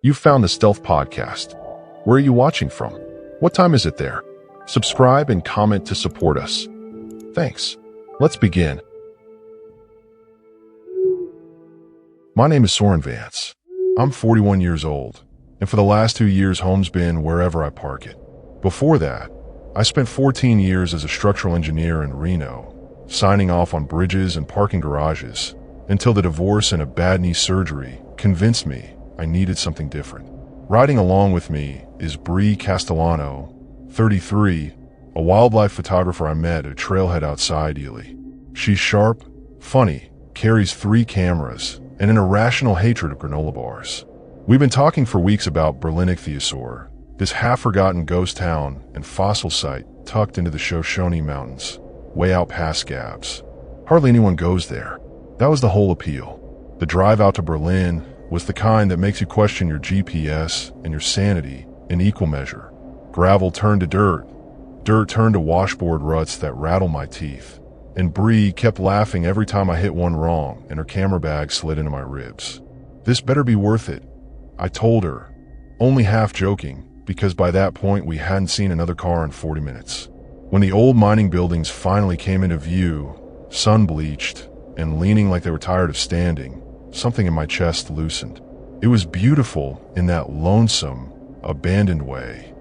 You've found the Stealth Podcast. Where are you watching from? What time is it there? Subscribe and comment to support us. Thanks. Let's begin. My name is Soren Vance. I'm 41 years old, and for the last 2 years, home's been wherever I park it. Before that, I spent 14 years as a structural engineer in Reno, signing off on bridges and parking garages, until the divorce and a bad knee surgery convinced me I needed something different. Riding along with me is Bree Castellano, 33, a wildlife photographer I met at a trailhead outside Ely. She's sharp, funny, carries 3 cameras, and an irrational hatred of granola bars. We've been talking for weeks about Berlin Ichthyosaur, this half-forgotten ghost town and fossil site tucked into the Shoshone Mountains, way out past Gabs. Hardly anyone goes there. That was the whole appeal. The drive out to Berlin was the kind that makes you question your GPS and your sanity in equal measure. Gravel turned to dirt. Dirt turned to washboard ruts that rattle my teeth. And Bree kept laughing every time I hit one wrong and her camera bag slid into my ribs. This better be worth it, I told her, only half joking, because by that point we hadn't seen another car in 40 minutes. When the old mining buildings finally came into view, sun-bleached and leaning like they were tired of standing, something in my chest loosened. It was beautiful in that lonesome, abandoned way.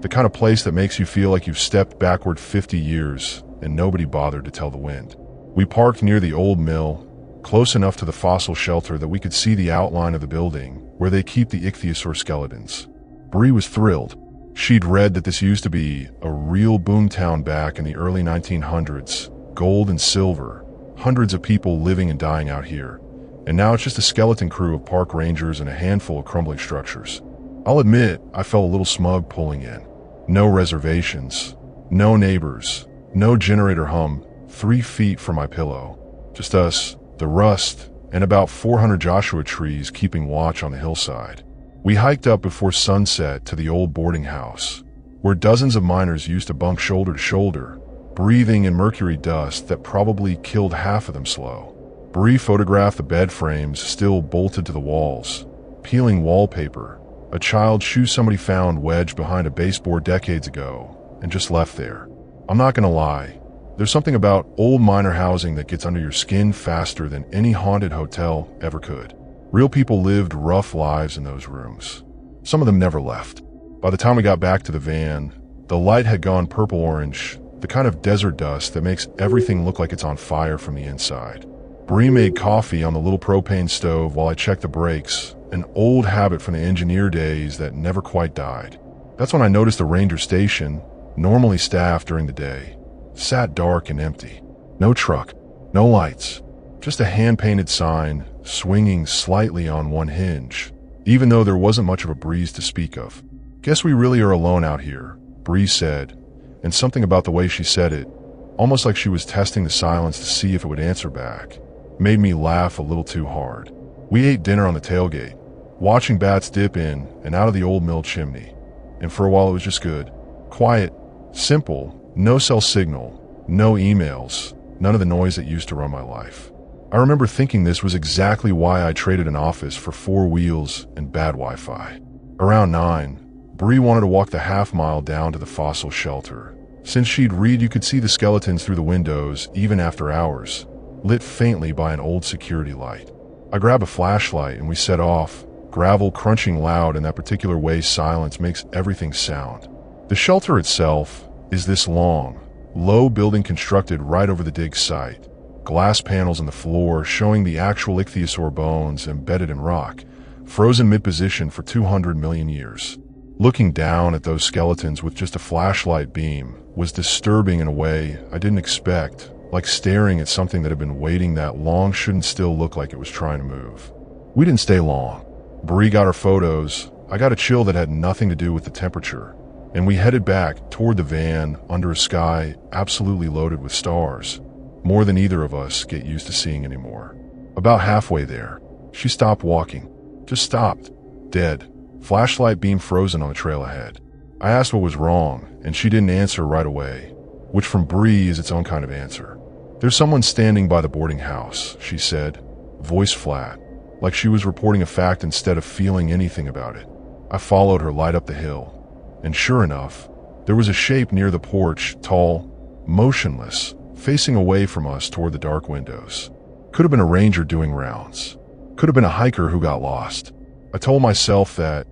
The kind of place that makes you feel like you've stepped backward 50 years and nobody bothered to tell the wind. We parked near the old mill, close enough to the fossil shelter that we could see the outline of the building where they keep the ichthyosaur skeletons. Bree was thrilled. She'd read that this used to be a real boomtown back in the early 1900s, gold and silver, hundreds of people living and dying out here. And now it's just a skeleton crew of park rangers and a handful of crumbling structures. I'll admit, I felt a little smug pulling in. No reservations, no neighbors, no generator hum 3 feet from my pillow. Just us, the rust, and about 400 Joshua trees keeping watch on the hillside. We hiked up before sunset to the old boarding house, where dozens of miners used to bunk shoulder to shoulder, breathing in mercury dust that probably killed half of them slow. Bree photographed the bed frames still bolted to the walls, peeling wallpaper, a child's shoe somebody found wedged behind a baseboard decades ago and just left there. I'm not gonna lie, there's something about old miner housing that gets under your skin faster than any haunted hotel ever could. Real people lived rough lives in those rooms. Some of them never left. By the time we got back to the van, the light had gone purple-orange, the kind of desert dust that makes everything look like it's on fire from the inside. Bree made coffee on the little propane stove while I checked the brakes, an old habit from the engineer days that never quite died. That's when I noticed the ranger station, normally staffed during the day, sat dark and empty. No truck, no lights, just a hand-painted sign swinging slightly on one hinge, even though there wasn't much of a breeze to speak of. "Guess we really are alone out here," Bree said, and something about the way she said it, almost like she was testing the silence to see if it would answer back, made me laugh a little too hard. We ate dinner on the tailgate, watching bats dip in and out of the old mill chimney, and for a while it was just good. Quiet, simple, no cell signal, no emails, none of the noise that used to run my life. I remember thinking this was exactly why I traded an office for 4 wheels and bad Wi-Fi. Around 9, Bree wanted to walk the half-mile down to the fossil shelter. Since she'd read you could see the skeletons through the windows even after hours, lit faintly by an old security light. I grabbed a flashlight and we set off, gravel crunching loud in that particular way silence makes everything sound. The shelter itself is this long, low building constructed right over the dig site. Glass panels in the floor showing the actual ichthyosaur bones embedded in rock, frozen mid-position for 200 million years. Looking down at those skeletons with just a flashlight beam was disturbing in a way I didn't expect, like staring at something that had been waiting that long shouldn't still look like it was trying to move. We didn't stay long. Bree got her photos, I got a chill that had nothing to do with the temperature, and we headed back toward the van under a sky absolutely loaded with stars. More than either of us get used to seeing anymore. About halfway there, she stopped walking. Just stopped. Dead. Flashlight beam frozen on the trail ahead. I asked what was wrong, and she didn't answer right away, which from Bree is its own kind of answer. "There's someone standing by the boarding house," she said, voice flat, like she was reporting a fact instead of feeling anything about it. I followed her light up the hill, and sure enough, there was a shape near the porch, tall, motionless, facing away from us toward the dark windows. Could have been a ranger doing rounds. Could have been a hiker who got lost. I told myself that,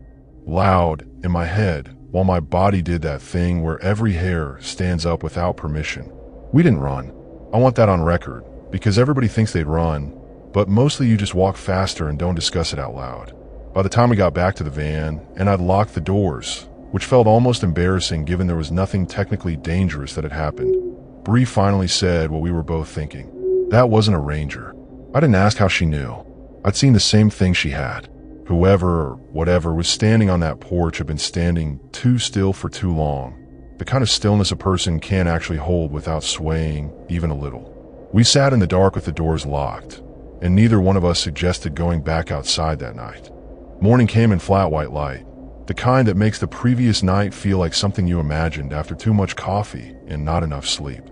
loud, in my head, while my body did that thing where every hair stands up without permission. We didn't run. I want that on record, because everybody thinks they'd run, but mostly you just walk faster and don't discuss it out loud. By the time we got back to the van, and I'd locked the doors, which felt almost embarrassing given there was nothing technically dangerous that had happened, Bree finally said what we were both thinking. That wasn't a ranger. I didn't ask how she knew. I'd seen the same thing she had. Whoever or whatever was standing on that porch had been standing too still for too long. The kind of stillness a person can't actually hold without swaying even a little. We sat in the dark with the doors locked, and neither one of us suggested going back outside that night. Morning came in flat white light, the kind that makes the previous night feel like something you imagined after too much coffee and not enough sleep.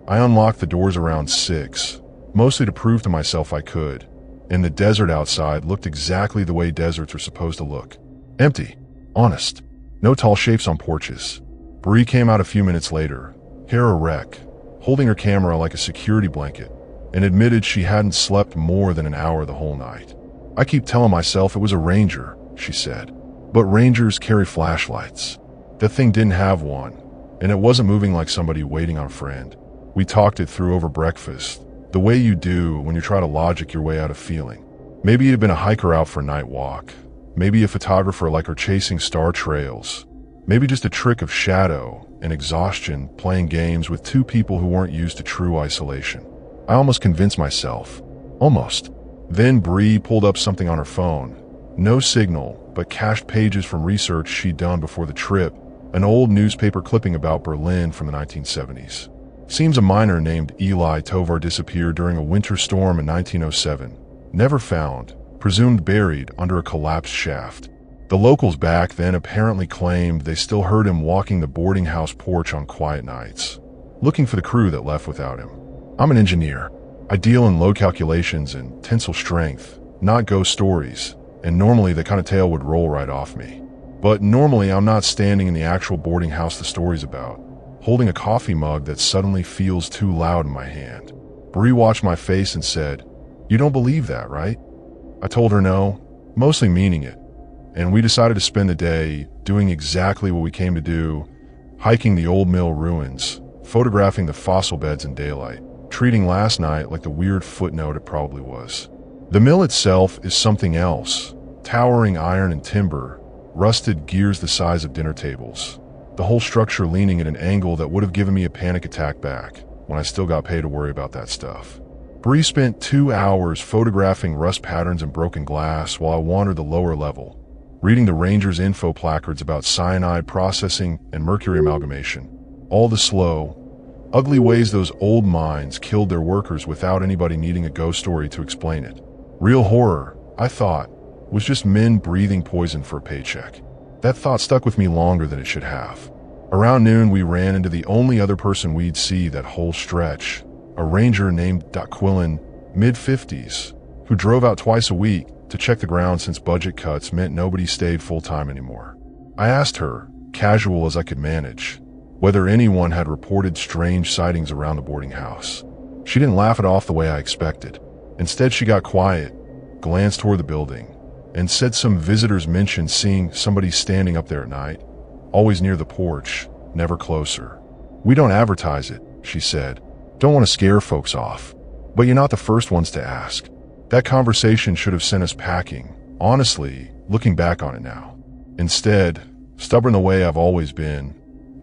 I unlocked the doors around 6, mostly to prove to myself I could, and the desert outside looked exactly the way deserts are supposed to look. Empty. Honest. No tall shapes on porches. Bree came out a few minutes later, hair a wreck, holding her camera like a security blanket, and admitted she hadn't slept more than an hour the whole night. I keep telling myself it was a ranger, she said. But rangers carry flashlights. That thing didn't have one, and it wasn't moving like somebody waiting on a friend. We talked it through over breakfast, the way you do when you try to logic your way out of feeling. Maybe it had been a hiker out for a night walk. Maybe a photographer like her chasing star trails. Maybe just a trick of shadow and exhaustion playing games with two people who weren't used to true isolation. I almost convinced myself. Almost. Then Bree pulled up something on her phone. No signal, but cached pages from research she'd done before the trip, an old newspaper clipping about Berlin from the 1970s. Seems a miner named Eli Tovar disappeared during a winter storm in 1907. Never found, presumed buried under a collapsed shaft. The locals back then apparently claimed they still heard him walking the boarding house porch on quiet nights, looking for the crew that left without him. I'm an engineer. I deal in load calculations and tensile strength, not ghost stories, and normally the kind of tale would roll right off me. But normally I'm not standing in the actual boarding house the story's about, holding a coffee mug that suddenly feels too loud in my hand. Bree watched my face and said, "You don't believe that, right?" I told her no, mostly meaning it, and we decided to spend the day doing exactly what we came to do, hiking the old mill ruins, photographing the fossil beds in daylight, treating last night like the weird footnote it probably was. The mill itself is something else, towering iron and timber, rusted gears the size of dinner tables, the whole structure leaning at an angle that would have given me a panic attack back when I still got paid to worry about that stuff. Bree spent 2 hours photographing rust patterns and broken glass while I wandered the lower level, reading the Rangers' info placards about cyanide processing and mercury amalgamation, all the slow, ugly ways those old mines killed their workers without anybody needing a ghost story to explain it. Real horror, I thought, was just men breathing poison for a paycheck. That thought stuck with me longer than it should have. Around noon, we ran into the only other person we'd see that whole stretch, a ranger named Quillen, mid-50s, who drove out twice a week to check the ground since budget cuts meant nobody stayed full-time anymore. I asked her, casual as I could manage, whether anyone had reported strange sightings around the boarding house. She didn't laugh it off the way I expected. Instead, she got quiet, glanced toward the building, and said some visitors mentioned seeing somebody standing up there at night, always near the porch, never closer. "We don't advertise it," she said. "Don't want to scare folks off. But you're not the first ones to ask." That conversation should have sent us packing, honestly, looking back on it now. Instead, stubborn the way I've always been,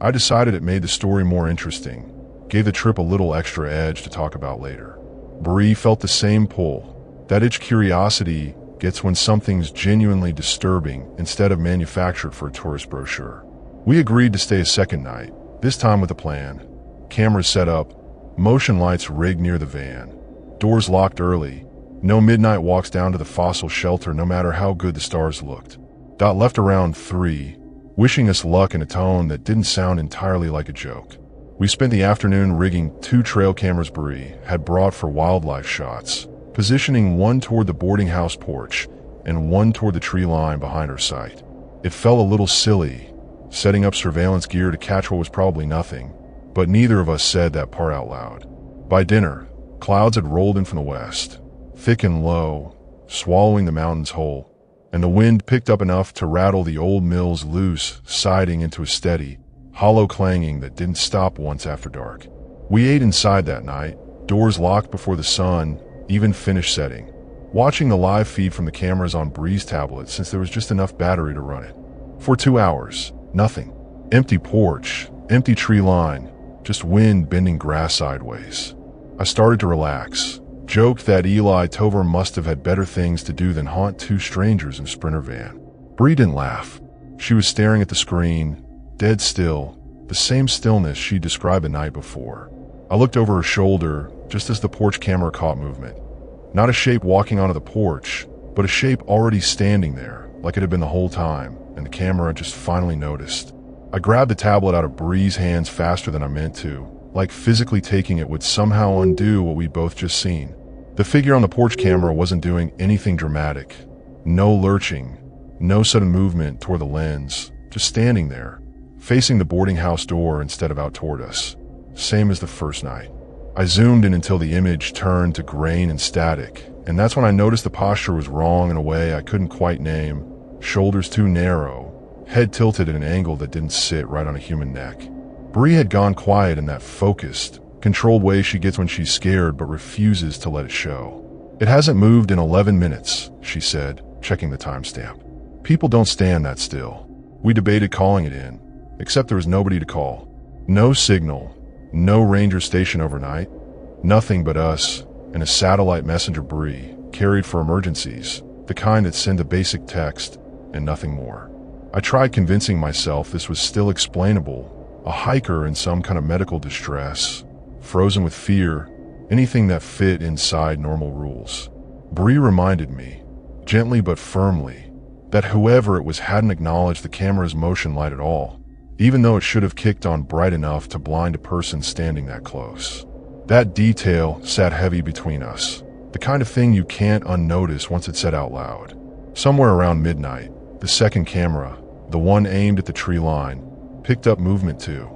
I decided it made the story more interesting, gave the trip a little extra edge to talk about later. Bree felt the same pull, that itch curiosity gets when something's genuinely disturbing instead of manufactured for a tourist brochure. We agreed to stay a second night, this time with a plan. Cameras set up, motion lights rigged near the van, doors locked early, no midnight walks down to the fossil shelter no matter how good the stars looked. Dot left around 3, wishing us luck in a tone that didn't sound entirely like a joke. We spent the afternoon rigging 2 trail cameras Bree had brought for wildlife shots, positioning one toward the boarding house porch and one toward the tree line behind our site. It felt a little silly, setting up surveillance gear to catch what was probably nothing, but neither of us said that part out loud. By dinner, clouds had rolled in from the west, thick and low, swallowing the mountains whole, and the wind picked up enough to rattle the old mill's loose siding into a steady, hollow clanging that didn't stop once after dark. We ate inside that night, doors locked before the sun even finished setting, watching the live feed from the cameras on Bree's tablet since there was just enough battery to run it. For 2 hours, nothing. Empty porch, empty tree line, just wind bending grass sideways. I started to relax, joked that Eli Tover must have had better things to do than haunt two strangers in a Sprinter van. Bree didn't laugh. She was staring at the screen, dead still, the same stillness she described the night before. I looked over her shoulder just as the porch camera caught movement. Not a shape walking onto the porch, but a shape already standing there, like it had been the whole time, and the camera just finally noticed. I grabbed the tablet out of Bree's hands faster than I meant to, like physically taking it would somehow undo what we'd both just seen. The figure on the porch camera wasn't doing anything dramatic. No lurching, no sudden movement toward the lens, just standing there, facing the boarding house door instead of out toward us. Same as the first night. I zoomed in until the image turned to grain and static, and that's when I noticed the posture was wrong in a way I couldn't quite name. Shoulders too narrow, head tilted at an angle that didn't sit right on a human neck. Bree had gone quiet in that focused, controlled way she gets when she's scared but refuses to let it show. "It hasn't moved in 11 minutes, she said, checking the timestamp. "People don't stand that still." We debated calling it in, except there was nobody to call. No signal, no ranger station overnight, nothing but us and a satellite messenger Bree carried for emergencies, the kind that send a basic text and nothing more. I tried convincing myself this was still explainable, a hiker in some kind of medical distress, frozen with fear, anything that fit inside normal rules. Bree reminded me, gently but firmly, that whoever it was hadn't acknowledged the camera's motion light at all, even though it should have kicked on bright enough to blind a person standing that close. That detail sat heavy between us, the kind of thing you can't unnotice once it's said out loud. Somewhere around midnight, the second camera, the one aimed at the tree line, picked up movement too.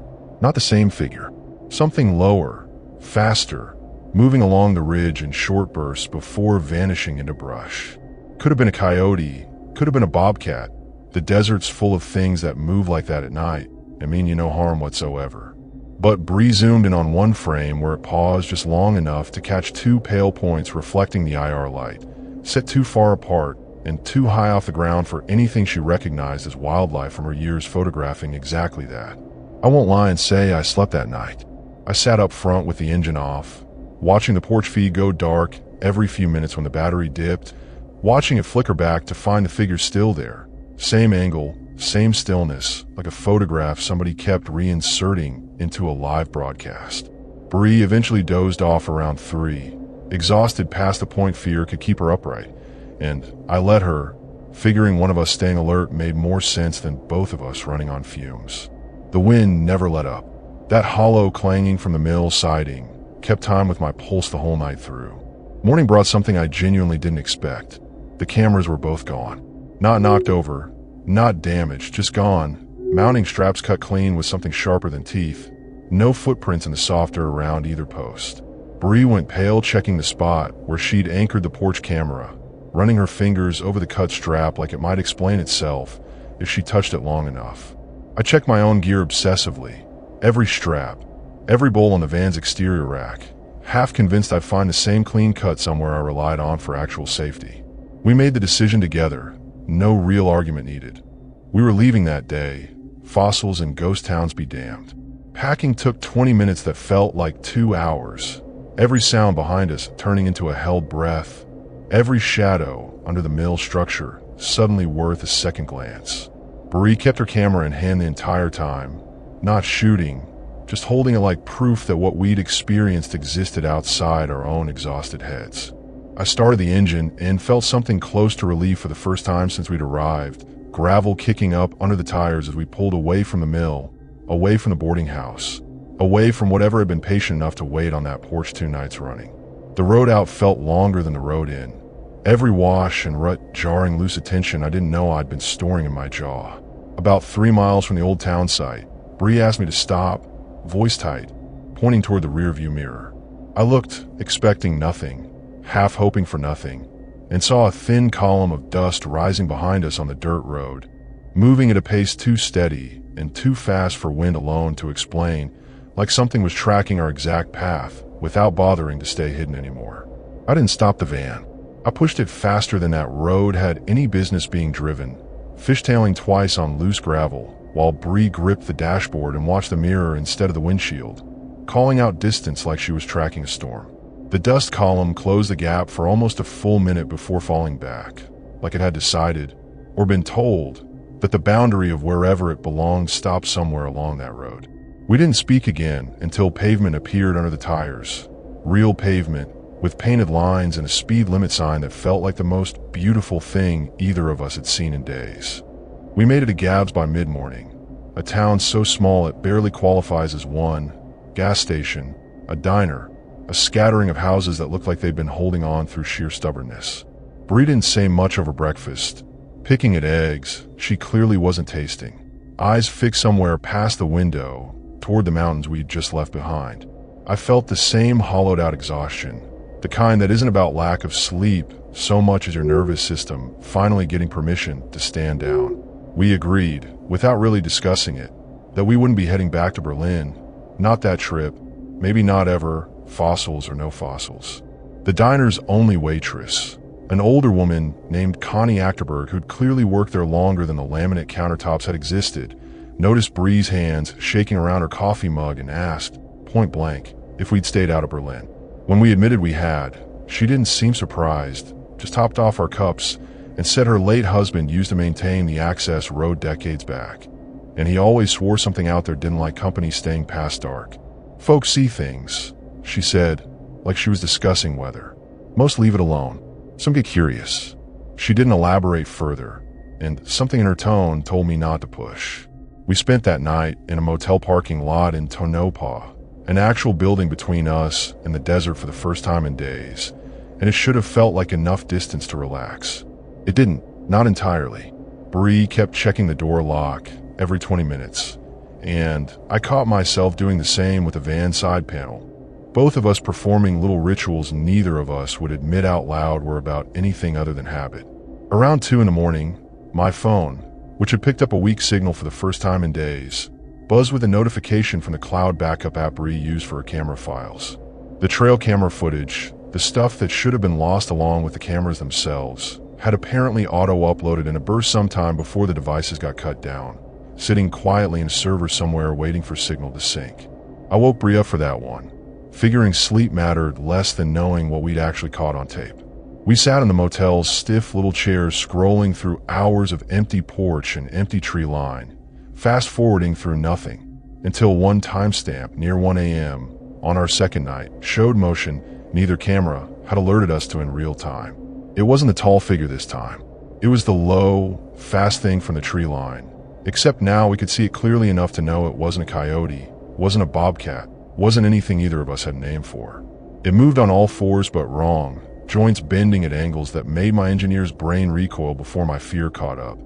Not the same figure. Something lower, faster, moving along the ridge in short bursts before vanishing into brush. Could have been a coyote, could have been a bobcat. The desert's full of things that move like that at night and mean you no harm whatsoever. But Bree zoomed in on one frame where it paused just long enough to catch two pale points reflecting the IR light, set too far apart and too high off the ground for anything she recognized as wildlife from her years photographing exactly that. I won't lie and say I slept that night. I sat up front with the engine off, watching the porch feed go dark every few minutes when the battery dipped, watching it flicker back to find the figure still there. Same angle, same stillness, like a photograph somebody kept reinserting into a live broadcast. Bree eventually dozed off around 3, exhausted past the point fear could keep her upright, and I let her, figuring one of us staying alert made more sense than both of us running on fumes. The wind never let up. That hollow clanging from the mill siding kept time with my pulse the whole night through. Morning brought something I genuinely didn't expect. The cameras were both gone. Not knocked over, not damaged, just gone. Mounting straps cut clean with something sharper than teeth. No footprints in the soft dirt around either post. Bree went pale checking the spot where she'd anchored the porch camera, running her fingers over the cut strap like it might explain itself if she touched it long enough. I checked my own gear obsessively. Every strap, every bowl on the van's exterior rack, half convinced I'd find the same clean cut somewhere I relied on for actual safety. We made the decision together, no real argument needed. We were leaving that day, fossils and ghost towns be damned. Packing took 20 minutes that felt like 2 hours, every sound behind us turning into a held breath, every shadow under the mill structure suddenly worth a second glance. Bree kept her camera in hand the entire time, not shooting, just holding it like proof that what we'd experienced existed outside our own exhausted heads. I started the engine and felt something close to relief for the first time since we'd arrived, gravel kicking up under the tires as we pulled away from the mill, away from the boarding house, away from whatever had been patient enough to wait on that porch 2 nights running. The road out felt longer than the road in. Every wash and rut jarring loose a tension I didn't know I'd been storing in my jaw. About 3 miles from the old town site, Bree asked me to stop, voice tight, pointing toward the rearview mirror. I looked, expecting nothing, half hoping for nothing, and saw a thin column of dust rising behind us on the dirt road, moving at a pace too steady and too fast for wind alone to explain, like something was tracking our exact path without bothering to stay hidden anymore. I didn't stop the van. I pushed it faster than that road had any business being driven, fishtailing twice on loose gravel, while Bree gripped the dashboard and watched the mirror instead of the windshield, calling out distance like she was tracking a storm. The dust column closed the gap for almost a full minute before falling back, like it had decided, or been told, that the boundary of wherever it belonged stopped somewhere along that road. We didn't speak again until pavement appeared under the tires. Real pavement, with painted lines and a speed limit sign that felt like the most beautiful thing either of us had seen in days. We made it to Gabbs by mid-morning, a town so small it barely qualifies as one, gas station, a diner, a scattering of houses that looked like they'd been holding on through sheer stubbornness. Bree didn't say much over breakfast. Picking at eggs, she clearly wasn't tasting. Eyes fixed somewhere past the window, toward the mountains we'd just left behind. I felt the same hollowed-out exhaustion, the kind that isn't about lack of sleep so much as your nervous system finally getting permission to stand down. We agreed, without really discussing it, that we wouldn't be heading back to Berlin. Not that trip, maybe not ever, fossils or no fossils. The diner's only waitress, an older woman named Connie Achterberg who'd clearly worked there longer than the laminate countertops had existed, noticed Bree's hands shaking around her coffee mug and asked, point blank, if we'd stayed out of Berlin. When we admitted we had, she didn't seem surprised, just topped off our cups and said her late husband used to maintain the access road decades back, and he always swore something out there didn't like company staying past dark. Folks see things, she said, like she was discussing weather. Most leave it alone. Some get curious. She didn't elaborate further, and something in her tone told me not to push. We spent that night in a motel parking lot in Tonopah, an actual building between us and the desert for the first time in days, and it should have felt like enough distance to relax. It didn't, not entirely. Bree kept checking the door lock every 20 minutes, and I caught myself doing the same with the van side panel, both of us performing little rituals neither of us would admit out loud were about anything other than habit. Around 2 a.m, my phone, which had picked up a weak signal for the first time in days, buzzed with a notification from the cloud backup app Bree used for her camera files. The trail camera footage, the stuff that should have been lost along with the cameras themselves, had apparently auto-uploaded in a burst sometime before the devices got cut down, sitting quietly in a server somewhere waiting for signal to sync. I woke Bree up for that one, figuring sleep mattered less than knowing what we'd actually caught on tape. We sat in the motel's stiff little chairs scrolling through hours of empty porch and empty tree line, fast-forwarding through nothing, until one timestamp near 1 a.m. on our second night showed motion neither camera had alerted us to in real time. It wasn't the tall figure this time. It was the low, fast thing from the tree line, except now we could see it clearly enough to know it wasn't a coyote, wasn't a bobcat, wasn't anything either of us had a name for. It moved on all fours but wrong, joints bending at angles that made my engineer's brain recoil before my fear caught up.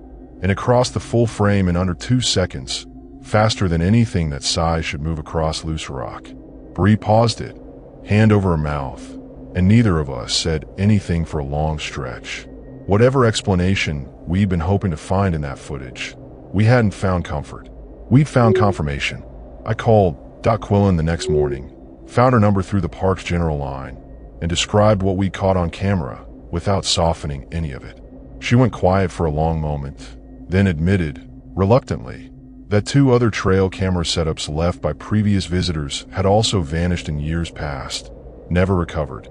And it crossed the full frame in under 2 seconds, faster than anything that size should move across loose rock. Bree paused it, hand over her mouth, and neither of us said anything for a long stretch. Whatever explanation we'd been hoping to find in that footage, we hadn't found comfort. We'd found confirmation. I called Doc Quillen the next morning, found her number through the park's general line, and described what we caught on camera without softening any of it. She went quiet for a long moment, then admitted, reluctantly, that 2 other trail camera setups left by previous visitors had also vanished in years past, never recovered,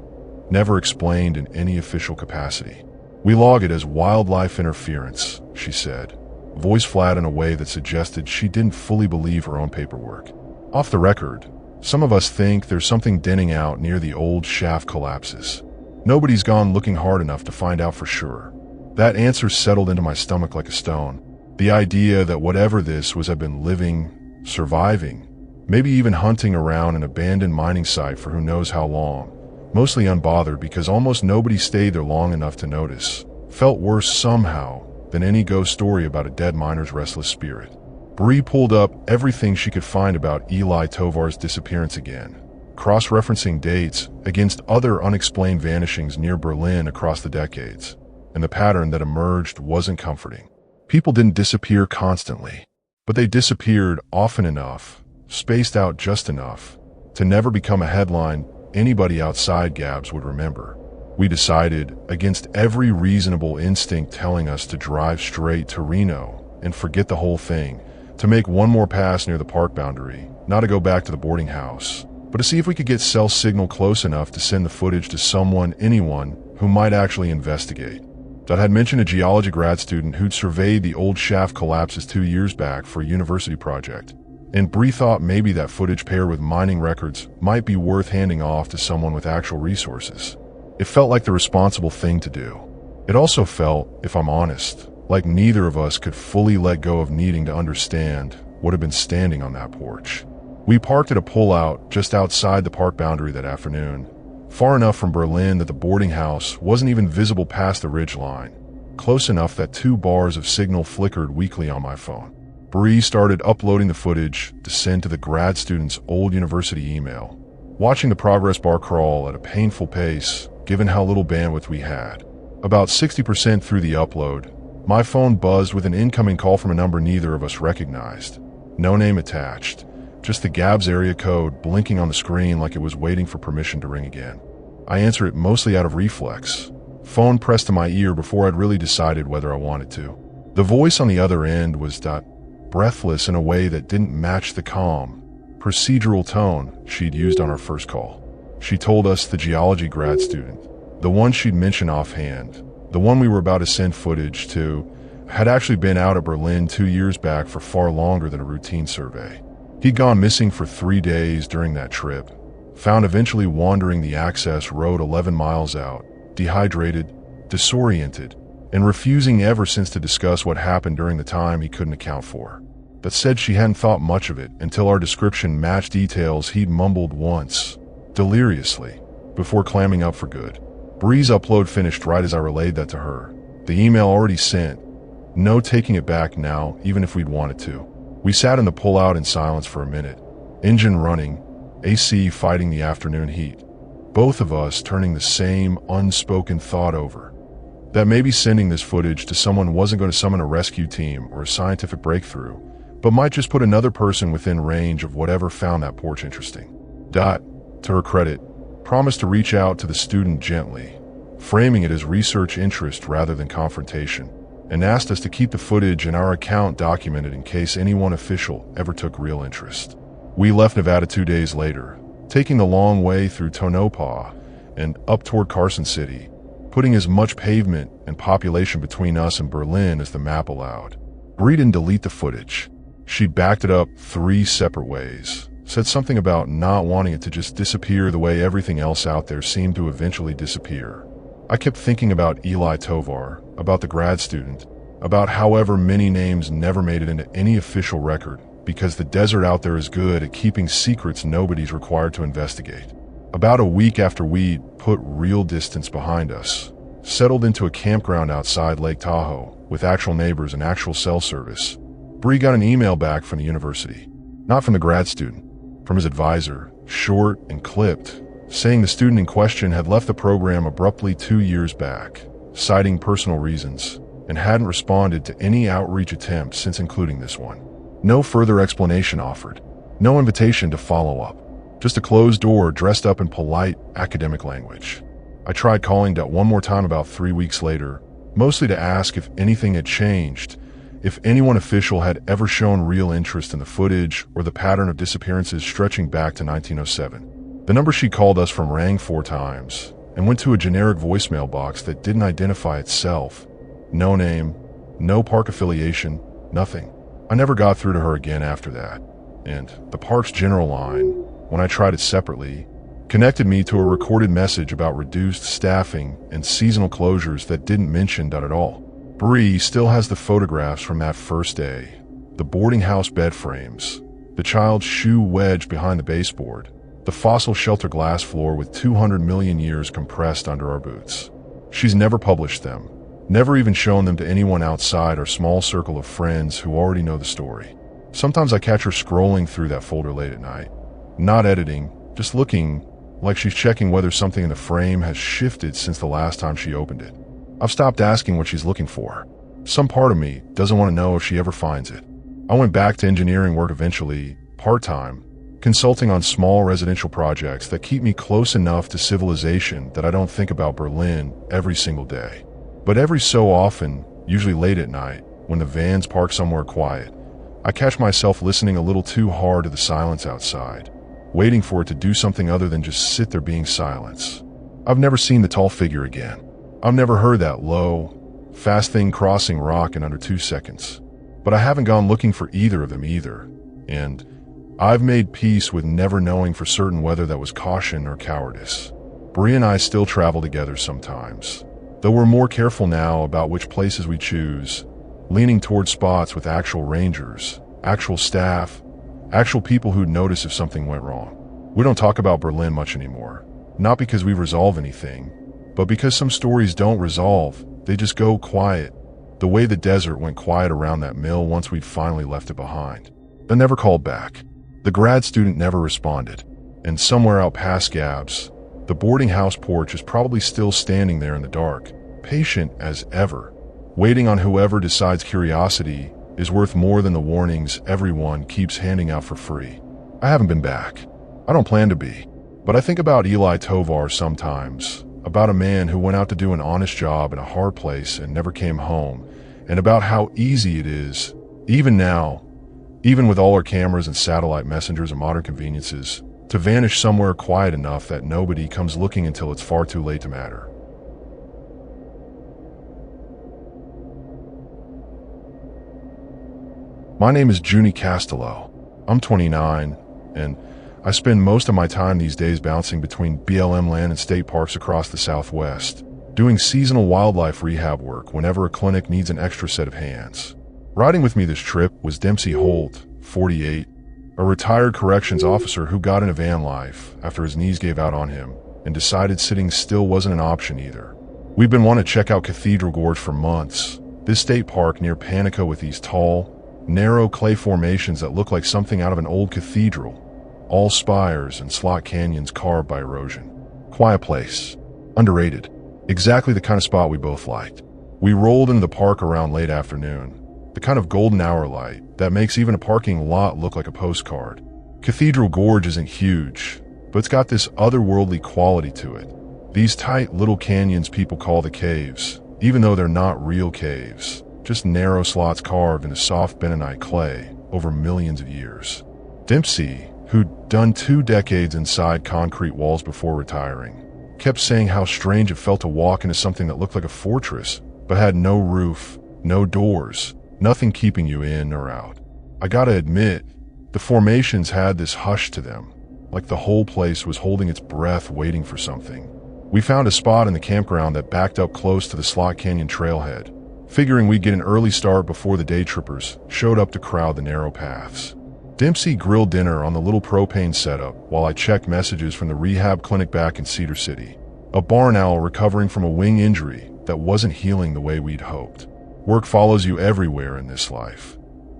never explained in any official capacity. We log it as wildlife interference, she said, voice flat in a way that suggested she didn't fully believe her own paperwork. Off the record, some of us think there's something denting out near the old shaft collapses. Nobody's gone looking hard enough to find out for sure. That answer settled into my stomach like a stone. The idea that whatever this was had been living, surviving, maybe even hunting around an abandoned mining site for who knows how long, mostly unbothered because almost nobody stayed there long enough to notice. Felt worse somehow than any ghost story about a dead miner's restless spirit. Bree pulled up everything she could find about Eli Tovar's disappearance again, cross-referencing dates against other unexplained vanishings near Berlin across the decades, and the pattern that emerged wasn't comforting. People didn't disappear constantly, but they disappeared often enough, spaced out just enough, to never become a headline anybody outside Gabs would remember. We decided, against every reasonable instinct telling us to drive straight to Reno and forget the whole thing, to make one more pass near the park boundary, not to go back to the boarding house, but to see if we could get cell signal close enough to send the footage to someone, anyone, who might actually investigate. Dot had mentioned a geology grad student who'd surveyed the old shaft collapses 2 years back for a university project, and Bree thought maybe that footage paired with mining records might be worth handing off to someone with actual resources. It felt like the responsible thing to do. It also felt, if I'm honest, like neither of us could fully let go of needing to understand what had been standing on that porch. We parked at a pullout just outside the park boundary that afternoon, far enough from Berlin that the boarding house wasn't even visible past the ridge line, close enough that 2 bars of signal flickered weakly on my phone. Bree started uploading the footage to send to the grad student's old university email, watching the progress bar crawl at a painful pace given how little bandwidth we had. About 60% through the upload, my phone buzzed with an incoming call from a number neither of us recognized. No name attached, just the Gabs area code blinking on the screen like it was waiting for permission to ring again. I answered it mostly out of reflex, phone pressed to my ear before I'd really decided whether I wanted to. The voice on the other end was breathless in a way that didn't match the calm, procedural tone she'd used on our first call. She told us the geology grad student, the one she'd mentioned offhand, the one we were about to send footage to, had actually been out of Berlin 2 years back for far longer than a routine survey. He'd gone missing for 3 days during that trip, found eventually wandering the access road 11 miles out, dehydrated, disoriented, and refusing ever since to discuss what happened during the time he couldn't account for. That said, she hadn't thought much of it until our description matched details he'd mumbled once, deliriously, before clamming up for good. Bree's upload finished right as I relayed that to her. The email already sent. No taking it back now, even if we'd wanted to. We sat in the pullout in silence for a minute, engine running, AC fighting the afternoon heat. Both of us turning the same unspoken thought over, that maybe sending this footage to someone wasn't going to summon a rescue team or a scientific breakthrough, but might just put another person within range of whatever found that porch interesting. Dot, to her credit, promised to reach out to the student gently, framing it as research interest rather than confrontation, and asked us to keep the footage in our account documented in case anyone official ever took real interest. We left Nevada 2 days later, taking the long way through Tonopah and up toward Carson City, putting as much pavement and population between us and Berlin as the map allowed. Bree didn't delete the footage. She backed it up 3 separate ways, said something about not wanting it to just disappear the way everything else out there seemed to eventually disappear. I kept thinking about Eli Tovar, about the grad student, about however many names never made it into any official record because the desert out there is good at keeping secrets nobody's required to investigate. About a week after we'd put real distance behind us, settled into a campground outside Lake Tahoe with actual neighbors and actual cell service, Bree got an email back from the university. Not from the grad student, from his advisor, short and clipped, saying the student in question had left the program abruptly 2 years back, citing personal reasons, and hadn't responded to any outreach attempts since including this one. No further explanation offered, no invitation to follow up, just a closed door dressed up in polite academic language. I tried calling Dot one more time about 3 weeks later, mostly to ask if anything had changed, if anyone official had ever shown real interest in the footage or the pattern of disappearances stretching back to 1907. The number she called us from rang 4 times and went to a generic voicemail box that didn't identify itself. No name, no park affiliation, nothing. I never got through to her again after that, and the park's general line, when I tried it separately, connected me to a recorded message about reduced staffing and seasonal closures that didn't mention Dot at all. Bree still has the photographs from that first day, the boarding house bed frames, the child's shoe wedged behind the baseboard, The fossil shelter glass floor with 200 million years compressed under our boots. She's never published them, never even shown them to anyone outside our small circle of friends who already know the story. Sometimes I catch her scrolling through that folder late at night, not editing, just looking like she's checking whether something in the frame has shifted since the last time she opened it. I've stopped asking what she's looking for. Some part of me doesn't want to know if she ever finds it. I went back to engineering work eventually, part-time, consulting on small residential projects that keep me close enough to civilization that I don't think about Berlin every single day. But every so often, usually late at night, when the van's parked somewhere quiet, I catch myself listening a little too hard to the silence outside, waiting for it to do something other than just sit there being silence. I've never seen the tall figure again. I've never heard that low, fast thing crossing rock in under 2 seconds. But I haven't gone looking for either of them either, and I've made peace with never knowing for certain whether that was caution or cowardice. Bree and I still travel together sometimes, though we're more careful now about which places we choose, leaning toward spots with actual rangers, actual staff, actual people who'd notice if something went wrong. We don't talk about Berlin much anymore, not because we resolve anything, but because some stories don't resolve, they just go quiet, the way the desert went quiet around that mill once we'd finally left it behind. They never called back. The grad student never responded, and somewhere out past Gabs, the boarding house porch is probably still standing there in the dark, patient as ever, waiting on whoever decides curiosity is worth more than the warnings everyone keeps handing out for free. I haven't been back. I don't plan to be. But I think about Eli Tovar sometimes, about a man who went out to do an honest job in a hard place and never came home, and about how easy it is, even now, even with all our cameras and satellite messengers and modern conveniences, to vanish somewhere quiet enough that nobody comes looking until it's far too late to matter. My name is Junie Castello. I'm 29, and I spend most of my time these days bouncing between BLM land and state parks across the Southwest, doing seasonal wildlife rehab work whenever a clinic needs an extra set of hands. Riding with me this trip was Dempsey Holt, 48, a retired corrections officer who got into Vanlife after his knees gave out on him and decided sitting still wasn't an option either. We've been wanting to check out Cathedral Gorge for months, this state park near Panico with these tall, narrow clay formations that look like something out of an old cathedral, all spires and slot canyons carved by erosion. Quiet place, underrated, exactly the kind of spot we both liked. We rolled into the park around late afternoon, the kind of golden hour light that makes even a parking lot look like a postcard. Cathedral Gorge isn't huge, but it's got this otherworldly quality to it. These tight little canyons people call the caves, even though they're not real caves, just narrow slots carved into soft bentonite clay over millions of years. Dempsey, who'd done 2 decades inside concrete walls before retiring, kept saying how strange it felt to walk into something that looked like a fortress, but had no roof, no doors, nothing keeping you in or out. I gotta admit, the formations had this hush to them, like the whole place was holding its breath waiting for something. We found a spot in the campground that backed up close to the Slot Canyon trailhead, figuring we'd get an early start before the day trippers showed up to crowd the narrow paths. Dempsey grilled dinner on the little propane setup while I checked messages from the rehab clinic back in Cedar City, a barn owl recovering from a wing injury that wasn't healing the way we'd hoped. Work follows you everywhere in this life.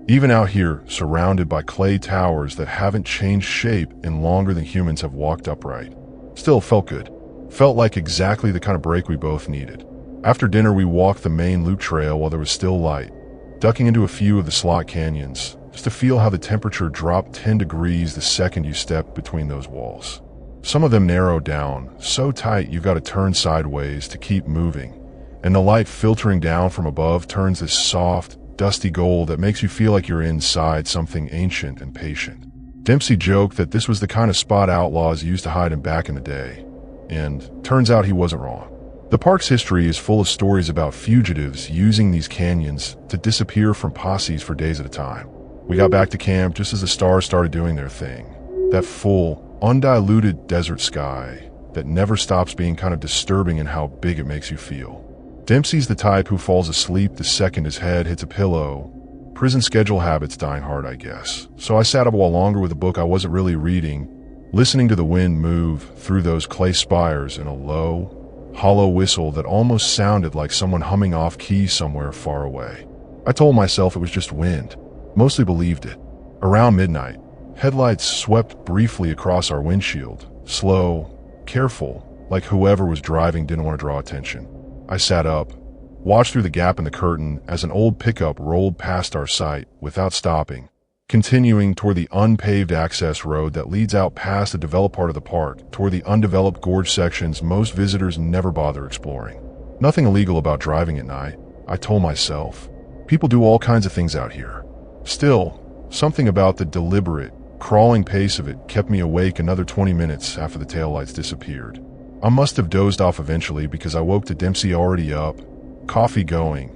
Even out here, surrounded by clay towers that haven't changed shape in longer than humans have walked upright. Still felt good. Felt like exactly the kind of break we both needed. After dinner, we walked the main loop trail while there was still light, ducking into a few of the slot canyons, just to feel how the temperature dropped 10 degrees the second you stepped between those walls. Some of them narrowed down, so tight you've got to turn sideways to keep moving, and the light filtering down from above turns this soft, dusty gold that makes you feel like you're inside something ancient and patient. Dempsey joked that this was the kind of spot outlaws used to hide in back in the day, and turns out he wasn't wrong. The park's history is full of stories about fugitives using these canyons to disappear from posses for days at a time. We got back to camp just as the stars started doing their thing. That full, undiluted desert sky that never stops being kind of disturbing in how big it makes you feel. Dempsey's the type who falls asleep the second his head hits a pillow. Prison schedule habits dying hard, I guess. So I sat up a while longer with a book I wasn't really reading, listening to the wind move through those clay spires in a low, hollow whistle that almost sounded like someone humming off key somewhere far away. I told myself it was just wind, mostly believed it. Around midnight, headlights swept briefly across our windshield, slow, careful, like whoever was driving didn't want to draw attention. I sat up, watched through the gap in the curtain as an old pickup rolled past our sight without stopping, continuing toward the unpaved access road that leads out past the developed part of the park toward the undeveloped gorge sections most visitors never bother exploring. Nothing illegal about driving at night, I told myself. People do all kinds of things out here. Still, something about the deliberate, crawling pace of it kept me awake another 20 minutes after the taillights disappeared. I must have dozed off eventually because I woke to Dempsey already up, coffee going,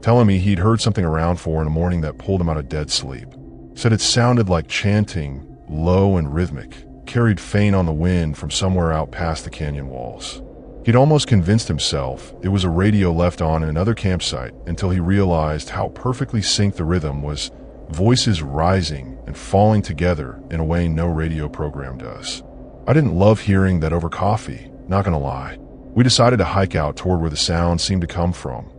telling me he'd heard something around 4 in the morning that pulled him out of dead sleep. Said it sounded like chanting, low and rhythmic, carried faint on the wind from somewhere out past the canyon walls. He'd almost convinced himself it was a radio left on in another campsite until he realized how perfectly synced the rhythm was, voices rising and falling together in a way no radio program does. I didn't love hearing that over coffee, not gonna lie. We decided to hike out toward where the sound seemed to come from,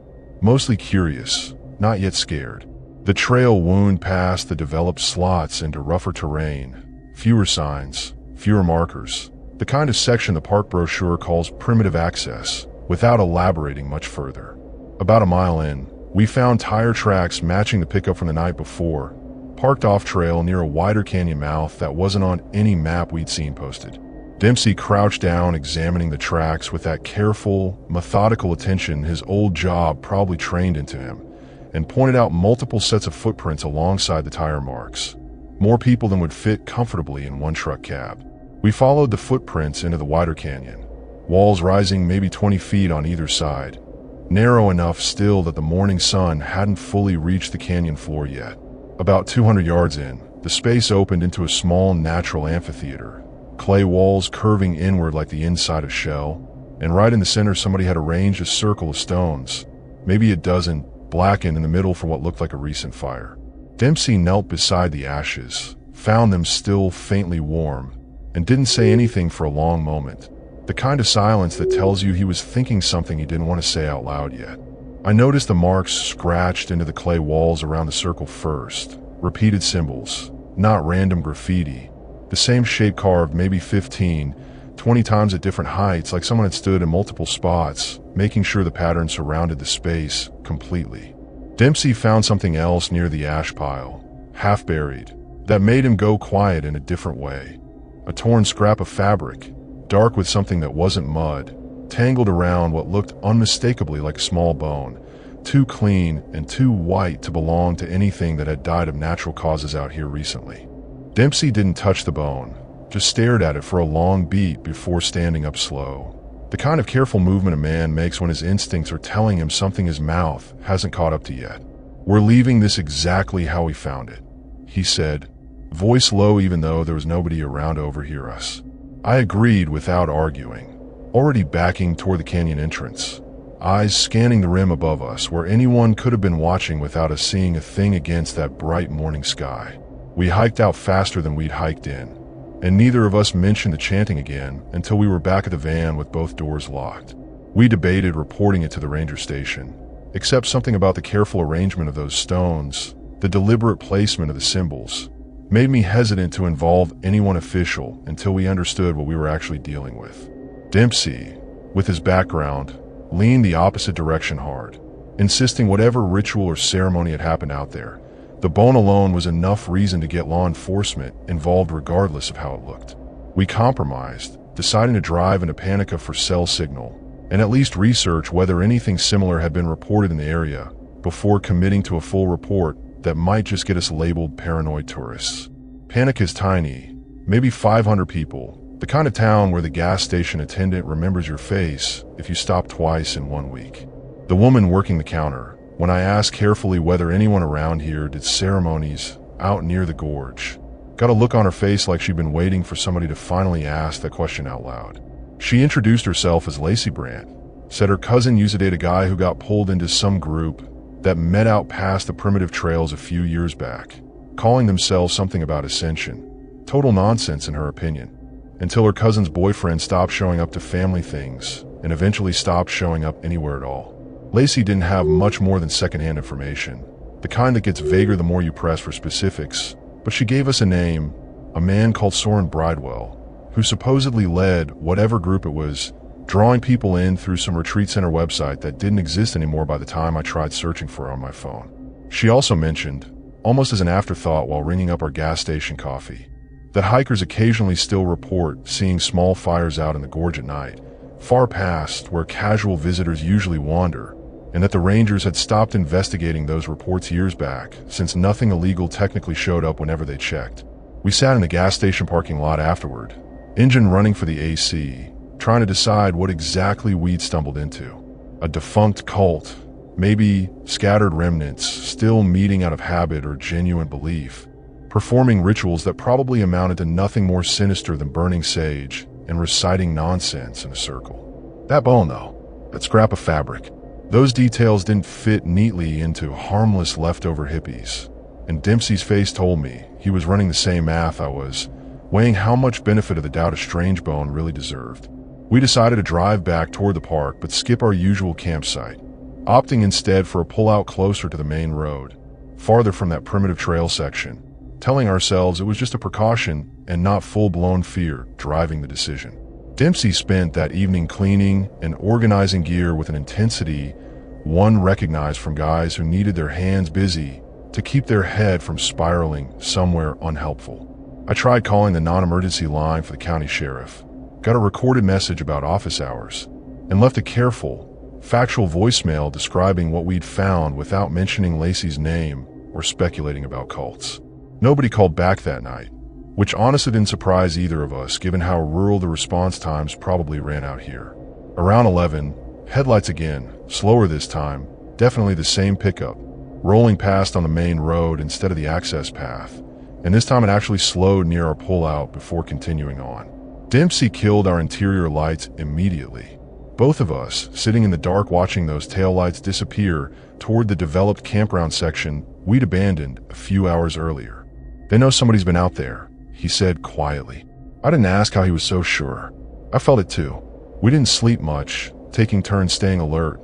mostly curious, not yet scared. The trail wound past the developed slots into rougher terrain, fewer signs, fewer markers, the kind of section the park brochure calls primitive access, without elaborating much further. About a mile in, we found tire tracks matching the pickup from the night before, parked off trail near a wider canyon mouth that wasn't on any map we'd seen posted. Dempsey crouched down examining the tracks with that careful, methodical attention his old job probably trained into him, and pointed out multiple sets of footprints alongside the tire marks. More people than would fit comfortably in one truck cab. We followed the footprints into the wider canyon, walls rising maybe 20 feet on either side, narrow enough still that the morning sun hadn't fully reached the canyon floor yet. About 200 yards in, the space opened into a small natural amphitheater, clay walls curving inward like the inside of a shell, and right in the center somebody had arranged a circle of stones, maybe a dozen, blackened in the middle from what looked like a recent fire. Dempsey knelt beside the ashes, found them still faintly warm, and didn't say anything for a long moment, the kind of silence that tells you he was thinking something he didn't want to say out loud yet. I noticed the marks scratched into the clay walls around the circle first, repeated symbols, not random graffiti, the same shape carved maybe 15, 20 times at different heights, like someone had stood in multiple spots, making sure the pattern surrounded the space completely. Dempsey found something else near the ash pile, half buried, that made him go quiet in a different way. A torn scrap of fabric, dark with something that wasn't mud, tangled around what looked unmistakably like a small bone, too clean and too white to belong to anything that had died of natural causes out here recently. Dempsey didn't touch the bone, just stared at it for a long beat before standing up slow. The kind of careful movement a man makes when his instincts are telling him something his mouth hasn't caught up to yet. "We're leaving this exactly how we found it," he said, voice low even though there was nobody around to overhear us. I agreed without arguing, already backing toward the canyon entrance, eyes scanning the rim above us where anyone could have been watching without us seeing a thing against that bright morning sky. We hiked out faster than we'd hiked in, and neither of us mentioned the chanting again until we were back at the van with both doors locked. We debated reporting it to the ranger station, except something about the careful arrangement of those stones, the deliberate placement of the symbols, made me hesitant to involve anyone official until we understood what we were actually dealing with. Dempsey, with his background, leaned the opposite direction hard, insisting whatever ritual or ceremony had happened out there, the bone alone was enough reason to get law enforcement involved regardless of how it looked. We compromised, deciding to drive in a Panica for cell signal, and at least research whether anything similar had been reported in the area before committing to a full report that might just get us labeled paranoid tourists. Panica's tiny, maybe 500 people, the kind of town where the gas station attendant remembers your face if you stop twice in 1 week. The woman working the counter, when I asked carefully whether anyone around here did ceremonies out near the gorge, got a look on her face like she'd been waiting for somebody to finally ask that question out loud. She introduced herself as Lacey Brandt, said her cousin used to date a guy who got pulled into some group that met out past the primitive trails a few years back, calling themselves something about ascension. Total nonsense in her opinion. until her cousin's boyfriend stopped showing up to family things and eventually stopped showing up anywhere at all. Lacey didn't have much more than secondhand information, the kind that gets vaguer the more you press for specifics, but she gave us a name, a man called Soren Bridewell, who supposedly led whatever group it was, drawing people in through some retreat center website that didn't exist anymore by the time I tried searching for it on my phone. She also mentioned, almost as an afterthought while ringing up our gas station coffee, that hikers occasionally still report seeing small fires out in the gorge at night, far past where casual visitors usually wander, and that the rangers had stopped investigating those reports years back since nothing illegal technically showed up whenever they checked. We sat in the gas station parking lot afterward, engine running for the AC, trying to decide what exactly we'd stumbled into. A defunct cult, maybe scattered remnants still meeting out of habit or genuine belief, performing rituals that probably amounted to nothing more sinister than burning sage and reciting nonsense in a circle. That bone, though, that scrap of fabric, those details didn't fit neatly into harmless leftover hippies, and Dempsey's face told me he was running the same math I was, weighing how much benefit of the doubt a strange bone really deserved. We decided to drive back toward the park but skip our usual campsite, opting instead for a pullout closer to the main road, farther from that primitive trail section, telling ourselves it was just a precaution and not full-blown fear driving the decision. Dempsey spent that evening cleaning and organizing gear with an intensity one recognized from guys who needed their hands busy to keep their head from spiraling somewhere unhelpful. I tried calling the non-emergency line for the county sheriff, got a recorded message about office hours, and left a careful, factual voicemail describing what we'd found without mentioning Lacey's name or speculating about cults. Nobody called back that night, which honestly didn't surprise either of us given how rural the response times probably ran out here. Around 11, headlights again, slower this time, definitely the same pickup, rolling past on the main road instead of the access path, and this time it actually slowed near our pullout before continuing on. Dempsey killed our interior lights immediately, both of us sitting in the dark watching those taillights disappear toward the developed campground section we'd abandoned a few hours earlier. "They know somebody's been out there," he said quietly. I didn't ask how he was so sure. I felt it too. We didn't sleep much, taking turns staying alert,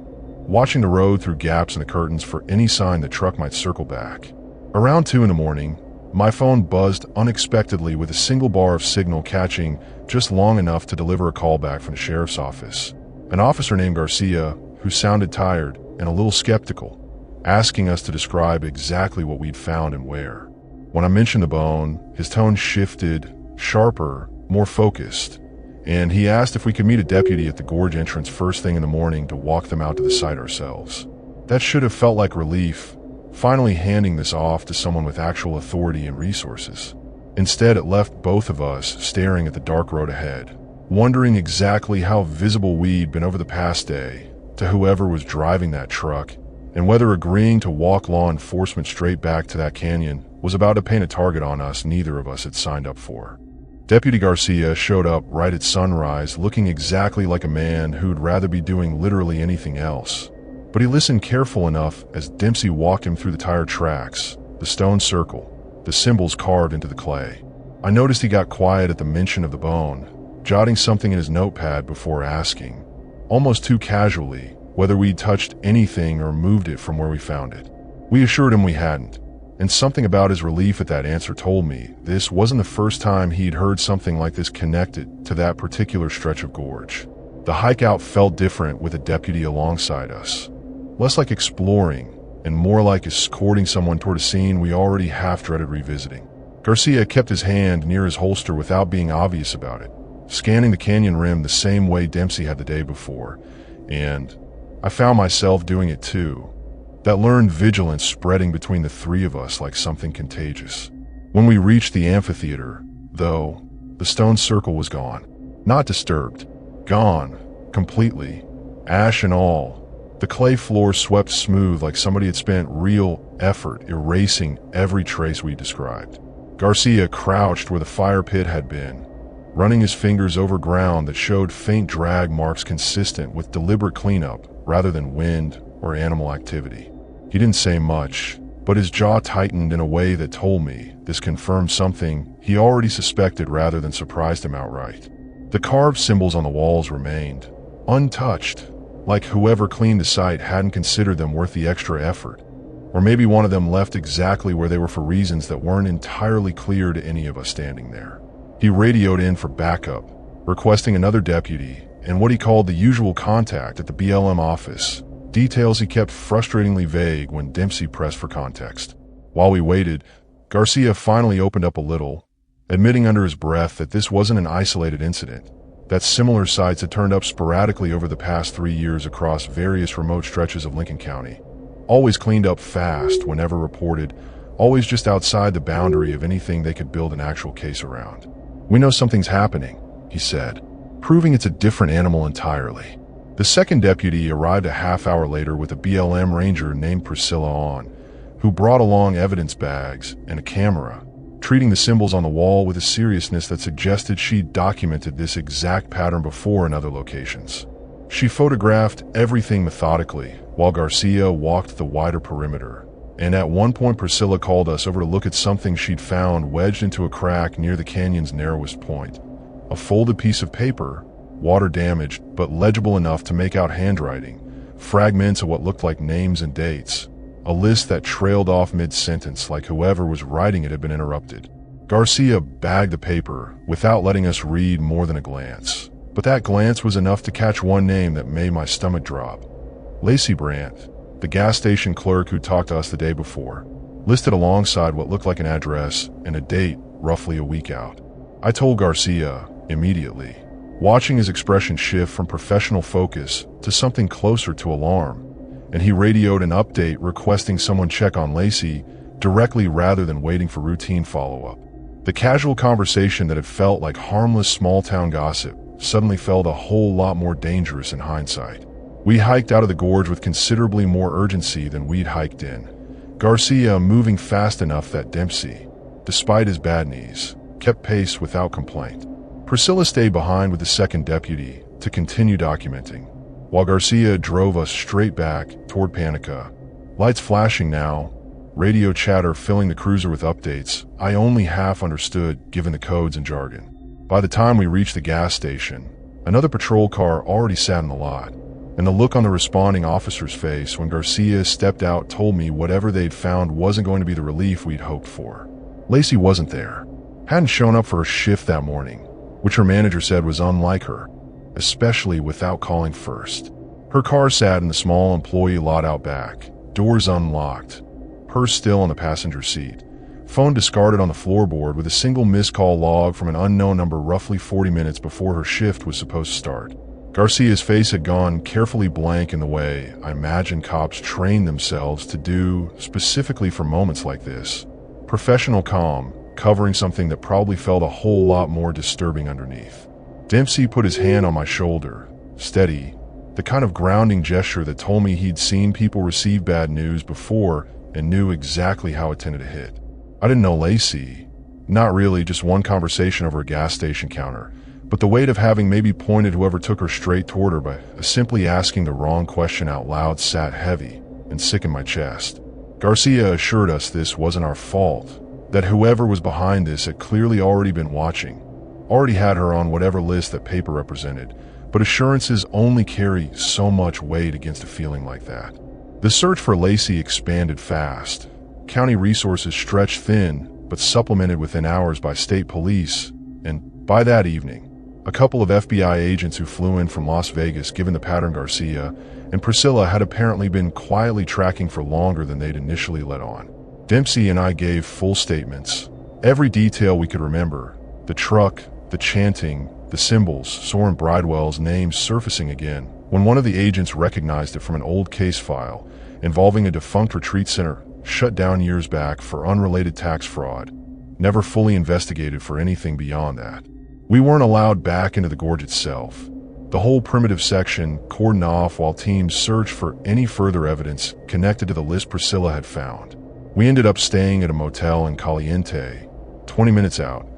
watching the road through gaps in the curtains for any sign the truck might circle back. Around 2 in the morning, my phone buzzed unexpectedly with a single bar of signal catching just long enough to deliver a call back from the sheriff's office. An officer named Garcia, who sounded tired and a little skeptical, asking us to describe exactly what we'd found and where. When I mentioned the bone, his tone shifted, sharper, more focused, and he asked if we could meet a deputy at the gorge entrance first thing in the morning to walk them out to the site ourselves. That should have felt like relief, finally handing this off to someone with actual authority and resources. Instead, it left both of us staring at the dark road ahead, wondering exactly how visible we'd been over the past day to whoever was driving that truck, and whether agreeing to walk law enforcement straight back to that canyon was about to paint a target on us neither of us had signed up for. Deputy Garcia showed up right at sunrise, looking exactly like a man who'd rather be doing literally anything else. But he listened careful enough as Dempsey walked him through the tire tracks, the stone circle, the symbols carved into the clay. I noticed he got quiet at the mention of the bone, jotting something in his notepad before asking, almost too casually, whether we'd touched anything or moved it from where we found it. We assured him we hadn't, and something about his relief at that answer told me this wasn't the first time he'd heard something like this connected to that particular stretch of gorge. The hike out felt different with a deputy alongside us, less like exploring and more like escorting someone toward a scene we already half-dreaded revisiting. Garcia kept his hand near his holster without being obvious about it, scanning the canyon rim the same way Dempsey had the day before, and I found myself doing it too, that learned vigilance spreading between the three of us like something contagious. When we reached the amphitheater, though, the stone circle was gone. Not disturbed. Gone. Completely. Ash and all. The clay floor swept smooth like somebody had spent real effort erasing every trace we described. Garcia crouched where the fire pit had been, running his fingers over ground that showed faint drag marks consistent with deliberate cleanup rather than wind or animal activity. He didn't say much, but his jaw tightened in a way that told me this confirmed something he already suspected rather than surprised him outright. The carved symbols on the walls remained untouched, like whoever cleaned the site hadn't considered them worth the extra effort. Or maybe one of them left exactly where they were for reasons that weren't entirely clear to any of us standing there. He radioed in for backup, requesting another deputy and what he called the usual contact at the BLM office, details he kept frustratingly vague when Dempsey pressed for context. While we waited, Garcia finally opened up a little, admitting under his breath that this wasn't an isolated incident, that similar sites had turned up sporadically over the past 3 years across various remote stretches of Lincoln County. Always cleaned up fast whenever reported, always just outside the boundary of anything they could build an actual case around. "We know something's happening," he said, proving it's a different animal entirely. The second deputy arrived a half hour later with a BLM ranger named Priscilla who brought along evidence bags and a camera, treating the symbols on the wall with a seriousness that suggested she'd documented this exact pattern before in other locations. She photographed everything methodically while Garcia walked the wider perimeter, and at one point Priscilla called us over to look at something she'd found wedged into a crack near the canyon's narrowest point. A folded piece of paper, water damaged but legible enough to make out handwriting, fragments of what looked like names and dates, a list that trailed off mid-sentence like whoever was writing it had been interrupted. Garcia bagged the paper without letting us read more than a glance, but that glance was enough to catch one name that made my stomach drop. Lacey Brandt, the gas station clerk who talked to us the day before, listed alongside what looked like an address and a date roughly a week out. I told Garcia immediately, watching his expression shift from professional focus to something closer to alarm, and he radioed an update requesting someone check on Lacey directly rather than waiting for routine follow-up. The casual conversation that had felt like harmless small-town gossip suddenly felt a whole lot more dangerous in hindsight. We hiked out of the gorge with considerably more urgency than we'd hiked in, Garcia moving fast enough that Dempsey, despite his bad knees, kept pace without complaint. Priscilla stayed behind with the second deputy to continue documenting, while Garcia drove us straight back toward Panica. Lights flashing now, radio chatter filling the cruiser with updates I only half understood given the codes and jargon. By the time we reached the gas station, another patrol car already sat in the lot, and the look on the responding officer's face when Garcia stepped out told me whatever they'd found wasn't going to be the relief we'd hoped for. Lacey wasn't there, hadn't shown up for her shift that morning, which her manager said was unlike her, especially without calling first. Her car sat in the small employee lot out back, doors unlocked, purse still on the passenger seat, phone discarded on the floorboard with a single missed call log from an unknown number roughly 40 minutes before her shift was supposed to start. Garcia's face had gone carefully blank in the way I imagine cops train themselves to do specifically for moments like this. Professional calm, covering something that probably felt a whole lot more disturbing underneath. Dempsey put his hand on my shoulder, steady, the kind of grounding gesture that told me he'd seen people receive bad news before and knew exactly how it tended to hit. I didn't know Lacey, not really, just one conversation over a gas station counter, but the weight of having maybe pointed whoever took her straight toward her by simply asking the wrong question out loud sat heavy and sick in my chest. Garcia assured us this wasn't our fault, that whoever was behind this had clearly already been watching, already had her on whatever list that paper represented, but assurances only carry so much weight against a feeling like that. The search for Lacey expanded fast. County resources stretched thin, but supplemented within hours by state police, and by that evening, a couple of FBI agents who flew in from Las Vegas given the pattern Garcia and Priscilla had apparently been quietly tracking for longer than they'd initially let on. Dempsey and I gave full statements, every detail we could remember, the truck, the chanting, the symbols, Soren Bridewell's name surfacing again, when one of the agents recognized it from an old case file involving a defunct retreat center shut down years back for unrelated tax fraud, never fully investigated for anything beyond that. We weren't allowed back into the gorge itself. The whole primitive section cordoned off while teams searched for any further evidence connected to the list Priscilla had found. We ended up staying at a motel in Caliente, 20 minutes out,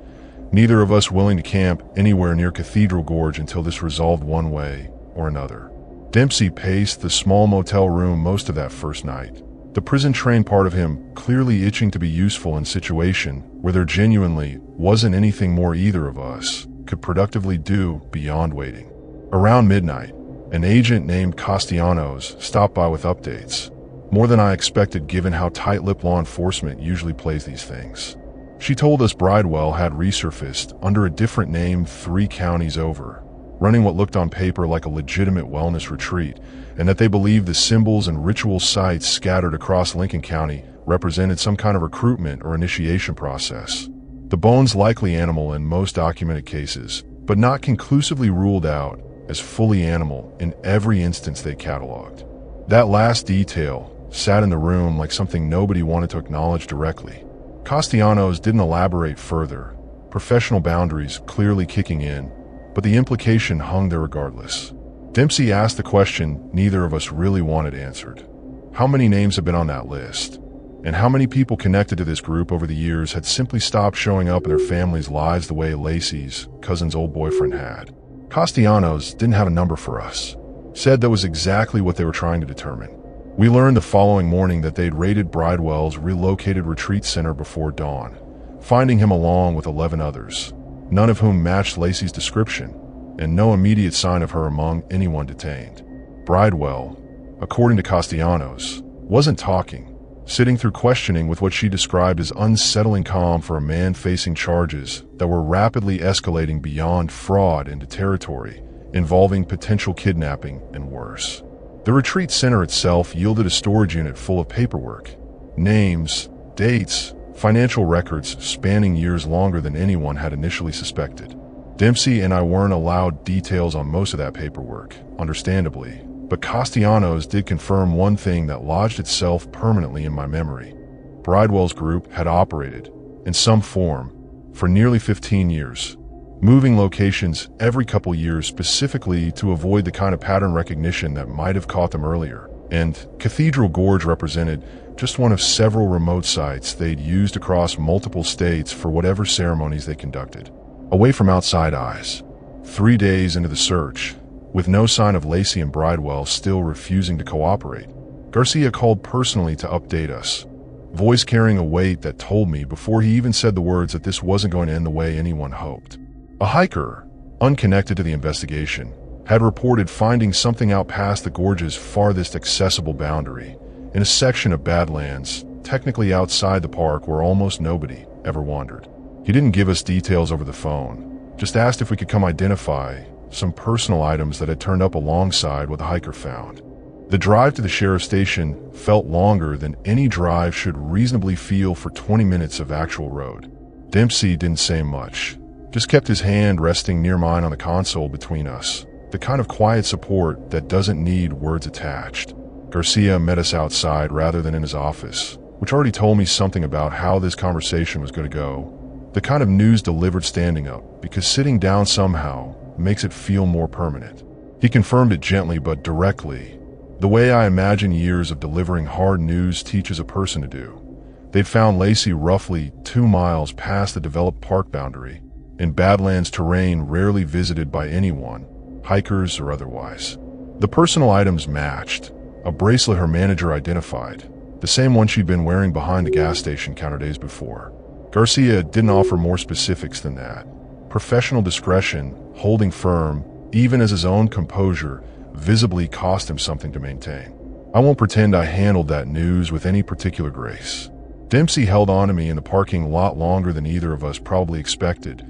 neither of us willing to camp anywhere near Cathedral Gorge until this resolved one way or another. Dempsey paced the small motel room most of that first night, The prison-trained part of him clearly itching to be useful in a situation where there genuinely wasn't anything more either of us could productively do beyond waiting. Around midnight, an agent named Castellanos stopped by with updates, more than I expected given how tight-lipped law enforcement usually plays these things. She told us Bridewell had resurfaced under a different name 3 counties over, running what looked on paper like a legitimate wellness retreat, and that they believed the symbols and ritual sites scattered across Lincoln County represented some kind of recruitment or initiation process. The bones likely animal in most documented cases, but not conclusively ruled out as fully animal in every instance they cataloged. That last detail sat in the room like something nobody wanted to acknowledge directly. Castellanos didn't elaborate further, professional boundaries clearly kicking in, but the implication hung there regardless. Dempsey asked the question neither of us really wanted answered. How many names have been on that list? And how many people connected to this group over the years had simply stopped showing up in their families' lives the way Lacey's cousin's old boyfriend had? Castellanos didn't have a number for us. Said that was exactly what they were trying to determine. We learned the following morning that they'd raided Bridewell's relocated retreat center before dawn, finding him along with 11 others, none of whom matched Lacey's description, and no immediate sign of her among anyone detained. Bridewell, according to Castellanos, wasn't talking, sitting through questioning with what she described as unsettling calm for a man facing charges that were rapidly escalating beyond fraud into territory involving potential kidnapping and worse. The retreat center itself yielded a storage unit full of paperwork, names, dates, financial records spanning years longer than anyone had initially suspected. Dempsey and I weren't allowed details on most of that paperwork, understandably, but Castellanos did confirm one thing that lodged itself permanently in my memory. Bridewell's group had operated, in some form, for nearly 15 years, moving locations every couple years specifically to avoid the kind of pattern recognition that might have caught them earlier. And Cathedral Gorge represented just one of several remote sites they'd used across multiple states for whatever ceremonies they conducted. Away from outside eyes, 3 days into the search, with no sign of Lacey and Bridewell still refusing to cooperate, Garcia called personally to update us, voice carrying a weight that told me before he even said the words that this wasn't going to end the way anyone hoped. A hiker, unconnected to the investigation, had reported finding something out past the gorge's farthest accessible boundary, in a section of Badlands, technically outside the park where almost nobody ever wandered. He didn't give us details over the phone, just asked if we could come identify some personal items that had turned up alongside what the hiker found. The drive to the sheriff's station felt longer than any drive should reasonably feel for 20 minutes of actual road. Dempsey didn't say much, just kept his hand resting near mine on the console between us, the kind of quiet support that doesn't need words attached. Garcia met us outside rather than in his office, which already told me something about how this conversation was going to go. The kind of news delivered standing up, because sitting down somehow makes it feel more permanent. He confirmed it gently but directly, the way I imagine years of delivering hard news teaches a person to do. They'd found Lacey roughly 2 miles past the developed park boundary, in Badlands terrain rarely visited by anyone, hikers or otherwise. The personal items matched, a bracelet her manager identified, the same one she'd been wearing behind the gas station counter days before. Garcia didn't offer more specifics than that. Professional discretion, holding firm, even as his own composure visibly cost him something to maintain. I won't pretend I handled that news with any particular grace. Dempsey held on to me in the parking lot longer than either of us probably expected,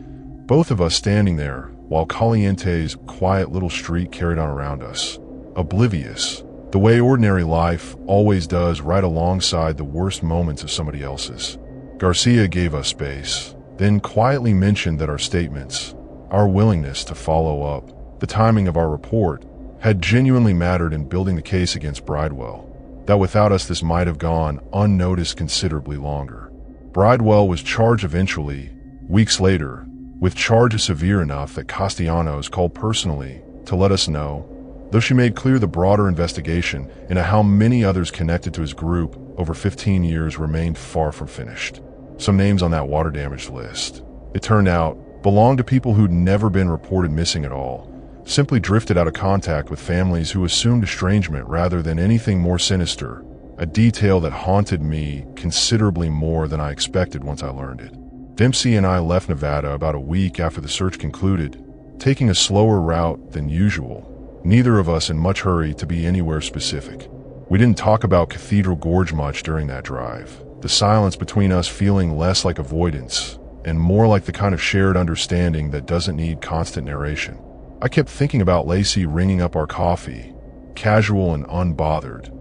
both of us standing there while Caliente's quiet little street carried on around us, oblivious, the way ordinary life always does right alongside the worst moments of somebody else's. Garcia gave us space, then quietly mentioned that our statements, our willingness to follow up, the timing of our report, had genuinely mattered in building the case against Bridewell, that without us this might have gone unnoticed considerably longer. Bridewell was charged eventually, weeks later, with charges severe enough that Castellanos called personally to let us know, though she made clear the broader investigation into how many others connected to his group over 15 years remained far from finished. Some names on that water-damaged list, it turned out, belonged to people who'd never been reported missing at all, simply drifted out of contact with families who assumed estrangement rather than anything more sinister, a detail that haunted me considerably more than I expected once I learned it. Dempsey and I left Nevada about a week after the search concluded, taking a slower route than usual, neither of us in much hurry to be anywhere specific. We didn't talk about Cathedral Gorge much during that drive, the silence between us feeling less like avoidance and more like the kind of shared understanding that doesn't need constant narration. I kept thinking about Lacey ringing up our coffee, casual and unbothered,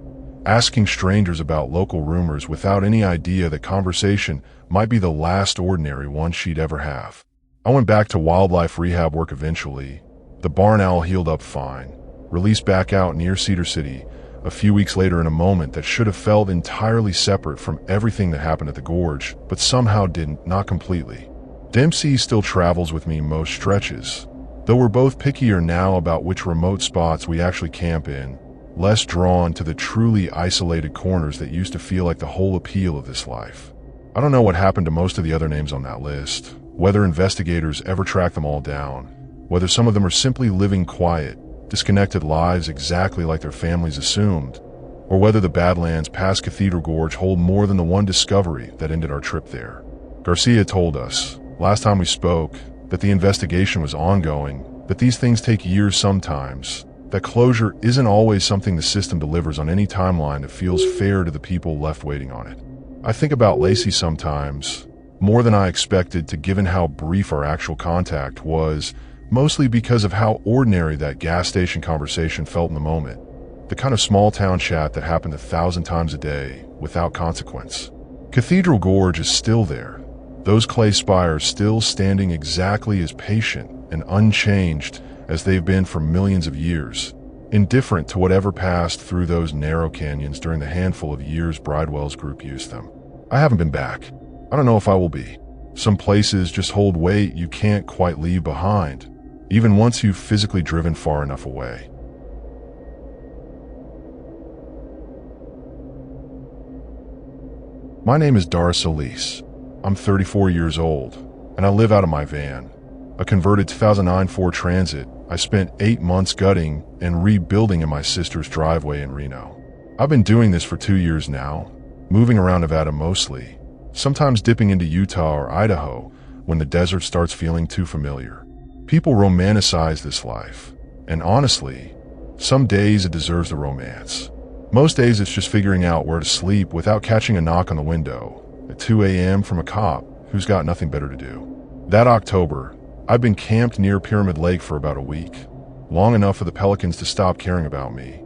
asking strangers about local rumors without any idea that conversation might be the last ordinary one she'd ever have. I went back to wildlife rehab work eventually. The barn owl healed up fine, released back out near Cedar City a few weeks later in a moment that should have felt entirely separate from everything that happened at the gorge, but somehow didn't, not completely. Dempsey still travels with me most stretches, though we're both pickier now about which remote spots we actually camp in, less drawn to the truly isolated corners that used to feel like the whole appeal of this life. I don't know what happened to most of the other names on that list, whether investigators ever track them all down, whether some of them are simply living quiet, disconnected lives exactly like their families assumed, or whether the Badlands past Cathedral Gorge hold more than the one discovery that ended our trip there. Garcia told us, last time we spoke, that the investigation was ongoing, that these things take years sometimes, that closure isn't always something the system delivers on any timeline that feels fair to the people left waiting on it. I think about Lacey sometimes, more than I expected to given how brief our actual contact was, mostly because of how ordinary that gas station conversation felt in the moment. The kind of small town chat that happened 1,000 times a day, without consequence. Cathedral Gorge is still there, those clay spires still standing exactly as patient and unchanged as they've been for millions of years, indifferent to whatever passed through those narrow canyons during the handful of years Bridewell's group used them. I haven't been back. I don't know if I will be. Some places just hold weight you can't quite leave behind, even once you've physically driven far enough away. My name is Doris Elise. I'm 34 years old, and I live out of my van, a converted 2009 Ford Transit I spent 8 months gutting and rebuilding in my sister's driveway in Reno. I've been doing this for 2 years now, moving around Nevada mostly, sometimes dipping into Utah or Idaho when the desert starts feeling too familiar. People romanticize this life, and honestly, some days it deserves the romance. Most days it's just figuring out where to sleep without catching a knock on the window at 2 a.m. from a cop who's got nothing better to do. That October, I've been camped near Pyramid Lake for about a week, long enough for the pelicans to stop caring about me,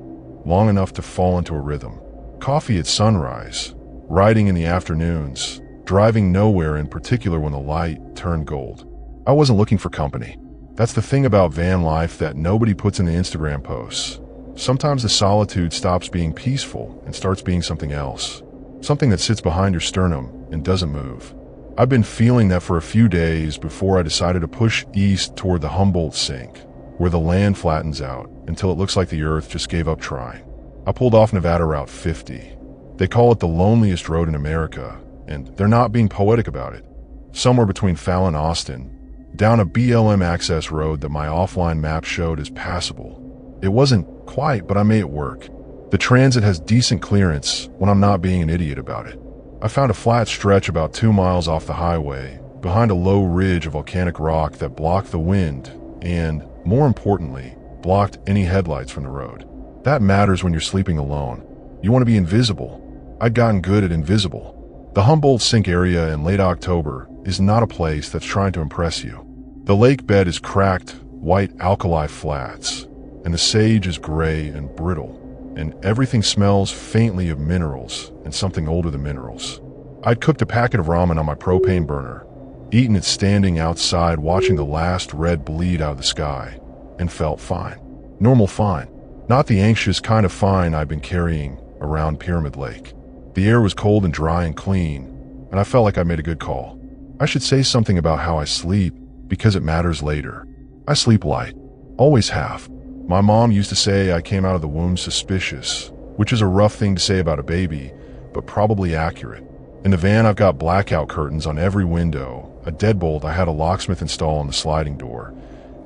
long enough to fall into a rhythm. Coffee at sunrise, riding in the afternoons, driving nowhere in particular when the light turned gold. I wasn't looking for company. That's the thing about van life that nobody puts in the Instagram posts. Sometimes the solitude stops being peaceful and starts being something else, something that sits behind your sternum and doesn't move. I've been feeling that for a few days before I decided to push east toward the Humboldt Sink, where the land flattens out until it looks like the earth just gave up trying. I pulled off Nevada Route 50. They call it the loneliest road in America, and they're not being poetic about it. Somewhere between Fallon and Austin, down a BLM access road that my offline map showed as passable. It wasn't quite, but I made it work. The transit has decent clearance when I'm not being an idiot about it. I found a flat stretch about 2 miles off the highway, behind a low ridge of volcanic rock that blocked the wind and, more importantly, blocked any headlights from the road. That matters when you're sleeping alone. You want to be invisible. I'd gotten good at invisible. The Humboldt Sink area in late October is not a place that's trying to impress you. The lake bed is cracked, white alkali flats, and the sage is gray and brittle, and everything smells faintly of minerals and something older than minerals. I'd cooked a packet of ramen on my propane burner, eaten it standing outside watching the last red bleed out of the sky, and felt fine. Normal fine. Not the anxious kind of fine I'd been carrying around Pyramid Lake. The air was cold and dry and clean, and I felt like I made a good call. I should say something about how I sleep, because it matters later. I sleep light. Always have. My mom used to say I came out of the womb suspicious, which is a rough thing to say about a baby, but probably accurate. In the van, I've got blackout curtains on every window, a deadbolt I had a locksmith install on the sliding door,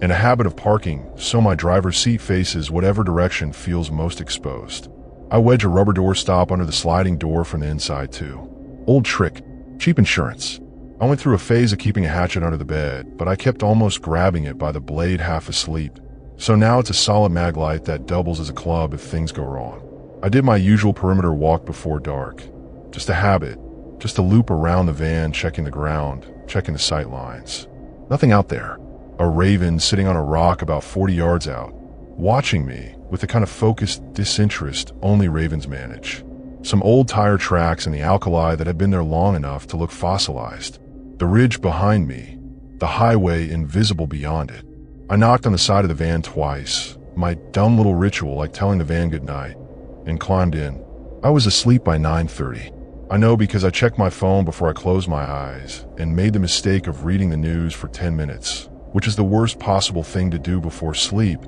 and a habit of parking so my driver's seat faces whatever direction feels most exposed. I wedge a rubber door stop under the sliding door from the inside too. Old trick. Cheap insurance. I went through a phase of keeping a hatchet under the bed, but I kept almost grabbing it by the blade half asleep. So now it's a solid mag light that doubles as a club if things go wrong. I did my usual perimeter walk before dark. Just a habit. Just a loop around the van, checking the ground, checking the sight lines. Nothing out there. A raven sitting on a rock about 40 yards out, watching me with the kind of focused disinterest only ravens manage. Some old tire tracks in the alkali that had been there long enough to look fossilized. The ridge behind me, the highway invisible beyond it. I knocked on the side of the van twice, my dumb little ritual like telling the van goodnight, and climbed in. I was asleep by 9:30. I know because I checked my phone before I closed my eyes and made the mistake of reading the news for 10 minutes, which is the worst possible thing to do before sleep,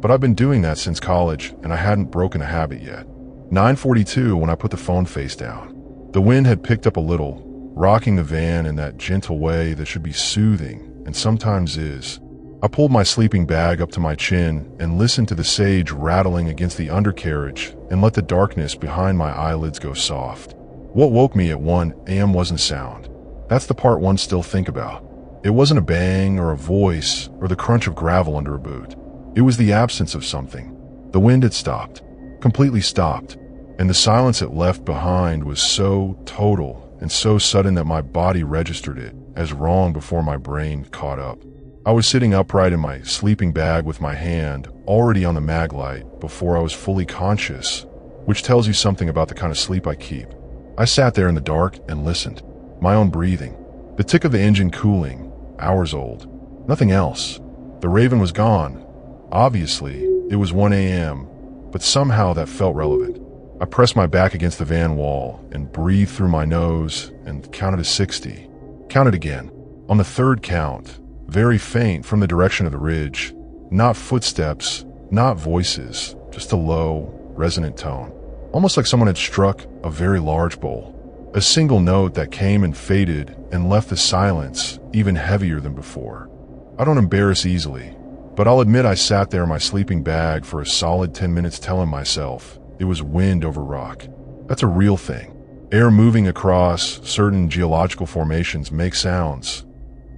but I've been doing that since college and I hadn't broken a habit yet. 9:42 when I put the phone face down. The wind had picked up a little, rocking the van in that gentle way that should be soothing and sometimes is. I pulled my sleeping bag up to my chin and listened to the sage rattling against the undercarriage and let the darkness behind my eyelids go soft. What woke me at 1 a.m. wasn't sound. That's the part one still think about. It wasn't a bang or a voice or the crunch of gravel under a boot. It was the absence of something. The wind had stopped, completely stopped, and the silence it left behind was so total and so sudden that my body registered it as wrong before my brain caught up. I was sitting upright in my sleeping bag with my hand already on the mag light before I was fully conscious, which tells you something about the kind of sleep I keep. I sat there in the dark and listened. My own breathing, the tick of the engine cooling, hours old. Nothing else. The raven was gone. Obviously, it was 1 a.m., but somehow that felt relevant. I pressed my back against the van wall and breathed through my nose and counted to 60. Counted again. On the third count, very faint from the direction of the ridge, not footsteps, not voices, just a low, resonant tone. Almost like someone had struck a very large bowl. A single note that came and faded and left the silence even heavier than before. I don't embarrass easily, but I'll admit I sat there in my sleeping bag for a solid 10 minutes telling myself it was wind over rock. That's a real thing. Air moving across certain geological formations makes sounds.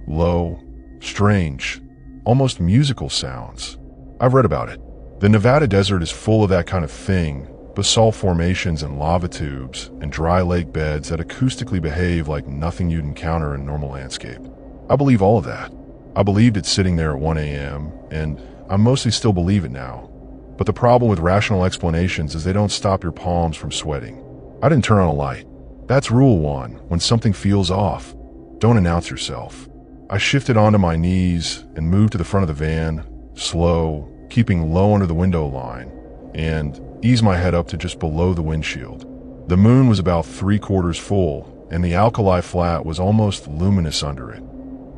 Low, strange, almost musical sounds. I've read about it. The Nevada desert is full of that kind of thing. Basalt formations and lava tubes and dry lake beds that acoustically behave like nothing you'd encounter in a normal landscape. I believe all of that. I believed it sitting there at 1 a.m., and I mostly still believe it now. But the problem with rational explanations is they don't stop your palms from sweating. I didn't turn on a light. That's rule one. When something feels off, don't announce yourself. I shifted onto my knees and moved to the front of the van, slow, keeping low under the window line, and eased my head up to just below the windshield. The moon was about 3/4 full, and the alkali flat was almost luminous under it.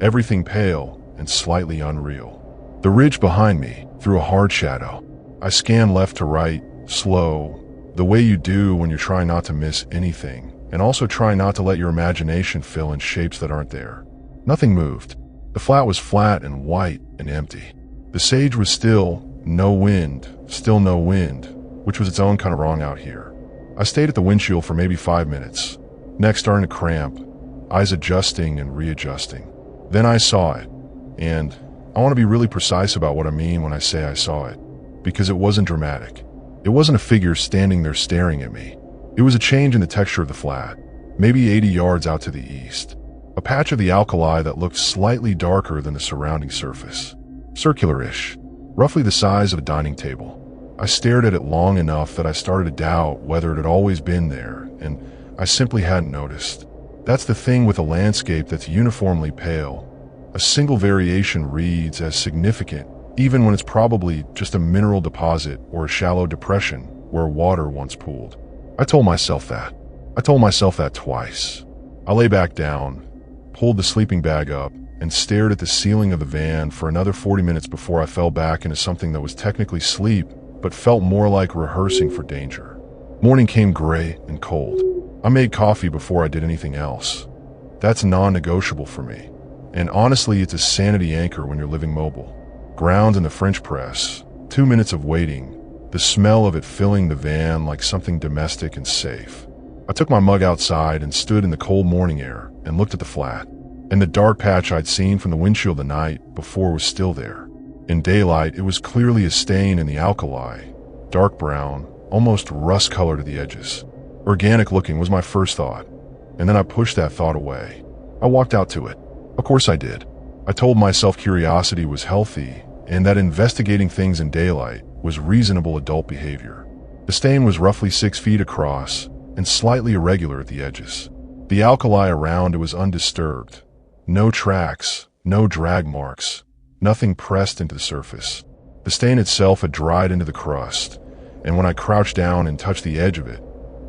Everything pale and slightly unreal. The ridge behind me threw a hard shadow. I scanned left to right, slow, the way you do when you're trying not to miss anything, and also trying not to let your imagination fill in shapes that aren't there. Nothing moved. The flat was flat and white and empty. The sage was still, no wind, still no wind, which was its own kind of wrong out here. I stayed at the windshield for maybe 5 minutes, neck starting to cramp, eyes adjusting and readjusting. Then I saw it, and I want to be really precise about what I mean when I say I saw it, because it wasn't dramatic. It wasn't a figure standing there staring at me. It was a change in the texture of the flat, maybe 80 yards out to the east. A patch of the alkali that looked slightly darker than the surrounding surface. Circular-ish, roughly the size of a dining table. I stared at it long enough that I started to doubt whether it had always been there, and I simply hadn't noticed. That's the thing with a landscape that's uniformly pale. A single variation reads as significant, even when it's probably just a mineral deposit or a shallow depression where water once pooled. I told myself that. I told myself that twice. I lay back down, pulled the sleeping bag up, and stared at the ceiling of the van for another 40 minutes before I fell back into something that was technically sleep, but felt more like rehearsing for danger. Morning came gray and cold. I made coffee before I did anything else. That's non-negotiable for me. And honestly, it's a sanity anchor when you're living mobile. Ground in the French press, 2 minutes of waiting, the smell of it filling the van like something domestic and safe. I took my mug outside and stood in the cold morning air and looked at the flat. And the dark patch I'd seen from the windshield the night before was still there. In daylight, it was clearly a stain in the alkali, dark brown, almost rust-colored at the edges. Organic looking was my first thought, and then I pushed that thought away. I walked out to it. Of course I did. I told myself curiosity was healthy, and that investigating things in daylight was reasonable adult behavior. The stain was roughly 6 feet across and slightly irregular at the edges. The alkali around it was undisturbed. No tracks, no drag marks, nothing pressed into the surface. The stain itself had dried into the crust, and when I crouched down and touched the edge of it,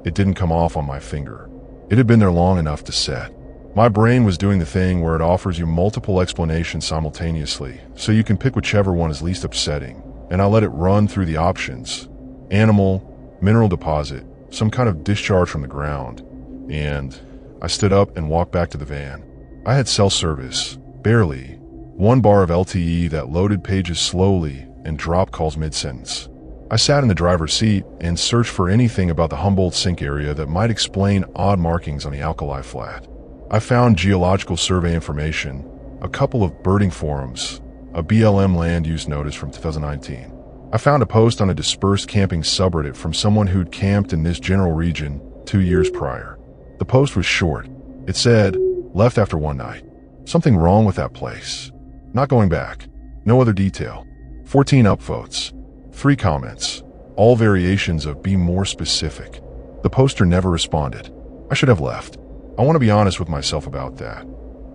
it didn't come off on my finger. It had been there long enough to set. My brain was doing the thing where it offers you multiple explanations simultaneously, so you can pick whichever one is least upsetting, and I let it run through the options. Animal, mineral deposit, some kind of discharge from the ground, and I stood up and walked back to the van. I had cell service, barely. 1 bar of LTE that loaded pages slowly and dropped calls mid-sentence. I sat in the driver's seat and searched for anything about the Humboldt sink area that might explain odd markings on the alkali flat. I found geological survey information, a couple of birding forums, a BLM land use notice from 2019. I found a post on a dispersed camping subreddit from someone who'd camped in this general region 2 years prior. The post was short. It said, "Left after one night. Something wrong with that place. Not going back. No other detail." 14 upvotes. 3 comments. All variations of "be more specific." The poster never responded. I should have left. I want to be honest with myself about that.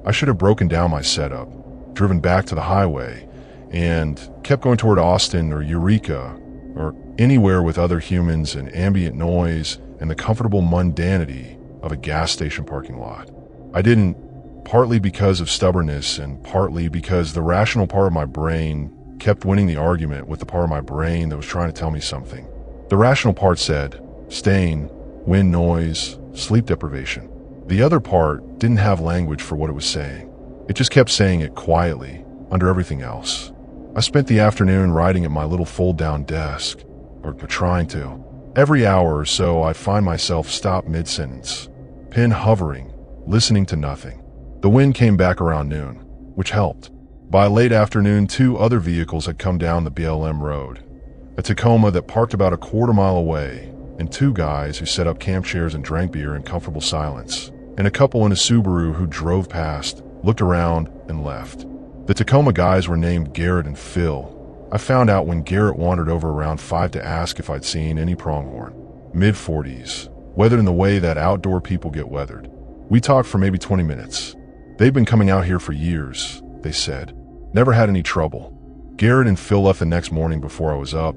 I should have broken down my setup, driven back to the highway, and kept going toward Austin or Eureka or anywhere with other humans and ambient noise and the comfortable mundanity of a gas station parking lot. I didn't, partly because of stubbornness and partly because the rational part of my brain kept winning the argument with the part of my brain that was trying to tell me something. The rational part said, stain, wind noise, sleep deprivation. The other part didn't have language for what it was saying. It just kept saying it quietly, under everything else. I spent the afternoon writing at my little fold-down desk, or trying to. Every hour or so I find myself stopped mid-sentence, pen hovering, listening to nothing. The wind came back around noon, which helped. By late afternoon, 2 other vehicles had come down the BLM road. A Tacoma that parked about a quarter mile away, and 2 guys who set up camp chairs and drank beer in comfortable silence, and a couple in a Subaru who drove past, looked around, and left. The Tacoma guys were named Garrett and Phil. I found out when Garrett wandered over around 5 to ask if I'd seen any pronghorn. Mid-40s, weathered in the way that outdoor people get weathered. We talked for maybe 20 minutes. They'd been coming out here for years, they said. Never had any trouble. Garrett and Phil left the next morning before I was up.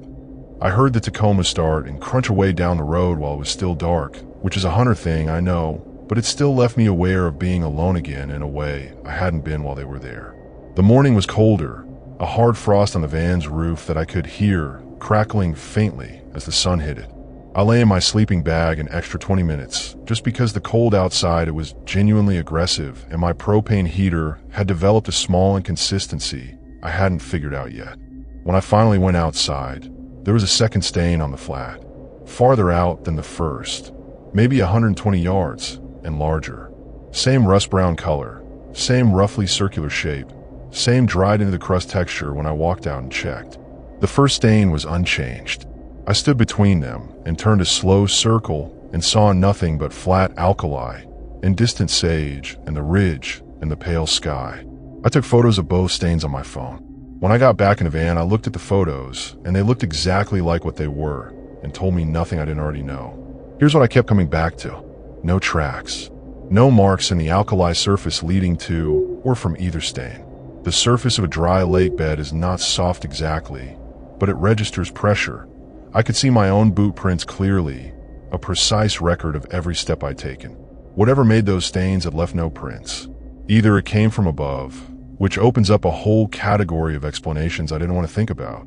I heard the Tacoma start and crunch away down the road while it was still dark, which is a hunter thing, I know, but it still left me aware of being alone again in a way I hadn't been while they were there. The morning was colder, a hard frost on the van's roof that I could hear crackling faintly as the sun hit it. I lay in my sleeping bag an extra 20 minutes, just because the cold outside it was genuinely aggressive and my propane heater had developed a small inconsistency I hadn't figured out yet. When I finally went outside, there was a second stain on the flat, farther out than the first, maybe 120 yards and larger. Same rust brown color, same roughly circular shape, same dried into the crust texture when I walked out and checked. The first stain was unchanged. I stood between them and turned a slow circle and saw nothing but flat alkali and distant sage and the ridge and the pale sky. I took photos of both stains on my phone. When I got back in the van, I looked at the photos and they looked exactly like what they were and told me nothing I didn't already know. Here's what I kept coming back to. No tracks. No marks in the alkali surface leading to or from either stain. The surface of a dry lake bed is not soft exactly, but it registers pressure. I could see my own boot prints clearly, a precise record of every step I'd taken. Whatever made those stains had left no prints. Either it came from above, which opens up a whole category of explanations I didn't want to think about,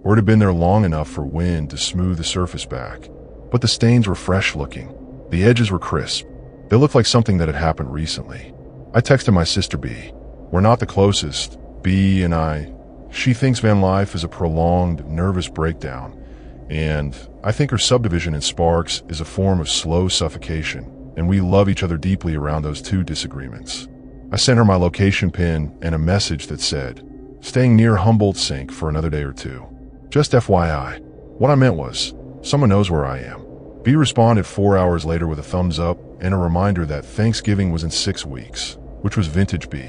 or it had been there long enough for wind to smooth the surface back. But the stains were fresh looking. The edges were crisp. They looked like something that had happened recently. I texted my sister B. We're not the closest, B and I. She thinks Vanlife is a prolonged, nervous breakdown, And I think her subdivision in Sparks is a form of slow suffocation, and we love each other deeply around those two disagreements. I sent her my location pin and a message that said, "Staying near Humboldt Sink for another day or two. Just FYI. What I meant was, someone knows where I am." B responded 4 hours later with a thumbs up and a reminder that Thanksgiving was in 6 weeks, which was vintage B.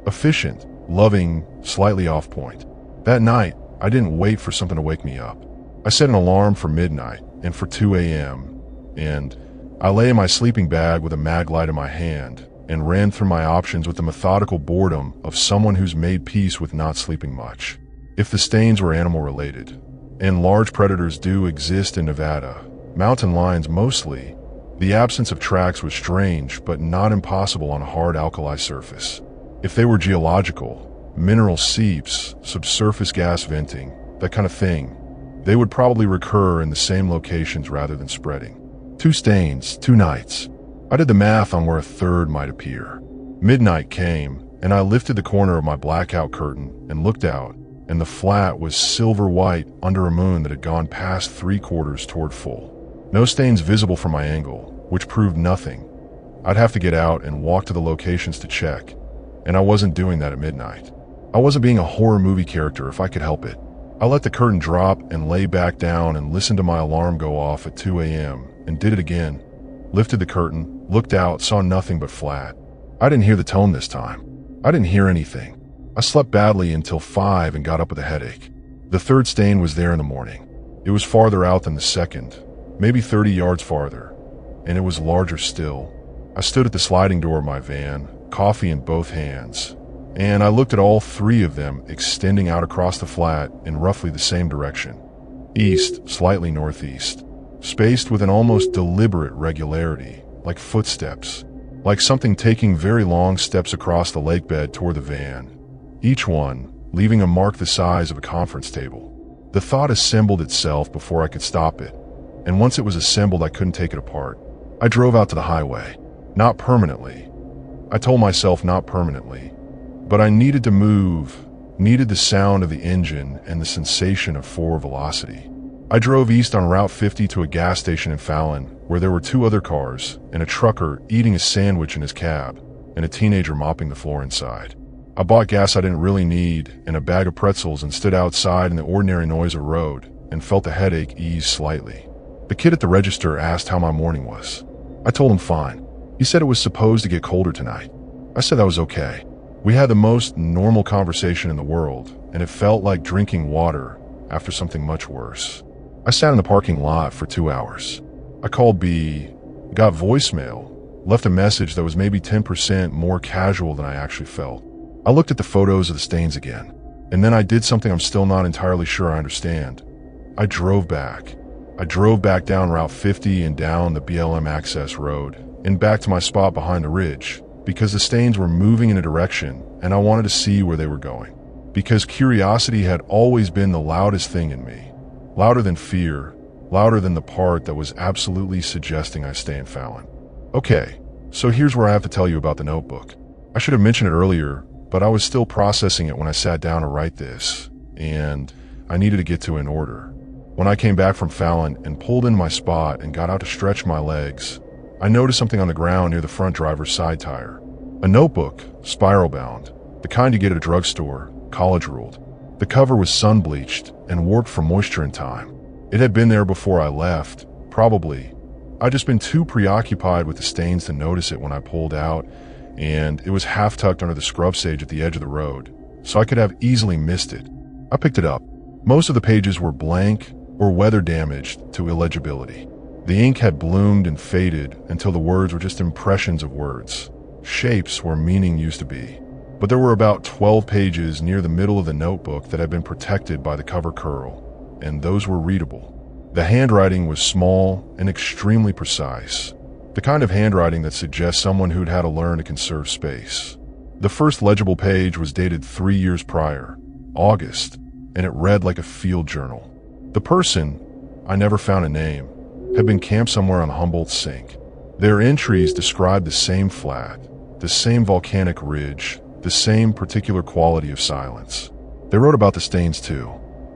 Efficient, loving, slightly off point. That night, I didn't wait for something to wake me up. I set an alarm for midnight and for 2 a.m., and I lay in my sleeping bag with a mag light in my hand and ran through my options with the methodical boredom of someone who's made peace with not sleeping much. If the stains were animal-related, and large predators do exist in Nevada, mountain lions mostly, the absence of tracks was strange but not impossible on a hard alkali surface. If they were geological, mineral seeps, subsurface gas venting, that kind of thing, they would probably recur in the same locations rather than spreading. 2 stains, 2 nights. I did the math on where a third might appear. Midnight came, and I lifted the corner of my blackout curtain and looked out, and the flat was silver white under a moon that had gone past 3/4 toward full. No stains visible from my angle, which proved nothing. I'd have to get out and walk to the locations to check, and I wasn't doing that at midnight. I wasn't being a horror movie character if I could help it. I let the curtain drop and lay back down and listened to my alarm go off at 2 a.m. and did it again. Lifted the curtain, looked out, saw nothing but flat. I didn't hear the tone this time. I didn't hear anything. I slept badly until 5 and got up with a headache. The third stain was there in the morning. It was farther out than the second, maybe 30 yards farther, and it was larger still. I stood at the sliding door of my van, coffee in both hands, and I looked at all 3 of them extending out across the flat in roughly the same direction. East, slightly northeast, spaced with an almost deliberate regularity, like footsteps, like something taking very long steps across the lake bed toward the van, each one leaving a mark the size of a conference table. The thought assembled itself before I could stop it, and once it was assembled I couldn't take it apart. I drove out to the highway. Not permanently. I told myself not permanently. But I needed to move, needed the sound of the engine and the sensation of forward velocity. I drove east on Route 50 to a gas station in Fallon, where there were 2 other cars, and a trucker eating a sandwich in his cab, and a teenager mopping the floor inside. I bought gas I didn't really need, and a bag of pretzels, and stood outside in the ordinary noise of road, and felt the headache ease slightly. The kid at the register asked how my morning was. I told him fine. He said it was supposed to get colder tonight. I said that was okay. We had the most normal conversation in the world, and it felt like drinking water after something much worse. I sat in the parking lot for 2 hours. I called B, got voicemail, left a message that was maybe 10% more casual than I actually felt. I looked at the photos of the stains again, and then I did something I'm still not entirely sure I understand. I drove back. I drove back down Route 50 and down the BLM access road, and back to my spot behind the ridge, because the stains were moving in a direction and I wanted to see where they were going. Because curiosity had always been the loudest thing in me. Louder than fear, louder than the part that was absolutely suggesting I stay in Fallon. Okay, so here's where I have to tell you about the notebook. I should have mentioned it earlier, but I was still processing it when I sat down to write this, and I needed to get to it in order. When I came back from Fallon and pulled in my spot and got out to stretch my legs, I noticed something on the ground near the front driver's side tire. A notebook, spiral-bound, the kind you get at a drugstore, college-ruled. The cover was sun-bleached and warped from moisture and time. It had been there before I left, probably. I'd just been too preoccupied with the stains to notice it when I pulled out, and it was half-tucked under the scrub sage at the edge of the road, so I could have easily missed it. I picked it up. Most of the pages were blank or weather-damaged to illegibility. The ink had bloomed and faded until the words were just impressions of words, shapes where meaning used to be. But there were about 12 pages near the middle of the notebook that had been protected by the cover curl, and those were readable. The handwriting was small and extremely precise, the kind of handwriting that suggests someone who'd had to learn to conserve space. The first legible page was dated 3 years prior, August, and it read like a field journal. The person, I never found a name, had been camped somewhere on Humboldt Sink. Their entries described the same flat, the same volcanic ridge, the same particular quality of silence. They wrote about the stains too.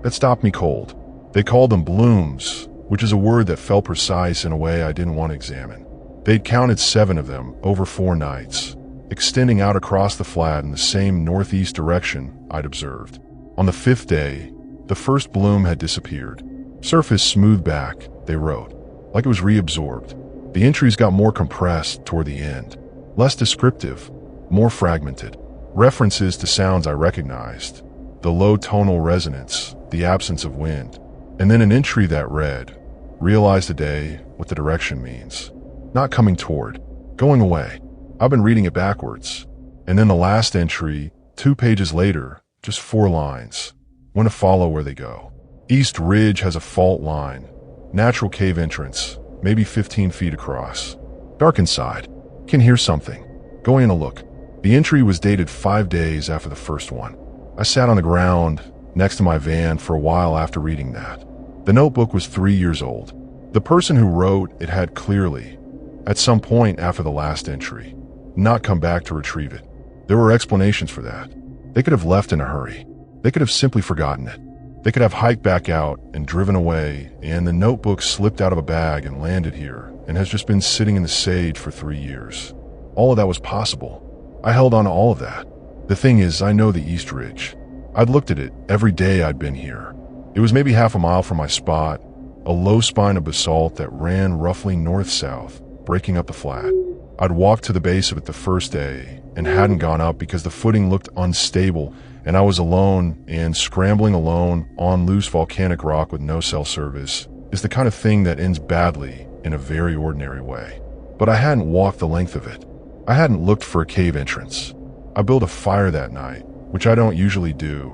That stopped me cold. They called them blooms, which is a word that felt precise in a way I didn't want to examine. They'd counted 7 of them over 4 nights, extending out across the flat in the same northeast direction I'd observed. On the 5th day, the first bloom had disappeared. Surface smoothed back, they wrote, like it was reabsorbed. The entries got more compressed toward the end, less descriptive, more fragmented. References to sounds I recognized, the low tonal resonance, the absence of wind, and then an entry that read, "Realize today what the direction means. Not coming toward, going away." I've been reading it backwards. And then the last entry, 2 pages later, just 4 lines. "Want to follow where they go. East Ridge has a fault line. Natural cave entrance, maybe 15 feet across. Dark inside. Can hear something. Go in a look." The entry was dated 5 days after the first one. I sat on the ground next to my van for a while after reading that. The notebook was 3 years old. The person who wrote it had clearly, at some point after the last entry, not come back to retrieve it. There were explanations for that. They could have left in a hurry. They could have simply forgotten it. They could have hiked back out and driven away, and the notebook slipped out of a bag and landed here, and has just been sitting in the sage for 3 years. All of that was possible. I held on to all of that. The thing is, I know the East Ridge. I'd looked at it every day I'd been here. It was maybe half a mile from my spot, a low spine of basalt that ran roughly north-south, breaking up the flat. I'd walked to the base of it the first day and hadn't gone up because the footing looked unstable, and I was alone, and scrambling alone on loose volcanic rock with no cell service is the kind of thing that ends badly in a very ordinary way. But I hadn't walked the length of it. I hadn't looked for a cave entrance. I built a fire that night, which I don't usually do.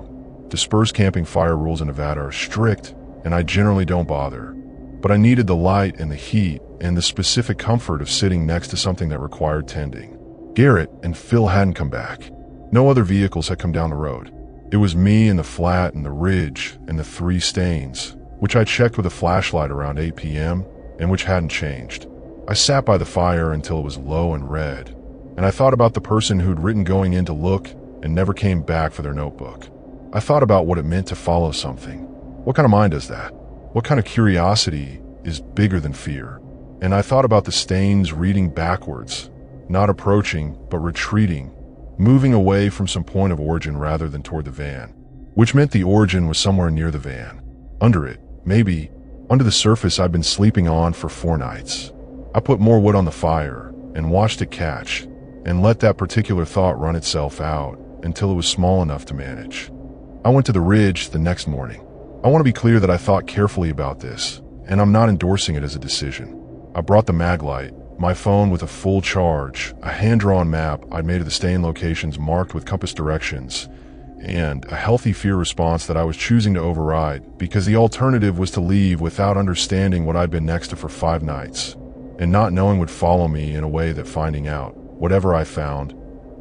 Dispersed camping fire rules in Nevada are strict, and I generally don't bother. But I needed the light and the heat and the specific comfort of sitting next to something that required tending. Garrett and Phil hadn't come back. No other vehicles had come down the road. It was me and the flat and the ridge and the 3 stains, which I checked with a flashlight around 8 p.m. and which hadn't changed. I sat by the fire until it was low and red, and I thought about the person who'd written going in to look and never came back for their notebook. I thought about what it meant to follow something. What kind of mind does that? What kind of curiosity is bigger than fear? And I thought about the stains reading backwards, not approaching, but retreating, moving away from some point of origin rather than toward the van, which meant the origin was somewhere near the van. Under it, maybe, under the surface I'd been sleeping on for 4 nights. I put more wood on the fire and watched it catch, and let that particular thought run itself out until it was small enough to manage. I went to the ridge the next morning. I want to be clear that I thought carefully about this, and I'm not endorsing it as a decision. I brought the mag light, my phone with a full charge, a hand-drawn map I'd made of the stain locations marked with compass directions, and a healthy fear response that I was choosing to override because the alternative was to leave without understanding what I'd been next to for 5 nights, and not knowing would follow me in a way that finding out, whatever I found,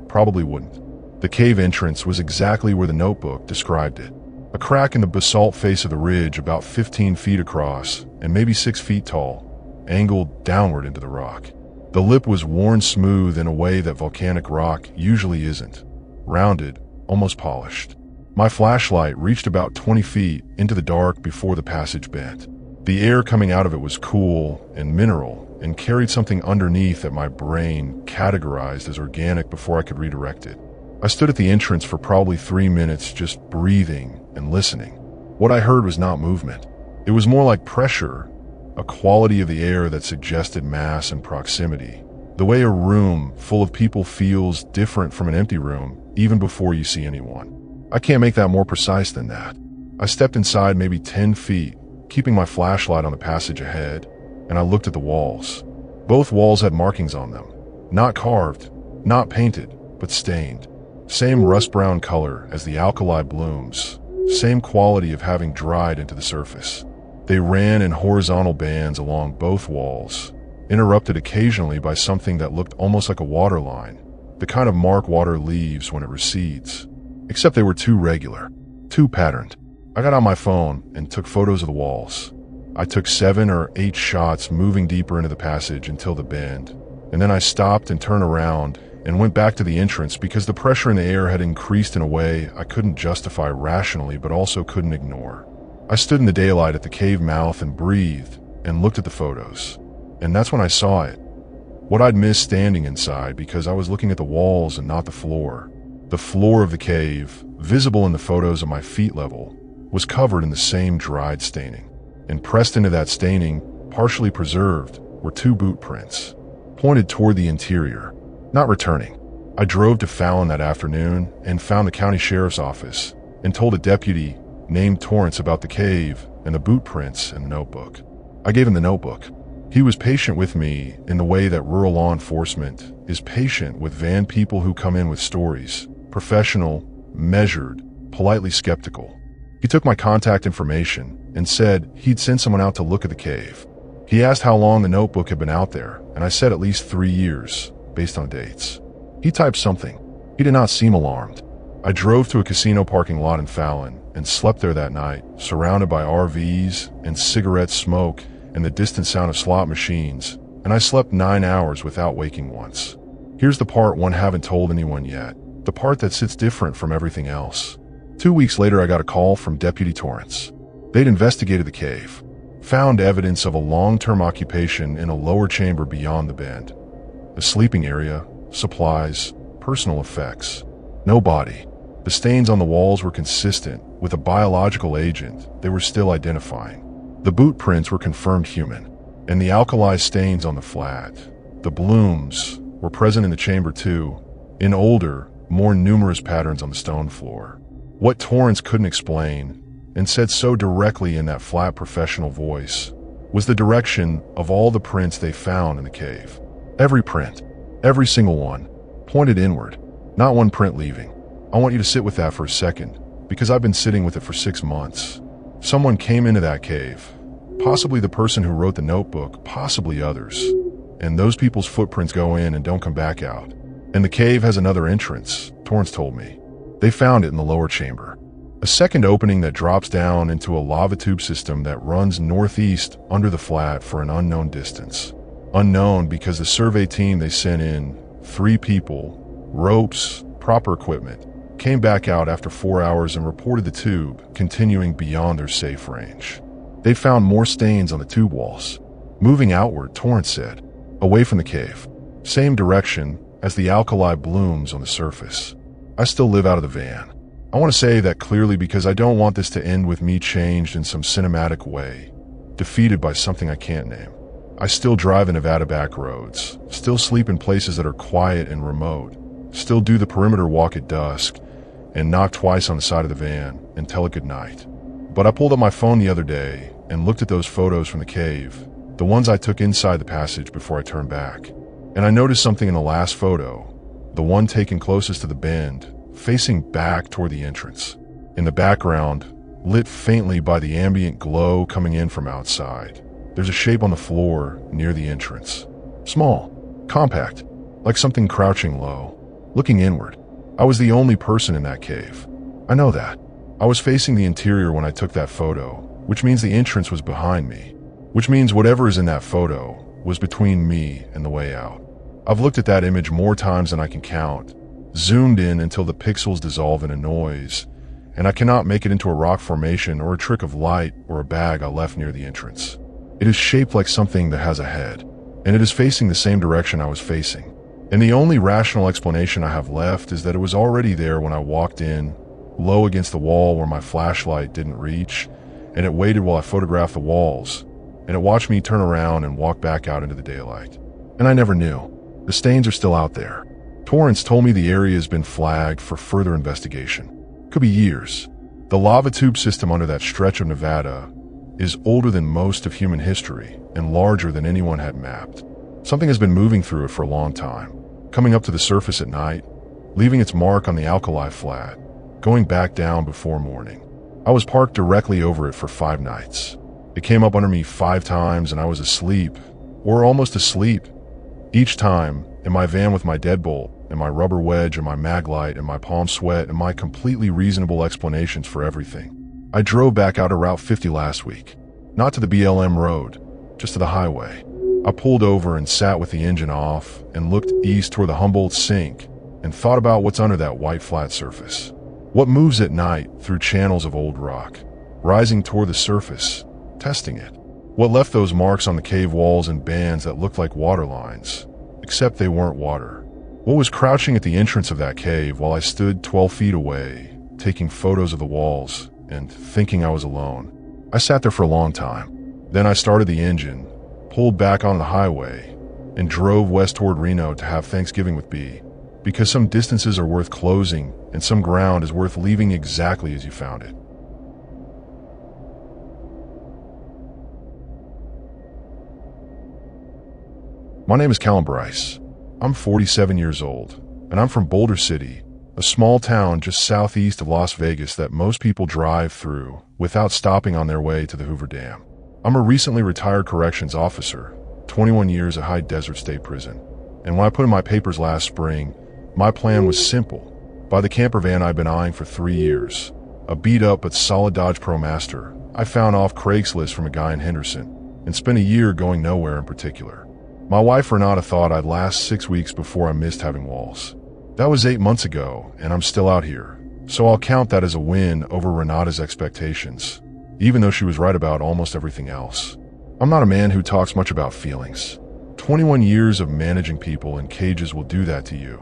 probably wouldn't. The cave entrance was exactly where the notebook described it. A crack in the basalt face of the ridge about 15 feet across and maybe 6 feet tall, angled downward into the rock. The lip was worn smooth in a way that volcanic rock usually isn't, rounded, almost polished. My flashlight reached about 20 feet into the dark before the passage bent. The air coming out of it was cool and mineral and carried something underneath that my brain categorized as organic before I could redirect it. I stood at the entrance for probably 3 minutes just breathing and listening. What I heard was not movement. It was more like pressure, a quality of the air that suggested mass and proximity. The way a room full of people feels different from an empty room even before you see anyone. I can't make that more precise than that. I stepped inside maybe 10 feet, keeping my flashlight on the passage ahead, and I looked at the walls. Both walls had markings on them. Not carved, not painted, but stained. Same rust-brown color as the alkali blooms. Same quality of having dried into the surface. They ran in horizontal bands along both walls, interrupted occasionally by something that looked almost like a water line, the kind of mark water leaves when it recedes. Except they were too regular, too patterned. I got out my phone and took photos of the walls. I took 7 or 8 shots moving deeper into the passage until the bend, and then I stopped and turned around and went back to the entrance because the pressure in the air had increased in a way I couldn't justify rationally but also couldn't ignore. I stood in the daylight at the cave mouth and breathed and looked at the photos. And that's when I saw it. What I'd missed standing inside because I was looking at the walls and not the floor. The floor of the cave, visible in the photos at my feet level, was covered in the same dried staining. And pressed into that staining, partially preserved, were 2 boot prints, pointed toward the interior, not returning. I drove to Fallon that afternoon and found the county sheriff's office and told a deputy named Torrance about the cave and the boot prints and the notebook. I gave him the notebook. He was patient with me in the way that rural law enforcement is patient with van people who come in with stories, professional, measured, politely skeptical. He took my contact information and said he'd send someone out to look at the cave. He asked how long the notebook had been out there, and I said at least 3 years, based on dates. He typed something. He did not seem alarmed. I drove to a casino parking lot in Fallon and slept there that night, surrounded by RVs and cigarette smoke and the distant sound of slot machines, and I slept 9 hours without waking once. Here's the part one haven't told anyone yet, the part that sits different from everything else. 2 weeks later, I got a call from Deputy Torrance. They'd investigated the cave, found evidence of a long-term occupation in a lower chamber beyond the bend. A sleeping area, supplies, personal effects. No body. The stains on the walls were consistent with a biological agent they were still identifying. The boot prints were confirmed human, and the alkali stains on the flat, the blooms, were present in the chamber too, in older, more numerous patterns on the stone floor. What Torrance couldn't explain, and said so directly in that flat professional voice, was the direction of all the prints they found in the cave. Every print, every single one, pointed inward, not one print leaving. I want you to sit with that for a second, because I've been sitting with it for 6 months. Someone came into that cave, possibly the person who wrote the notebook, possibly others, and those people's footprints go in and don't come back out. And the cave has another entrance, Torrance told me. They found it in the lower chamber. A second opening that drops down into a lava tube system that runs northeast under the flat for an unknown distance. Unknown because the survey team they sent in, 3 people, ropes, proper equipment, came back out after 4 hours and reported the tube continuing beyond their safe range. They found more stains on the tube walls. Moving outward, Torrance said, away from the cave, same direction as the alkali blooms on the surface. I still live out of the van. I want to say that clearly because I don't want this to end with me changed in some cinematic way, defeated by something I can't name. I still drive in Nevada back roads, still sleep in places that are quiet and remote, still do the perimeter walk at dusk, and knock twice on the side of the van and tell it goodnight. But I pulled up my phone the other day and looked at those photos from the cave, the ones I took inside the passage before I turned back. And I noticed something in the last photo, the one taken closest to the bend, facing back toward the entrance. In the background, lit faintly by the ambient glow coming in from outside, there's a shape on the floor near the entrance. Small, compact, like something crouching low, looking inward. I was the only person in that cave. I know that. I was facing the interior when I took that photo, which means the entrance was behind me, which means whatever is in that photo was between me and the way out. I've looked at that image more times than I can count, zoomed in until the pixels dissolve in a noise, and I cannot make it into a rock formation or a trick of light or a bag I left near the entrance. It is shaped like something that has a head, and it is facing the same direction I was facing. And the only rational explanation I have left is that it was already there when I walked in, low against the wall where my flashlight didn't reach, and it waited while I photographed the walls, and it watched me turn around and walk back out into the daylight. And I never knew. The stains are still out there. Torrance told me the area has been flagged for further investigation. Could be years. The lava tube system under that stretch of Nevada is older than most of human history and larger than anyone had mapped. Something has been moving through it for a long time, coming up to the surface at night, leaving its mark on the alkali flat, going back down before morning. I was parked directly over it for 5 nights. It came up under me 5 times and I was asleep, or almost asleep. Each time, in my van with my deadbolt, and my rubber wedge, and my mag light, and my palm sweat, and my completely reasonable explanations for everything. I drove back out of Route 50 last week. Not to the BLM road, just to the highway. I pulled over and sat with the engine off, and looked east toward the Humboldt Sink, and thought about what's under that white flat surface. What moves at night through channels of old rock. rising toward the surface, testing it. What left those marks on the cave walls and bands that looked like water lines, except they weren't water? What was crouching at the entrance of that cave while I stood 12 feet away, taking photos of the walls and thinking I was alone? I sat there for a long time. Then I started the engine, pulled back on the highway, and drove west toward Reno to have Thanksgiving with B, because some distances are worth closing and some ground is worth leaving exactly as you found it. My name is Callum Bryce. I'm 47 years old, and I'm from Boulder City, a small town just southeast of Las Vegas that most people drive through without stopping on their way to the Hoover Dam. I'm a recently retired corrections officer, 21 years at High Desert State Prison. And when I put in my papers last spring, my plan was simple. Buy the camper van I'd been eyeing for 3 years, a beat-up but solid Dodge ProMaster I found off Craigslist from a guy in Henderson, and spent a year going nowhere in particular. My wife Renata thought I'd last 6 weeks before I missed having walls. That was 8 months ago, and I'm still out here, so I'll count that as a win over Renata's expectations, even though she was right about almost everything else. I'm not a man who talks much about feelings. 21 years of managing people in cages will do that to you.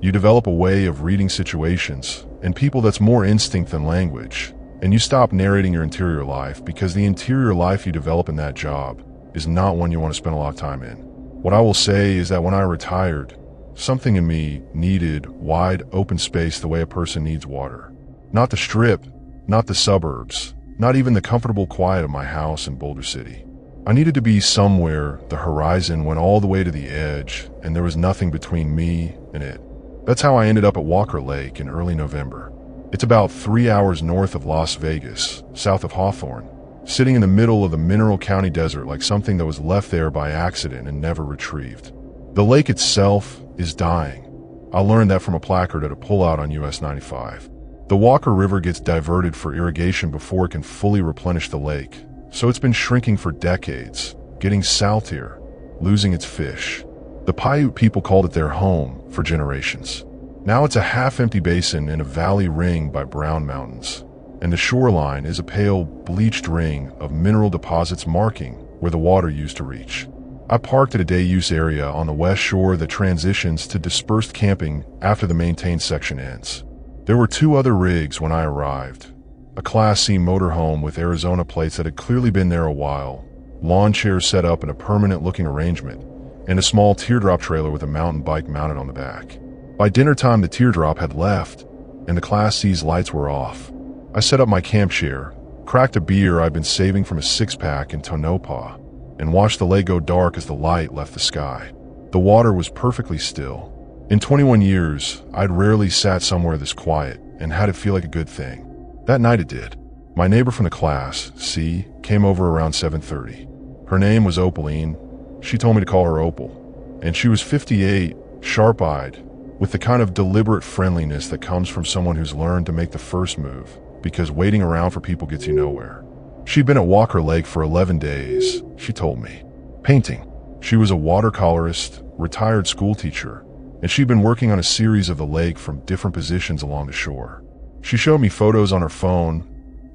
You develop a way of reading situations and people that's more instinct than language, and you stop narrating your interior life because the interior life you develop in that job is not one you want to spend a lot of time in. What I will say is that when I retired, something in me needed wide open space the way a person needs water. Not the strip, not the suburbs, not even the comfortable quiet of my house in Boulder City. I needed to be somewhere the horizon went all the way to the edge and there was nothing between me and it. That's how I ended up at Walker Lake in early November. It's about 3 hours north of Las Vegas, south of Hawthorne, sitting in the middle of the Mineral County Desert like something that was left there by accident and never retrieved. The lake itself is dying. I learned that from a placard at a pullout on US 95. The Walker River gets diverted for irrigation before it can fully replenish the lake, so it's been shrinking for decades, getting saltier, losing its fish. The Paiute people called it their home for generations. Now it's a half-empty basin in a valley ringed by brown mountains, and the shoreline is a pale, bleached ring of mineral deposits marking where the water used to reach. I parked at a day-use area on the west shore that transitions to dispersed camping after the maintained section ends. There were 2 other rigs when I arrived, a Class C motorhome with Arizona plates that had clearly been there a while, lawn chairs set up in a permanent-looking arrangement, and a small teardrop trailer with a mountain bike mounted on the back. By dinner time, the teardrop had left, and the Class C's lights were off. I set up my camp chair, cracked a beer I'd been saving from a 6-pack in Tonopah, and watched the lake go dark as the light left the sky. The water was perfectly still. In 21 years, I'd rarely sat somewhere this quiet and had it feel like a good thing. That night it did. My neighbor from the Class C came over around 7:30. Her name was Opaline. She told me to call her Opal, and she was 58, sharp-eyed, with the kind of deliberate friendliness that comes from someone who's learned to make the first move, because waiting around for people gets you nowhere. She'd been at Walker Lake for 11 days, she told me. Painting. She was a watercolorist, retired school teacher, and she'd been working on a series of the lake from different positions along the shore. She showed me photos on her phone,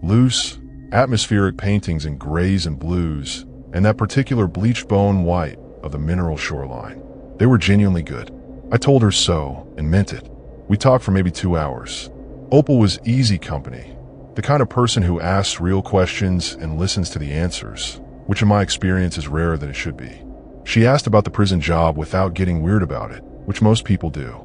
loose, atmospheric paintings in grays and blues, and that particular bleached bone white of the mineral shoreline. They were genuinely good. I told her so, and meant it. We talked for maybe 2 hours. Opal was easy company, the kind of person who asks real questions and listens to the answers, which in my experience is rarer than it should be. She asked about the prison job without getting weird about it, which most people do.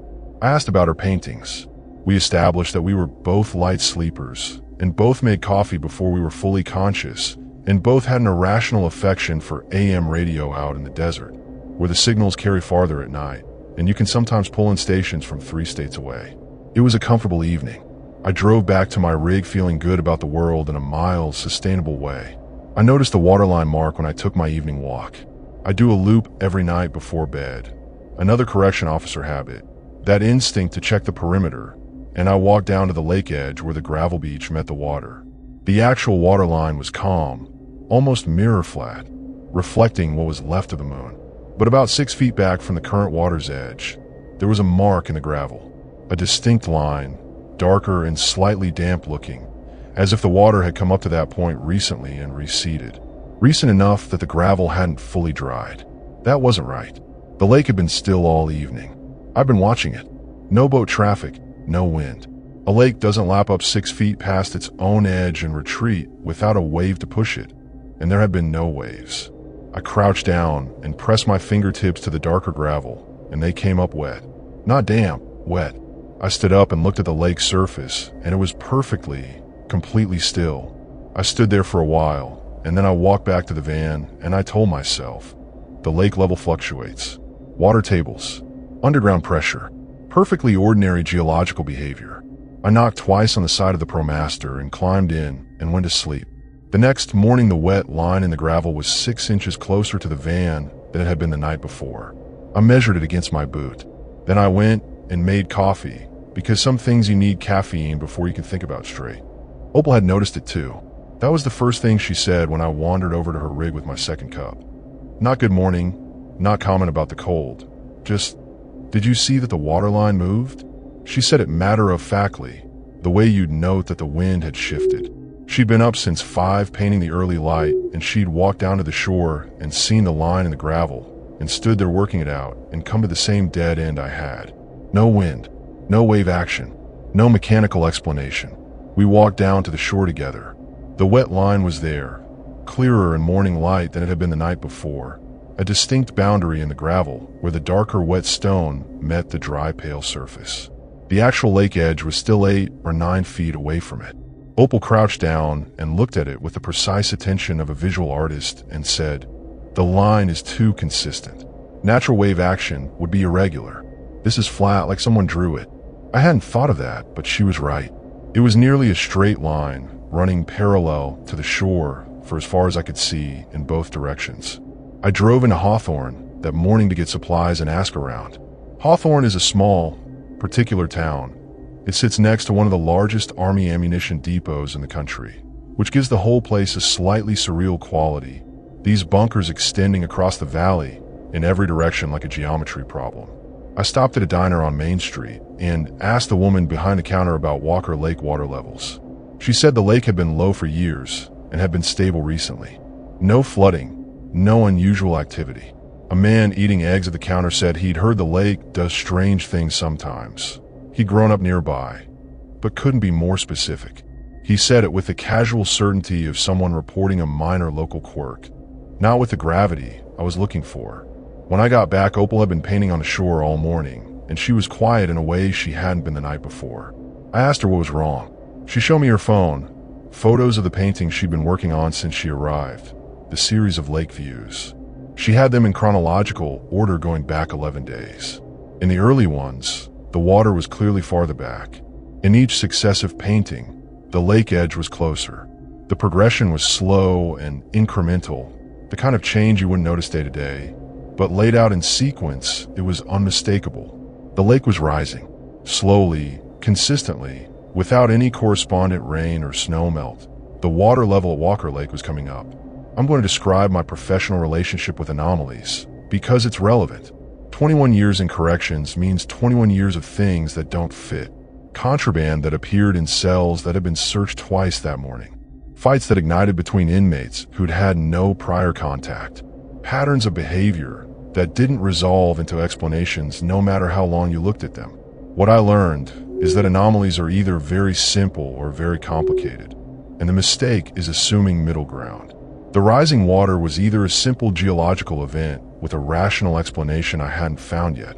I asked about her paintings. We established that we were both light sleepers, and both made coffee before we were fully conscious, and both had an irrational affection for AM radio out in the desert, where the signals carry farther at night, and you can sometimes pull in stations from 3 states away. It was a comfortable evening. I drove back to my rig feeling good about the world in a mild, sustainable way. I noticed the waterline mark when I took my evening walk. I do a loop every night before bed, another correction officer habit, that instinct to check the perimeter, and I walked down to the lake edge where the gravel beach met the water. The actual waterline was calm, almost mirror flat, reflecting what was left of the moon. But about 6 feet back from the current water's edge, there was a mark in the gravel, a distinct line, darker and slightly damp looking, as if the water had come up to that point recently and receded. Recent enough that the gravel hadn't fully dried. That wasn't right. The lake had been still all evening. I'd been watching it. No boat traffic, no wind. A lake doesn't lap up 6 feet past its own edge and retreat without a wave to push it, and there had been no waves. I crouched down and pressed my fingertips to the darker gravel, and they came up wet. Not damp, wet. I stood up and looked at the lake's surface, and it was completely still. I stood there for a while, and then I walked back to the van, and I told myself, the lake level fluctuates. Water tables, underground pressure, perfectly ordinary geological behavior. I knocked twice on the side of the ProMaster and climbed in and went to sleep. The next morning, the wet line in the gravel was 6 inches closer to the van than it had been the night before. I measured it against my boot. Then I went and made coffee, because some things you need caffeine before you can think about straight. Opal had noticed it too. That was the first thing she said when I wandered over to her rig with my second cup. Not good morning, not comment about the cold. Just, did you see that the water line moved? She said it matter-of-factly, the way you'd note that the wind had shifted. She'd been up since 5 painting the early light, and she'd walked down to the shore and seen the line in the gravel, and stood there working it out and come to the same dead end I had. No wind, no wave action, no mechanical explanation. We walked down to the shore together. The wet line was there, clearer in morning light than it had been the night before, a distinct boundary in the gravel where the darker wet stone met the dry pale surface. The actual lake edge was still 8 or 9 feet away from it. Opal crouched down and looked at it with the precise attention of a visual artist and said, "The line is too consistent. Natural wave action would be irregular. This is flat, like someone drew it." I hadn't thought of that, but she was right. It was nearly a straight line, running parallel to the shore for as far as I could see in both directions. I drove into Hawthorne that morning to get supplies and ask around. Hawthorne is a small, particular town. It sits next to one of the largest army ammunition depots in the country, which gives the whole place a slightly surreal quality, these bunkers extending across the valley in every direction like a geometry problem. I stopped at a diner on Main Street and asked the woman behind the counter about Walker Lake water levels. She said the lake had been low for years and had been stable recently. No flooding, no unusual activity. A man eating eggs at the counter said he'd heard the lake does strange things sometimes. He'd grown up nearby, but couldn't be more specific. He said it with the casual certainty of someone reporting a minor local quirk, not with the gravity I was looking for. When I got back, Opal had been painting on the shore all morning, and she was quiet in a way she hadn't been the night before. I asked her what was wrong. She showed me her phone, photos of the paintings she'd been working on since she arrived, the series of lake views. She had them in chronological order going back 11 days. In the early ones, the water was clearly farther back. In each successive painting, the lake edge was closer. The progression was slow and incremental, the kind of change you wouldn't notice day to day, but laid out in sequence, it was unmistakable. The lake was rising, slowly, consistently, without any correspondent rain or snow melt. The water level at Walker Lake was coming up. I'm going to describe my professional relationship with anomalies, because it's relevant. 21 years in corrections means 21 years of things that don't fit. Contraband that appeared in cells that had been searched twice that morning. Fights that ignited between inmates who'd had no prior contact. Patterns of behavior that didn't resolve into explanations no matter how long you looked at them. What I learned is that anomalies are either very simple or very complicated, and the mistake is assuming middle ground. The rising water was either a simple geological event with a rational explanation I hadn't found yet,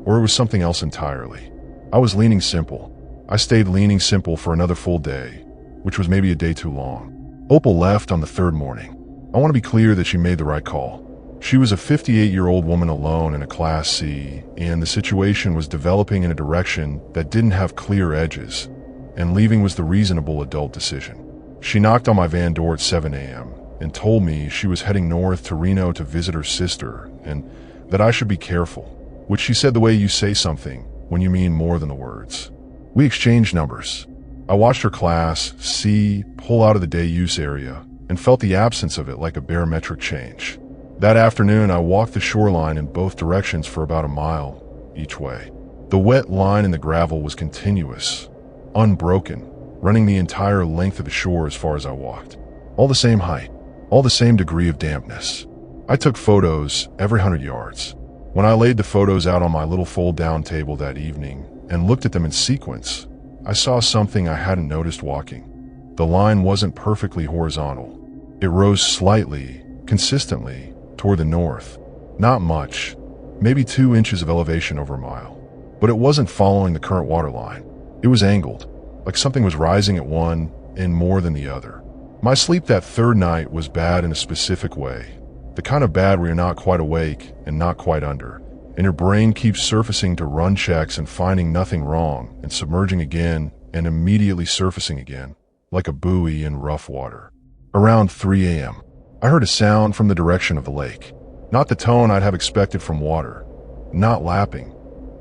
or it was something else entirely. I was leaning simple. I stayed leaning simple for another full day, which was maybe a day too long. Opal left on the 3rd morning. I want to be clear that she made the right call. She was a 58-year-old woman alone in a Class C, and the situation was developing in a direction that didn't have clear edges, and leaving was the reasonable adult decision. She knocked on my van door at 7 a.m. and told me she was heading north to Reno to visit her sister, and that I should be careful, which she said the way you say something when you mean more than the words. We exchanged numbers. I watched her Class C pull out of the day use area and felt the absence of it like a barometric change. That afternoon, I walked the shoreline in both directions for about a mile each way. The wet line in the gravel was continuous, unbroken, running the entire length of the shore as far as I walked. All the same height, all the same degree of dampness. I took photos every 100 yards. When I laid the photos out on my little fold-down table that evening and looked at them in sequence, I saw something I hadn't noticed walking. The line wasn't perfectly horizontal. It rose slightly, consistently, toward the north. Not much, maybe 2 inches of elevation over a mile. But it wasn't following the current water line. It was angled, like something was rising at one end more than the other. My sleep that third night was bad in a specific way. The kind of bad where you're not quite awake and not quite under, and your brain keeps surfacing to run checks and finding nothing wrong, and submerging again and immediately surfacing again, like a buoy in rough water. Around 3 a.m., I heard a sound from the direction of the lake. Not the tone I'd have expected from water. Not lapping,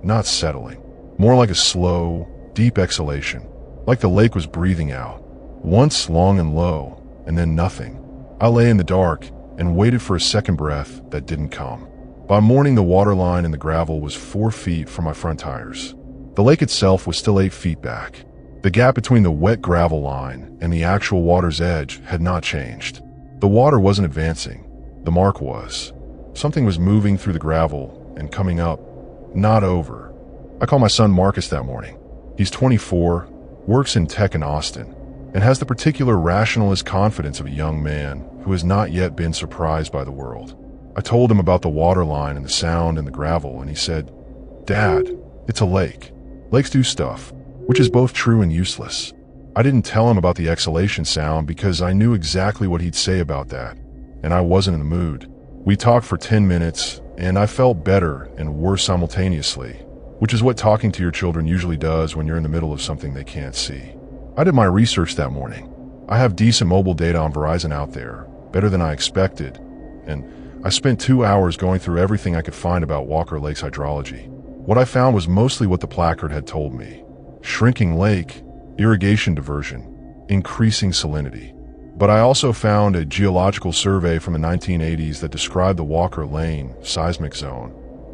not settling. More like a slow, deep exhalation, like the lake was breathing out. Once long and low, and then nothing. I lay in the dark and waited for a second breath that didn't come. By morning, the water line in the gravel was 4 feet from my front tires. The lake itself was still 8 feet back. The gap between the wet gravel line and the actual water's edge had not changed. The water wasn't advancing. The mark was. Something was moving through the gravel and coming up, not over. I called my son Marcus that morning. He's 24, works in tech in Austin, and has the particular rationalist confidence of a young man who has not yet been surprised by the world. I told him about the water line and the sound and the gravel, and he said, "Dad, it's a lake. Lakes do stuff," which is both true and useless. I didn't tell him about the exhalation sound because I knew exactly what he'd say about that, and I wasn't in the mood. We talked for 10 minutes, and I felt better and worse simultaneously, which is what talking to your children usually does when you're in the middle of something they can't see. I did my research that morning. I have decent mobile data on Verizon out there, better than I expected, and I spent 2 hours going through everything I could find about Walker Lake's hydrology. What I found was mostly what the placard had told me. Shrinking lake, irrigation diversion, increasing salinity. But I also found a geological survey from the 1980s that described the Walker Lane seismic zone,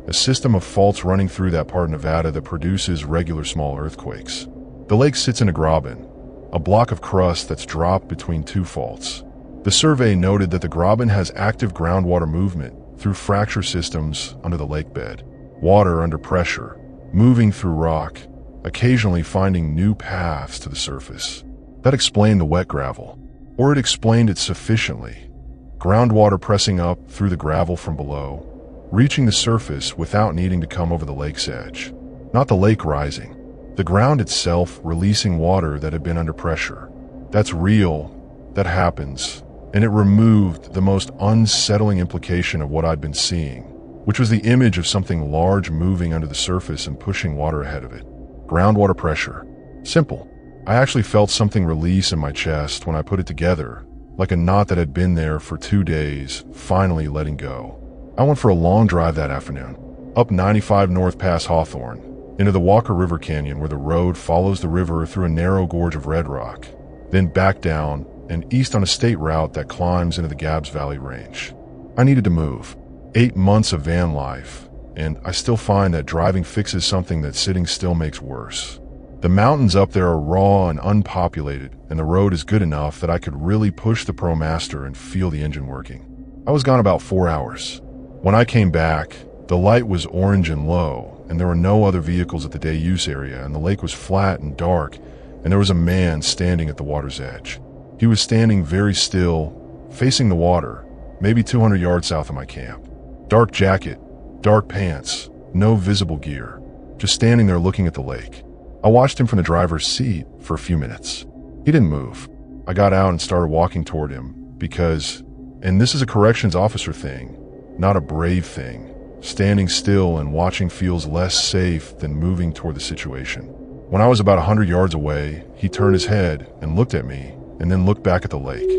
a system of faults running through that part of Nevada that produces regular small earthquakes. The lake sits in a graben, a block of crust that's dropped between 2 faults. The survey noted that the graben has active groundwater movement through fracture systems under the lake bed, water under pressure, moving through rock, occasionally finding new paths to the surface. That explained the wet gravel, or it explained it sufficiently. Groundwater pressing up through the gravel from below, reaching the surface without needing to come over the lake's edge. Not the lake rising, the ground itself releasing water that had been under pressure. That's real, that happens, and it removed the most unsettling implication of what I'd been seeing, which was the image of something large moving under the surface and pushing water ahead of it. Groundwater pressure. Simple. I actually felt something release in my chest when I put it together, like a knot that had been there for 2 days, finally letting go. I went for a long drive that afternoon, up 95 north past Hawthorne, into the Walker River Canyon where the road follows the river through a narrow gorge of red rock, then back down and east on a state route that climbs into the Gabbs Valley Range. I needed to move. 8 months of van life, and I still find that driving fixes something that sitting still makes worse. The mountains up there are raw and unpopulated, and the road is good enough that I could really push the ProMaster and feel the engine working. I was gone about 4 hours. When I came back, the light was orange and low, and there were no other vehicles at the day use area, and the lake was flat and dark, and there was a man standing at the water's edge. He was standing very still, facing the water, maybe 200 yards south of my camp. Dark jacket, dark pants, no visible gear, just standing there looking at the lake. I watched him from the driver's seat for a few minutes. He didn't move. I got out and started walking toward him because, and this is a corrections officer thing, not a brave thing, standing still and watching feels less safe than moving toward the situation. When I was about 100 yards away, he turned his head and looked at me and then looked back at the lake.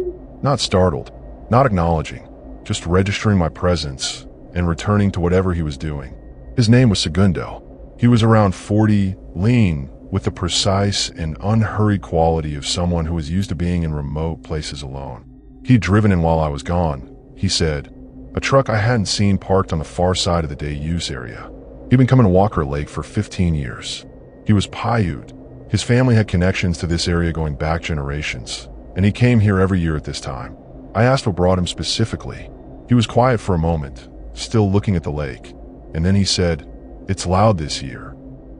Not startled, not acknowledging, just registering my presence and returning to whatever he was doing. His name was Segundo. He was around 40, lean, with the precise and unhurried quality of someone who was used to being in remote places alone. He'd driven in while I was gone, he said, a truck I hadn't seen parked on the far side of the day use area. He'd been coming to Walker Lake for 15 years. He was Paiute, His family had connections to this area going back generations, and he came here every year at this time. I asked what brought him specifically. He was quiet for a moment, still looking at the lake, and then he said, "It's loud this year."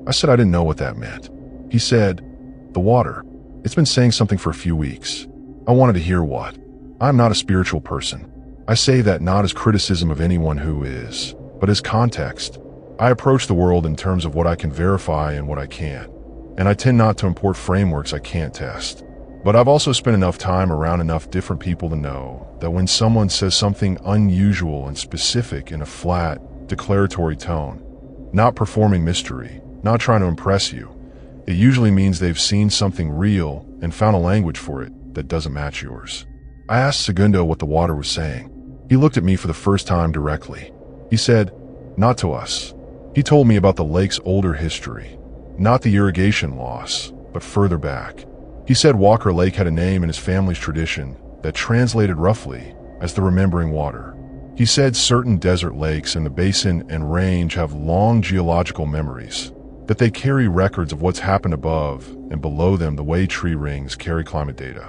I said I didn't know what that meant. He said, "The water. It's been saying something for a few weeks." I wanted to hear what. I'm not a spiritual person. I say that not as criticism of anyone who is, but as context. I approach the world in terms of what I can verify and what I can't, and I tend not to import frameworks I can't test. But I've also spent enough time around enough different people to know that when someone says something unusual and specific in a flat, declaratory tone, not performing mystery, not trying to impress you, it usually means they've seen something real and found a language for it that doesn't match yours. I asked Segundo what the water was saying. He looked at me for the first time directly. He said, "Not to us." He told me about the lake's older history, not the irrigation loss, but further back. He said Walker Lake had a name in his family's tradition that translated roughly as the remembering water. He said certain desert lakes in the basin and range have long geological memories, that they carry records of what's happened above and below them the way tree rings carry climate data.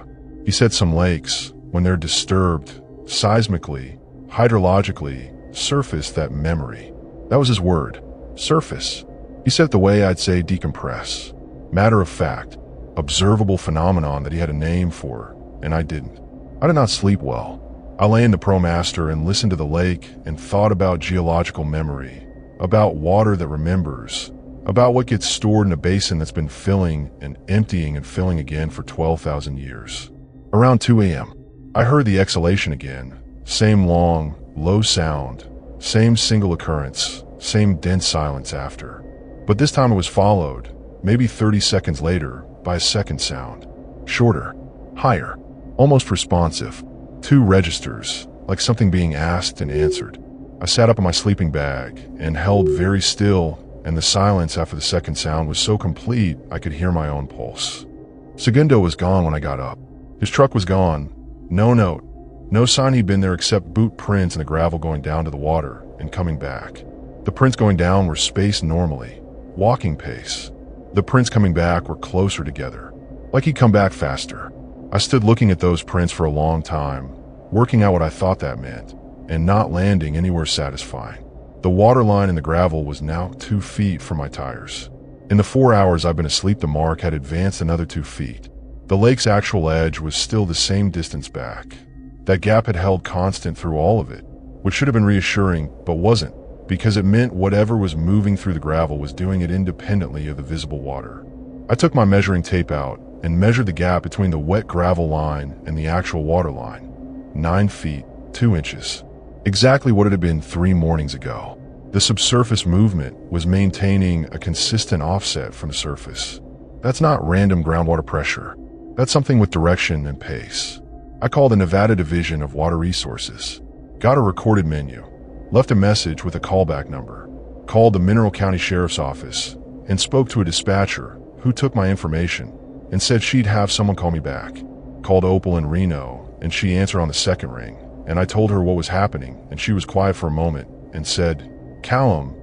He said some lakes, when they're disturbed, seismically, hydrologically, surface that memory. That was his word, surface. He said it the way I'd say decompress. Matter of fact, observable phenomenon that he had a name for, and I didn't. I did not sleep well. I lay in the ProMaster and listened to the lake and thought about geological memory, about water that remembers, about what gets stored in a basin that's been filling and emptying and filling again for 12,000 years. Around 2 a.m., I heard the exhalation again, same long, low sound, same single occurrence, same dense silence after. But this time it was followed, maybe 30 seconds later, by a second sound. Shorter, higher, almost responsive. 2 registers, like something being asked and answered. I sat up in my sleeping bag and held very still, and the silence after the second sound was so complete I could hear my own pulse. Segundo was gone when I got up. His truck was gone. No note. No sign he'd been there except boot prints in the gravel going down to the water and coming back. The prints going down were spaced normally, walking pace. The prints coming back were closer together, like he'd come back faster. I stood looking at those prints for a long time, working out what I thought that meant, and not landing anywhere satisfying. The water line in the gravel was now 2 feet from my tires. In the 4 hours I've been asleep, the mark had advanced another 2 feet. The lake's actual edge was still the same distance back. That gap had held constant through all of it, which should have been reassuring, but wasn't, because it meant whatever was moving through the gravel was doing it independently of the visible water. I took my measuring tape out and measured the gap between the wet gravel line and the actual water line. 9 feet, 2 inches. Exactly what it had been 3 mornings ago. The subsurface movement was maintaining a consistent offset from the surface. That's not random groundwater pressure. That's something with direction and pace. I called the Nevada Division of Water Resources, got a recorded menu, left a message with a callback number, called the Mineral County Sheriff's Office, and spoke to a dispatcher who took my information and said she'd have someone call me back. Called Opal in Reno, and she answered on the second ring, and I told her what was happening, and she was quiet for a moment and said, "Callum,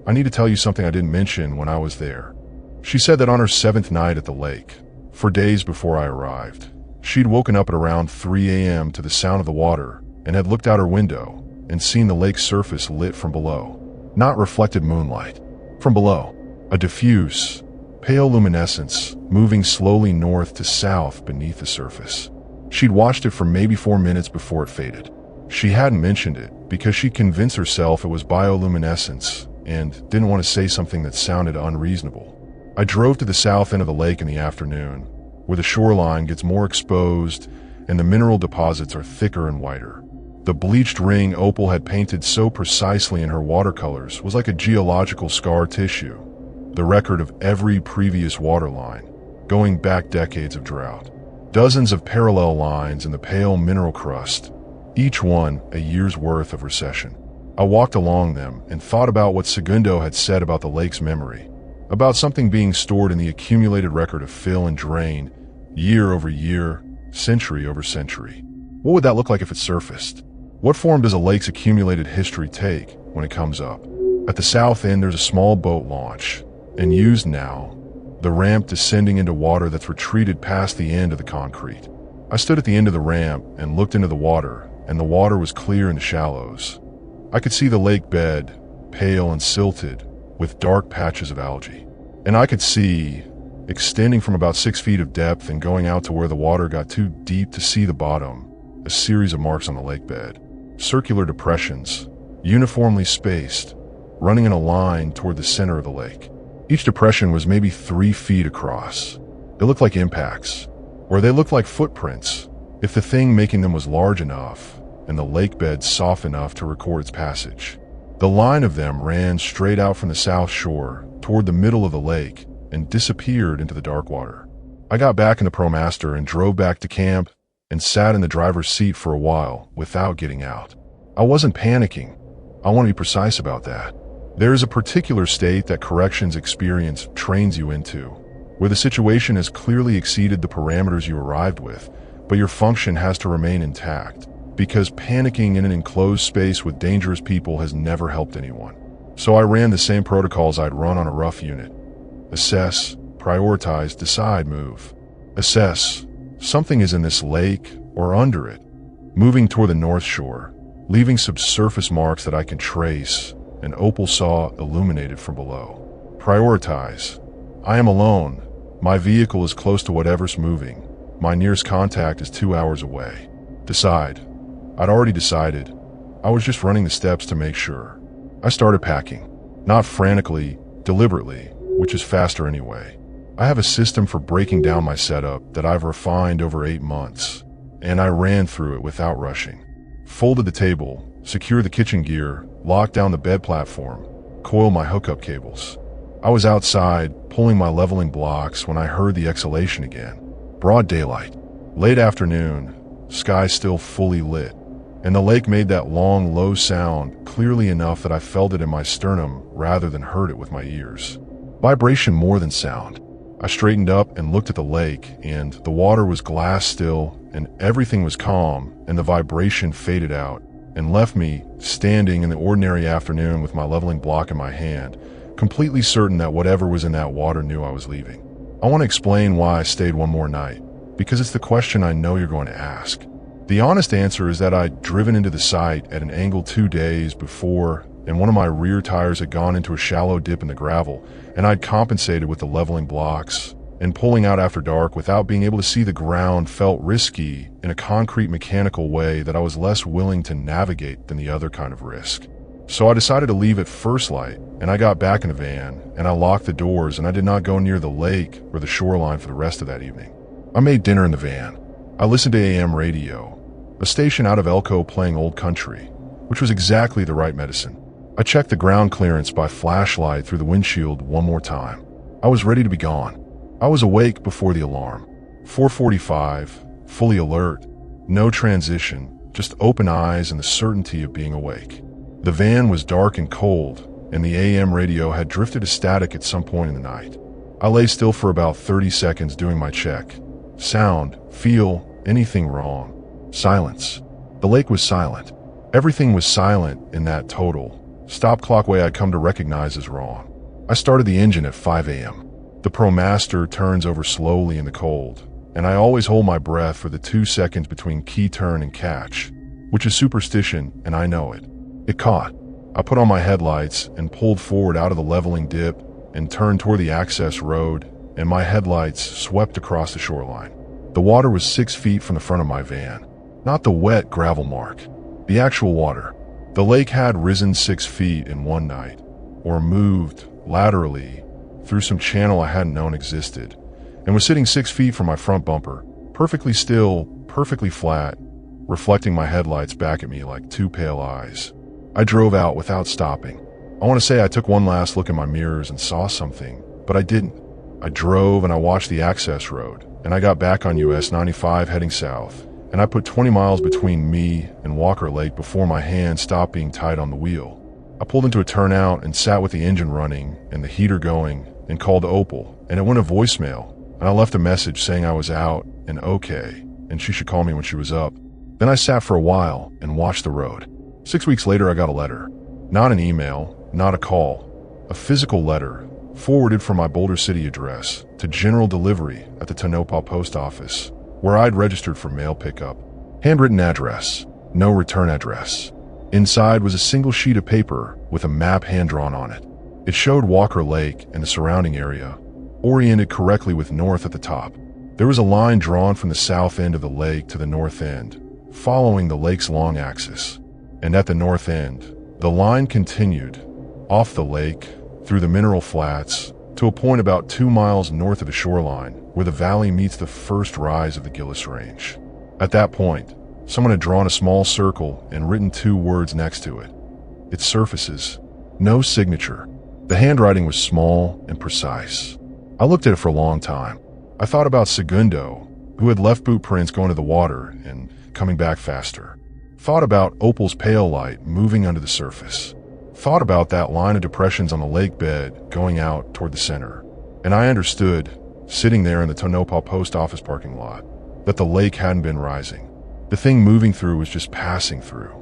I need to tell you something I didn't mention when I was there." She said that on her 7th night at the lake, for days before I arrived, she'd woken up at around 3 a.m. to the sound of the water and had looked out her window and seen the lake's surface lit from below. Not reflected moonlight. From below, a diffuse, pale luminescence moving slowly north to south beneath the surface. She'd watched it for maybe 4 minutes before it faded. She hadn't mentioned it because she'd convinced herself it was bioluminescence and didn't want to say something that sounded unreasonable. I drove to the south end of the lake in the afternoon, where the shoreline gets more exposed and the mineral deposits are thicker and whiter. The bleached ring Opal had painted so precisely in her watercolors was like a geological scar tissue, the record of every previous waterline, going back decades of drought. Dozens of parallel lines in the pale mineral crust, each one a year's worth of recession. I walked along them and thought about what Segundo had said about the lake's memory, about something being stored in the accumulated record of fill and drain, year over year, century over century. What would that look like if it surfaced? What form does a lake's accumulated history take when it comes up? At the south end there's a small boat launch, and used now, the ramp descending into water that's retreated past the end of the concrete. I stood at the end of the ramp and looked into the water, and the water was clear in the shallows. I could see the lake bed, pale and silted, with dark patches of algae. And I could see, extending from about 6 feet of depth and going out to where the water got too deep to see the bottom, a series of marks on the lake bed. Circular depressions, uniformly spaced, running in a line toward the center of the lake. Each depression was maybe 3 feet across. They looked like impacts, or they looked like footprints, if the thing making them was large enough and the lake bed soft enough to record its passage. The line of them ran straight out from the south shore toward the middle of the lake and disappeared into the dark water. I got back in the ProMaster and drove back to camp and sat in the driver's seat for a while without getting out. I wasn't panicking. I want to be precise about that. There is a particular state that corrections experience trains you into, where the situation has clearly exceeded the parameters you arrived with, but your function has to remain intact, because panicking in an enclosed space with dangerous people has never helped anyone. So I ran the same protocols I'd run on a rough unit. Assess, prioritize, decide, move. Assess. Something is in this lake or under it, moving toward the north shore, leaving subsurface marks that I can trace, an opal saw illuminated from below. Prioritize. I am alone. My vehicle is close to whatever's moving. My nearest contact is 2 hours away. Decide. I'd already decided. I was just running the steps to make sure. I started packing. Not frantically, deliberately, which is faster anyway. I have a system for breaking down my setup that I've refined over 8 months, and I ran through it without rushing. Folded the table, secured the kitchen gear, locked down the bed platform, coiled my hookup cables. I was outside, pulling my leveling blocks when I heard the exhalation again. Broad daylight. Late afternoon, sky still fully lit, and the lake made that long, low sound clearly enough that I felt it in my sternum rather than heard it with my ears. Vibration more than sound. I straightened up and looked at the lake, and the water was glass still, and everything was calm, and the vibration faded out, and left me standing in the ordinary afternoon with my leveling block in my hand, completely certain that whatever was in that water knew I was leaving. I want to explain why I stayed one more night, because it's the question I know you're going to ask. The honest answer is that I'd driven into the site at an angle 2 days before, and one of my rear tires had gone into a shallow dip in the gravel, and I'd compensated with the leveling blocks, and pulling out after dark without being able to see the ground felt risky in a concrete mechanical way that I was less willing to navigate than the other kind of risk. So I decided to leave at first light, and I got back in the van, and I locked the doors, and I did not go near the lake or the shoreline for the rest of that evening. I made dinner in the van. I listened to AM radio, a station out of Elko playing old country, which was exactly the right medicine. I checked the ground clearance by flashlight through the windshield one more time. I was ready to be gone. I was awake before the alarm. 4:45, fully alert, no transition, just open eyes and the certainty of being awake. The van was dark and cold, and the AM radio had drifted to static at some point in the night. I lay still for about 30 seconds doing my check. Sound, feel, anything wrong. Silence. The lake was silent. Everything was silent in that total, stop clock way I'd come to recognize as wrong. I started the engine at 5 a.m. The ProMaster turns over slowly in the cold, and I always hold my breath for the 2 seconds between key turn and catch, which is superstition, and I know it. It caught. I put on my headlights and pulled forward out of the leveling dip and turned toward the access road, and my headlights swept across the shoreline. The water was 6 feet from the front of my van. Not the wet gravel mark, the actual water. The lake had risen 6 feet in one night, or moved laterally through some channel I hadn't known existed, and was sitting 6 feet from my front bumper, perfectly still, perfectly flat, reflecting my headlights back at me like two pale eyes. I drove out without stopping. I want to say I took one last look in my mirrors and saw something, but I didn't. I drove and I watched the access road, and I got back on US 95 heading south, and I put 20 miles between me and Walker Lake before my hand stopped being tight on the wheel. I pulled into a turnout and sat with the engine running and the heater going and called Opal, and it went to voicemail, and I left a message saying I was out and okay, and she should call me when she was up. Then I sat for a while and watched the road. 6 weeks later, I got a letter. Not an email, not a call. A physical letter, forwarded from my Boulder City address to general delivery at the Tonopah post office, where I'd registered for mail pickup. Handwritten address, no return address. Inside was a single sheet of paper with a map hand-drawn on it. It showed Walker Lake and the surrounding area, oriented correctly with north at the top. There was a line drawn from the south end of the lake to the north end, following the lake's long axis. And at the north end, the line continued off the lake, through the mineral flats, to a point about 2 miles north of the shoreline, where the valley meets the first rise of the Gillis Range. At that point, someone had drawn a small circle and written 2 words next to it. Its surfaces. No signature. The handwriting was small and precise. I looked at it for a long time. I thought about Segundo, who had left boot prints going to the water and coming back faster. Thought about Opal's pale light moving under the surface. Thought about that line of depressions on the lake bed going out toward the center. And I understood, sitting there in the Tonopah post office parking lot, that the lake hadn't been rising. The thing moving through was just passing through.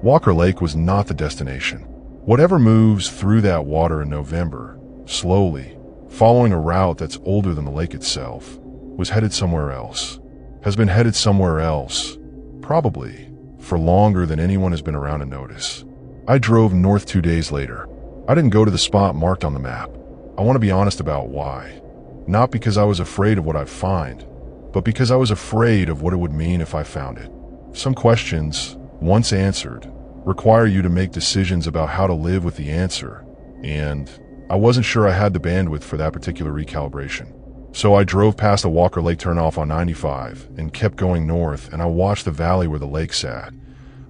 Walker Lake was not the destination. Whatever moves through that water in November, slowly, following a route that's older than the lake itself, was headed somewhere else. Has been headed somewhere else, probably, for longer than anyone has been around to notice. I drove north 2 days later. I didn't go to the spot marked on the map. I want to be honest about why. Not because I was afraid of what I'd find, but because I was afraid of what it would mean if I found it. Some questions, once answered, require you to make decisions about how to live with the answer, and I wasn't sure I had the bandwidth for that particular recalibration. So I drove past the Walker Lake turnoff on 95 and kept going north, and I watched the valley where the lake sat.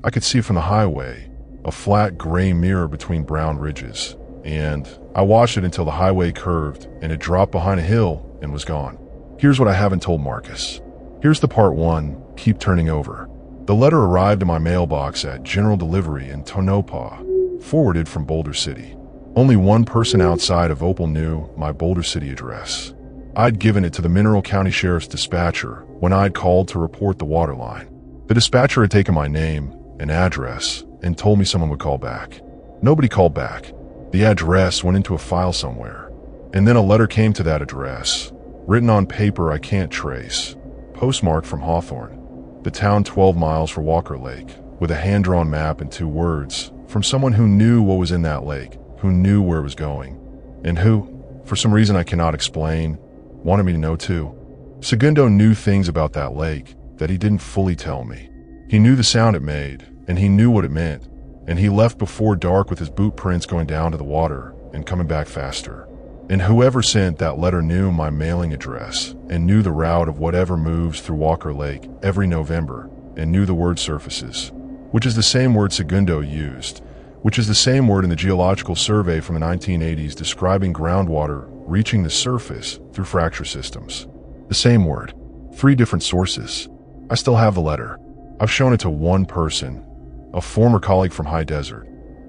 I could see from the highway a flat gray mirror between brown ridges, and I watched it until the highway curved and it dropped behind a hill and was gone. Here's what I haven't told Marcus. Here's the part 1, keep turning over. The letter arrived in my mailbox at general delivery in Tonopah, forwarded from Boulder City. Only one person outside of Opal knew my Boulder City address. I'd given it to the Mineral County Sheriff's dispatcher when I'd called to report the water line. The dispatcher had taken my name and address and told me someone would call back. Nobody called back. The address went into a file somewhere. And then a letter came to that address, written on paper I can't trace, postmarked from Hawthorne, the town 12 miles from Walker Lake, with a hand-drawn map and 2 words, from someone who knew what was in that lake, who knew where it was going, and who, for some reason I cannot explain, wanted me to know too. Segundo knew things about that lake that he didn't fully tell me. He knew the sound it made, and he knew what it meant, and he left before dark with his boot prints going down to the water and coming back faster. And whoever sent that letter knew my mailing address and knew the route of whatever moves through Walker Lake every November and knew the word surfaces, which is the same word Segundo used, which is the same word in the geological survey from the 1980s describing groundwater reaching the surface through fracture systems. The same word. 3 different sources. I still have the letter. I've shown it to one person, a former colleague from High Desert,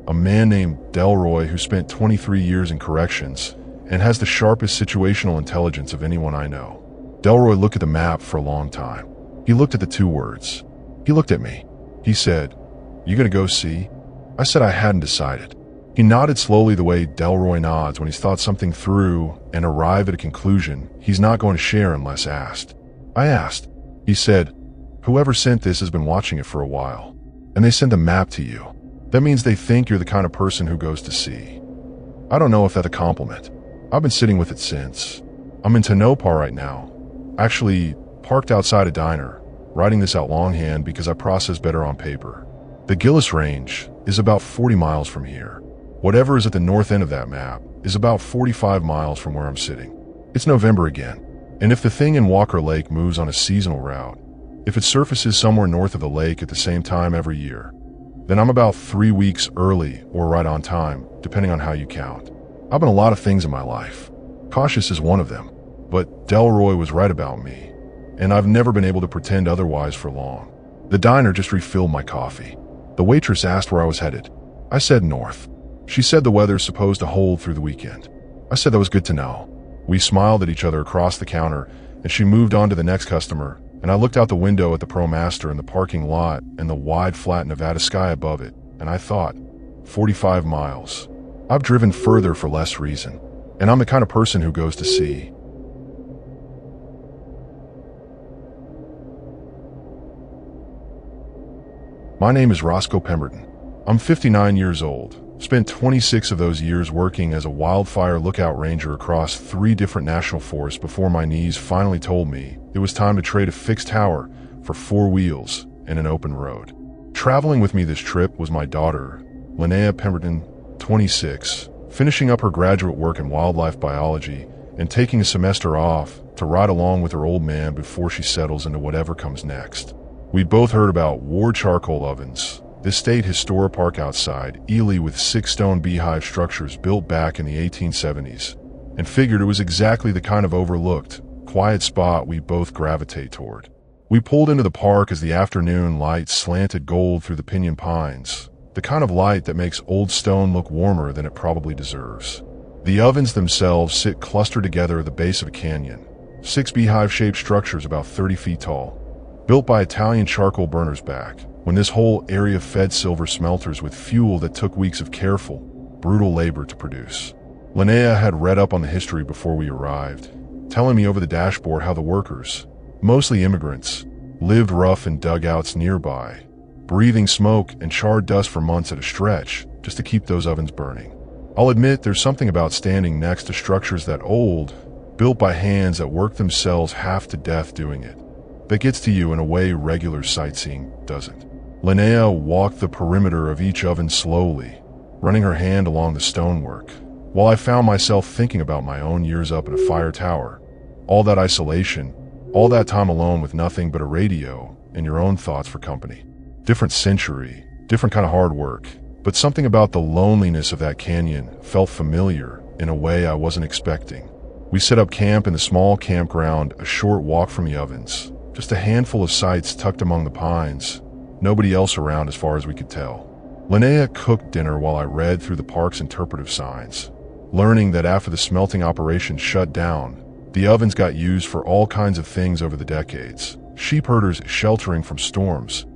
a man named Delroy who spent 23 years in corrections and has the sharpest situational intelligence of anyone I know. Delroy looked at the map for a long time. He looked at the 2 words. He looked at me. He said, "You gonna go see?" I said I hadn't decided. He nodded slowly the way Delroy nods when he's thought something through and arrived at a conclusion he's not going to share unless asked. I asked. He said, "Whoever sent this has been watching it for a while, and they sent a map to you. That means they think you're the kind of person who goes to see." I don't know if that's a compliment. I've been sitting with it since. I'm in Tonopah right now, actually parked outside a diner, writing this out longhand because I process better on paper. The Gillis Range is about 40 miles from here. Whatever is at the north end of that map is about 45 miles from where I'm sitting. It's November again, and if the thing in Walker Lake moves on a seasonal route, if it surfaces somewhere north of the lake at the same time every year, then I'm about 3 weeks early or right on time, depending on how you count. I've been a lot of things in my life. Cautious is one of them, but Delroy was right about me, and I've never been able to pretend otherwise for long. The diner just refilled my coffee. The waitress asked where I was headed. I said north. She said the weather's supposed to hold through the weekend. I said that was good to know. We smiled at each other across the counter, and she moved on to the next customer, and I looked out the window at the ProMaster in the parking lot and the wide flat Nevada sky above it, and I thought, 45 miles. I've driven further for less reason. and I'm the kind of person who goes to see. My name is Roscoe Pemberton. I'm 59 years old. Spent 26 of those years working as a wildfire lookout ranger across 3 different national forests before my knees finally told me it was time to trade a fixed tower for 4 wheels and an open road. Traveling with me this trip was my daughter, Linnea Pemberton, 26, finishing up her graduate work in wildlife biology and taking a semester off to ride along with her old man before she settles into whatever comes next. We'd both heard about war charcoal ovens, this state historic park outside Ely with 6 stone beehive structures built back in the 1870s, and figured it was exactly the kind of overlooked, quiet spot we both gravitate toward. We pulled into the park as the afternoon light slanted gold through the pinyon pines, the kind of light that makes old stone look warmer than it probably deserves. The ovens themselves sit clustered together at the base of a canyon, 6 beehive-shaped structures about 30 feet tall, built by Italian charcoal burners back when this whole area fed silver smelters with fuel that took weeks of careful, brutal labor to produce. Linnea had read up on the history before we arrived, telling me over the dashboard how the workers, mostly immigrants, lived rough in dugouts nearby, breathing smoke and charred dust for months at a stretch just to keep those ovens burning. I'll admit there's something about standing next to structures that old, built by hands that work themselves half to death doing it, that gets to you in a way regular sightseeing doesn't. Linnea walked the perimeter of each oven slowly, running her hand along the stonework, while I found myself thinking about my own years up in a fire tower. All that isolation, all that time alone with nothing but a radio and your own thoughts for company. Different century, different kind of hard work, but something about the loneliness of that canyon felt familiar in a way I wasn't expecting. We set up camp in the small campground a short walk from the ovens. Just a handful of sites tucked among the pines, nobody else around as far as we could tell. Linnea cooked dinner while I read through the park's interpretive signs, learning that after the smelting operation shut down, the ovens got used for all kinds of things over the decades. Sheep herders sheltering from storms,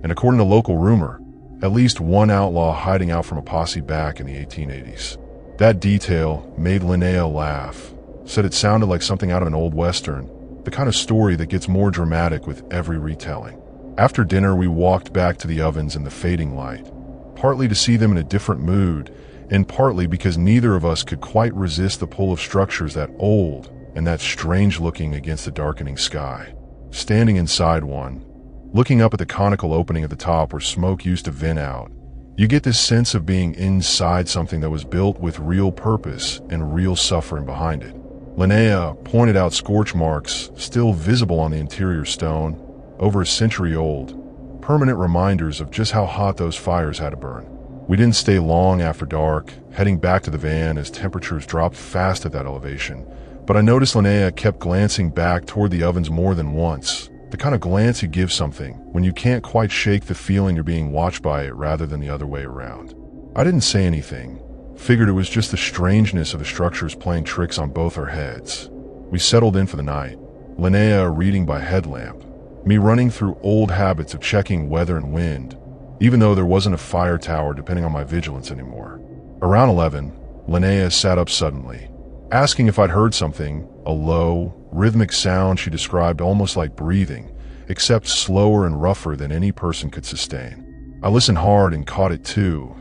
and according to local rumor, at least one outlaw hiding out from a posse back in the 1880s. That detail made Linnea laugh, said it sounded like something out of an old western, the kind of story that gets more dramatic with every retelling. After dinner, we walked back to the ovens in the fading light, partly to see them in a different mood, and partly because neither of us could quite resist the pull of structures that old and that strange looking against the darkening sky. Standing inside one, looking up at the conical opening at the top where smoke used to vent out, you get this sense of being inside something that was built with real purpose and real suffering behind it. Linnea pointed out scorch marks still visible on the interior stone, over a century old, permanent reminders of just how hot those fires had to burn. We didn't stay long after dark, heading back to the van as temperatures dropped fast at that elevation, but I noticed Linnea kept glancing back toward the ovens more than once, the kind of glance you give something when you can't quite shake the feeling you're being watched by it rather than the other way around. I didn't say anything. Figured it was just the strangeness of the structures playing tricks on both our heads. We settled in for the night, Linnea reading by headlamp, me running through old habits of checking weather and wind, even though there wasn't a fire tower depending on my vigilance anymore. Around 11, Linnea sat up suddenly, asking if I'd heard something, a low, rhythmic sound she described almost like breathing, except slower and rougher than any person could sustain. I listened hard and caught it too,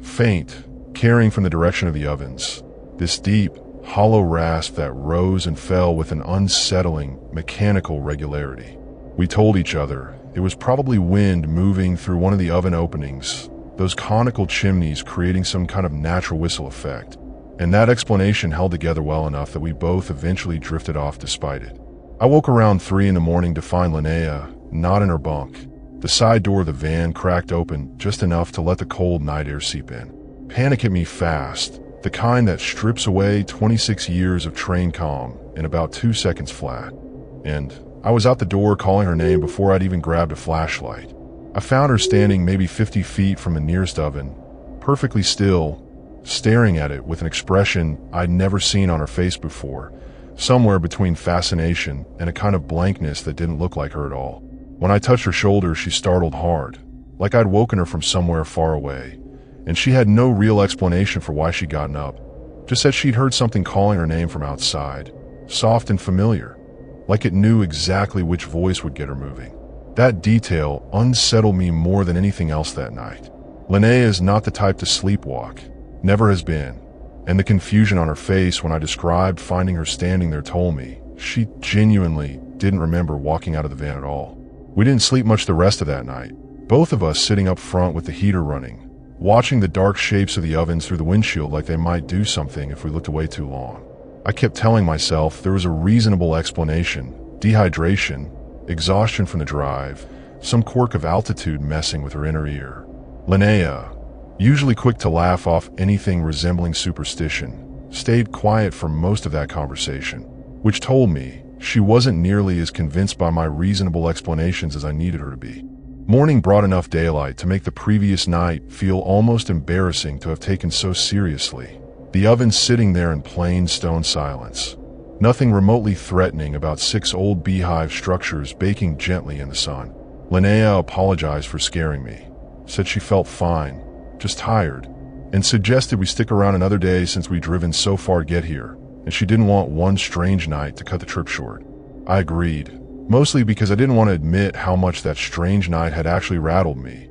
faint, carrying from the direction of the ovens, this deep, hollow rasp that rose and fell with an unsettling, mechanical regularity. We told each other it was probably wind moving through one of the oven openings, those conical chimneys creating some kind of natural whistle effect, and that explanation held together well enough that we both eventually drifted off despite it. I woke around 3 in the morning to find Linnea not in her bunk. The side door of the van cracked open just enough to let the cold night air seep in. Panic hit me fast, the kind that strips away 26 years of trained calm in about 2 seconds flat. And I was out the door calling her name before I'd even grabbed a flashlight. I found her standing maybe 50 feet from the nearest oven, perfectly still, staring at it with an expression I'd never seen on her face before, somewhere between fascination and a kind of blankness that didn't look like her at all. When I touched her shoulder, she startled hard, like I'd woken her from somewhere far away, and she had no real explanation for why she'd gotten up. Just said she'd heard something calling her name from outside, soft and familiar, like it knew exactly which voice would get her moving. That detail unsettled me more than anything else that night. Linnea is not the type to sleepwalk, never has been, and the confusion on her face when I described finding her standing there told me she genuinely didn't remember walking out of the van at all. We didn't sleep much the rest of that night, both of us sitting up front with the heater running, watching the dark shapes of the ovens through the windshield like they might do something if we looked away too long. I kept telling myself there was a reasonable explanation: dehydration, exhaustion from the drive, some quirk of altitude messing with her inner ear. Linnea, usually quick to laugh off anything resembling superstition, stayed quiet for most of that conversation, which told me she wasn't nearly as convinced by my reasonable explanations as I needed her to be. Morning brought enough daylight to make the previous night feel almost embarrassing to have taken so seriously. The oven sitting there in plain stone silence. Nothing remotely threatening about 6 old beehive structures baking gently in the sun. Linnea apologized for scaring me, said she felt fine, just tired, and suggested we stick around another day since we'd driven so far to get here, and she didn't want one strange night to cut the trip short. I agreed, mostly because I didn't want to admit how much that strange night had actually rattled me.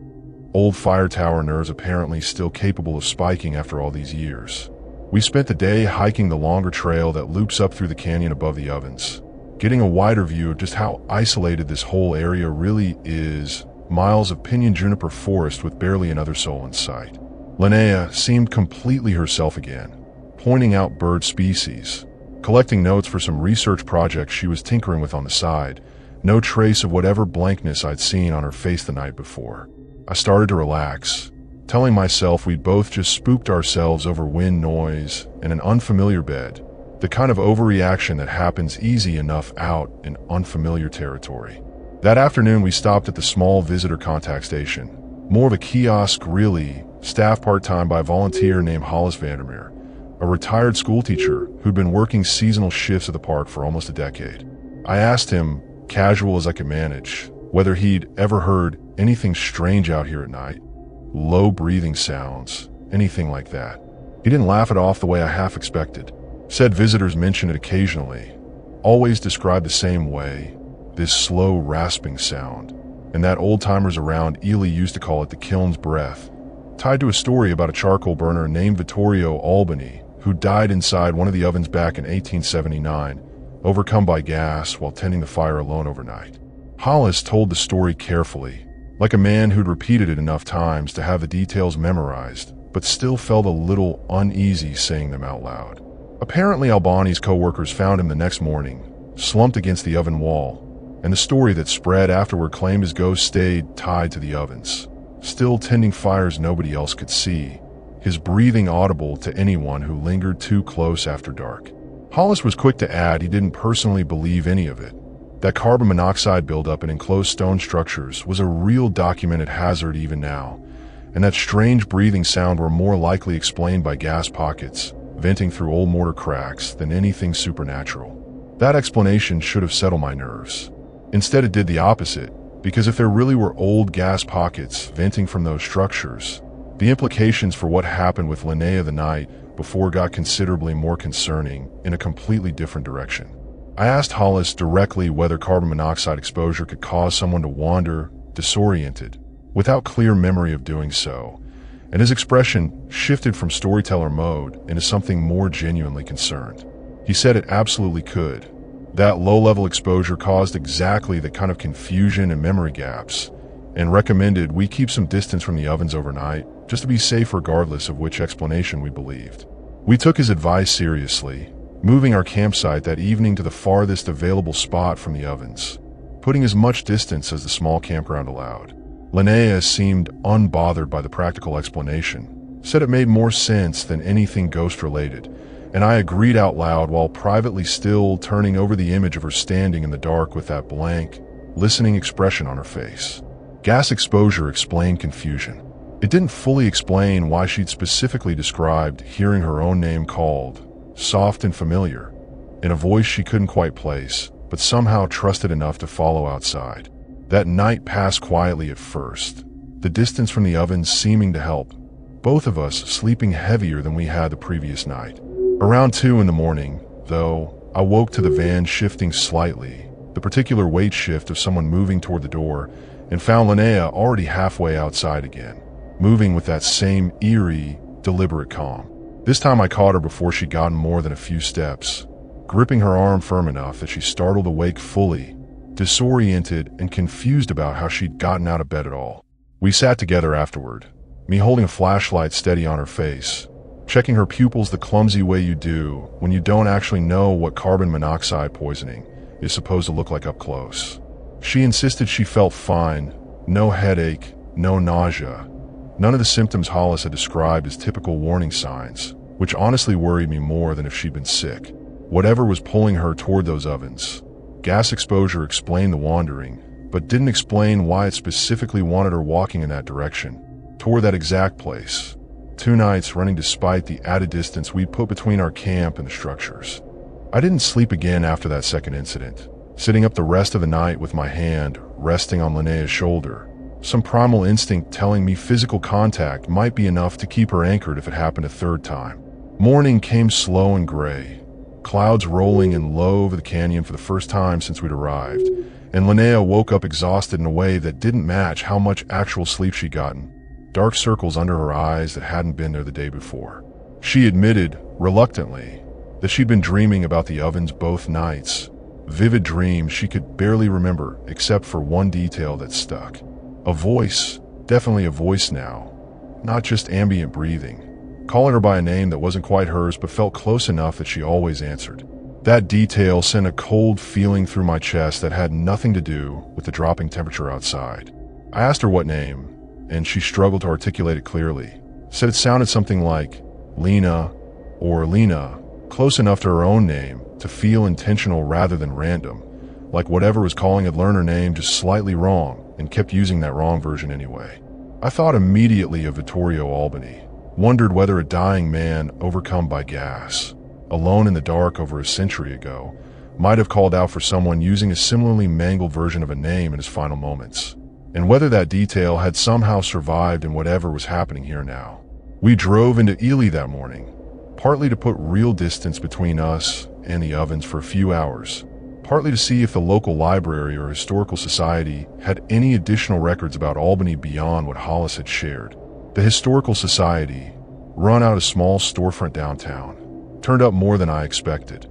Old fire tower nerves apparently still capable of spiking after all these years. We spent the day hiking the longer trail that loops up through the canyon above the ovens, getting a wider view of just how isolated this whole area really is. Miles of pinyon juniper forest with barely another soul in sight. Linnea seemed completely herself again, pointing out bird species, collecting notes for some research projects she was tinkering with on the side. No trace of whatever blankness I'd seen on her face the night before. I started to relax, telling myself we'd both just spooked ourselves over wind noise and an unfamiliar bed, the kind of overreaction that happens easy enough out in unfamiliar territory. That afternoon we stopped at the small visitor contact station, more of a kiosk really, staffed part-time by a volunteer named Hollis Vandermeer, a retired schoolteacher who'd been working seasonal shifts at the park for almost a decade. I asked him, casual as I could manage, whether he'd ever heard anything strange out here at night. Low breathing sounds, anything like that. He didn't laugh it off the way I half expected. Said visitors mention it occasionally, always described the same way, this slow rasping sound, and that old-timers around Ely used to call it the kiln's breath, tied to a story about a charcoal burner named Vittorio Albani who died inside one of the ovens back in 1879, overcome by gas while tending the fire alone overnight. Hollis told the story carefully, like a man who'd repeated it enough times to have the details memorized, but still felt a little uneasy saying them out loud. Apparently Albani's co-workers found him the next morning, slumped against the oven wall, and the story that spread afterward claimed his ghost stayed tied to the ovens, still tending fires nobody else could see, his breathing audible to anyone who lingered too close after dark. Hollis was quick to add he didn't personally believe any of it, that carbon monoxide buildup in enclosed stone structures was a real documented hazard even now, and that strange breathing sound were more likely explained by gas pockets, venting through old mortar cracks, than anything supernatural. That explanation should have settled my nerves. Instead it did the opposite, because if there really were old gas pockets venting from those structures, the implications for what happened with Linnea the night before got considerably more concerning in a completely different direction. I asked Hollis directly whether carbon monoxide exposure could cause someone to wander, disoriented, without clear memory of doing so, and his expression shifted from storyteller mode into something more genuinely concerned. He said it absolutely could. That low-level exposure caused exactly the kind of confusion and memory gaps, and recommended we keep some distance from the ovens overnight, just to be safe regardless of which explanation we believed. We took his advice seriously, moving our campsite that evening to the farthest available spot from the ovens, putting as much distance as the small campground allowed. Linnea seemed unbothered by the practical explanation, said it made more sense than anything ghost-related, and I agreed out loud while privately still turning over the image of her standing in the dark with that blank, listening expression on her face. Gas exposure explained confusion. It didn't fully explain why she'd specifically described hearing her own name called, soft and familiar, in a voice she couldn't quite place, but somehow trusted enough to follow outside. That night passed quietly at first, the distance from the ovens seeming to help, both of us sleeping heavier than we had the previous night. Around 2 in the morning, though, I woke to the van shifting slightly, the particular weight shift of someone moving toward the door, and found Linnea already halfway outside again, moving with that same eerie, deliberate calm. This time I caught her before she'd gotten more than a few steps, gripping her arm firm enough that she startled awake fully, disoriented and confused about how she'd gotten out of bed at all. We sat together afterward, me holding a flashlight steady on her face, checking her pupils the clumsy way you do when you don't actually know what carbon monoxide poisoning is supposed to look like up close. She insisted she felt fine, no headache, no nausea, none of the symptoms Hollis had described as typical warning signs, which honestly worried me more than if she'd been sick. Whatever was pulling her toward those ovens. Gas exposure explained the wandering, but didn't explain why it specifically wanted her walking in that direction, toward that exact place. 2 nights running despite the added distance we'd put between our camp and the structures. I didn't sleep again after that second incident, sitting up the rest of the night with my hand resting on Linnea's shoulder, some primal instinct telling me physical contact might be enough to keep her anchored if it happened a third time. Morning came slow and gray, clouds rolling in low over the canyon for the first time since we'd arrived, and Linnea woke up exhausted in a way that didn't match how much actual sleep she'd gotten. Dark circles under her eyes that hadn't been there the day before. She admitted, reluctantly, that she'd been dreaming about the ovens both nights. Vivid dreams she could barely remember except for one detail that stuck. A voice, definitely a voice now, not just ambient breathing, calling her by a name that wasn't quite hers but felt close enough that she always answered. That detail sent a cold feeling through my chest that had nothing to do with the dropping temperature outside. I asked her what name, and she struggled to articulate it clearly. Said it sounded something like Lena or Lena, close enough to her own name to feel intentional rather than random, like whatever was calling had learned her name just slightly wrong and kept using that wrong version anyway. I thought immediately of Vittorio Albani, wondered whether a dying man overcome by gas, alone in the dark over a century ago, might have called out for someone using a similarly mangled version of a name in his final moments, and whether that detail had somehow survived in whatever was happening here now. We drove into Ely that morning, partly to put real distance between us and the ovens for a few hours, partly to see if the local library or historical society had any additional records about Albany beyond what Hollis had shared. The historical society, run out of a small storefront downtown, turned up more than I expected.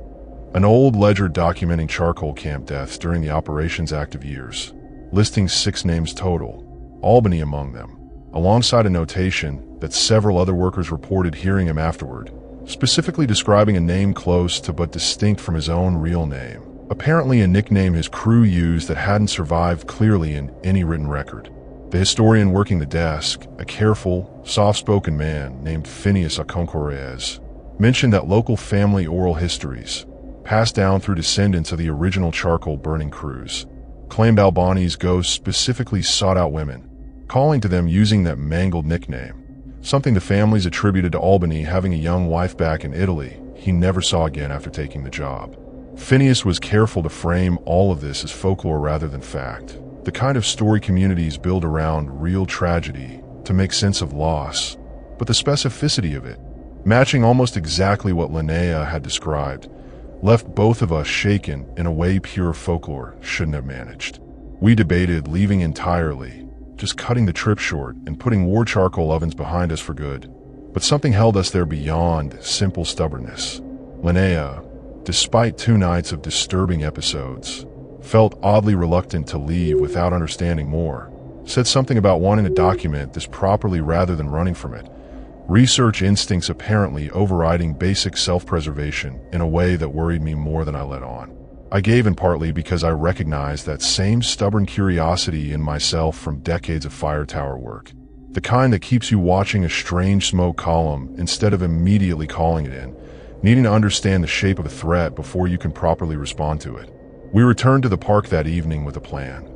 An old ledger documenting charcoal camp deaths during the operation's active years, listing 6 names total, Albany among them, alongside a notation that several other workers reported hearing him afterward, specifically describing a name close to but distinct from his own real name, apparently a nickname his crew used that hadn't survived clearly in any written record. The historian working the desk, a careful, soft-spoken man named Phineas Aconcorez, mentioned that local family oral histories, passed down through descendants of the original charcoal burning crews, claimed Albani's ghosts specifically sought out women, calling to them using that mangled nickname, something the families attributed to Albany having a young wife back in Italy he never saw again after taking the job. Phineas was careful to frame all of this as folklore rather than fact, the kind of story communities build around real tragedy to make sense of loss, but the specificity of it, matching almost exactly what Linnea had described, left both of us shaken in a way pure folklore shouldn't have managed. We debated leaving entirely, just cutting the trip short and putting war charcoal ovens behind us for good, but something held us there beyond simple stubbornness. Linnea, despite 2 nights of disturbing episodes, felt oddly reluctant to leave without understanding more, said something about wanting to document this properly rather than running from it, research instincts apparently overriding basic self-preservation in a way that worried me more than I let on. I gave in partly because I recognized that same stubborn curiosity in myself from decades of fire tower work, the kind that keeps you watching a strange smoke column instead of immediately calling it in, needing to understand the shape of a threat before you can properly respond to it. We returned to the park that evening with a plan.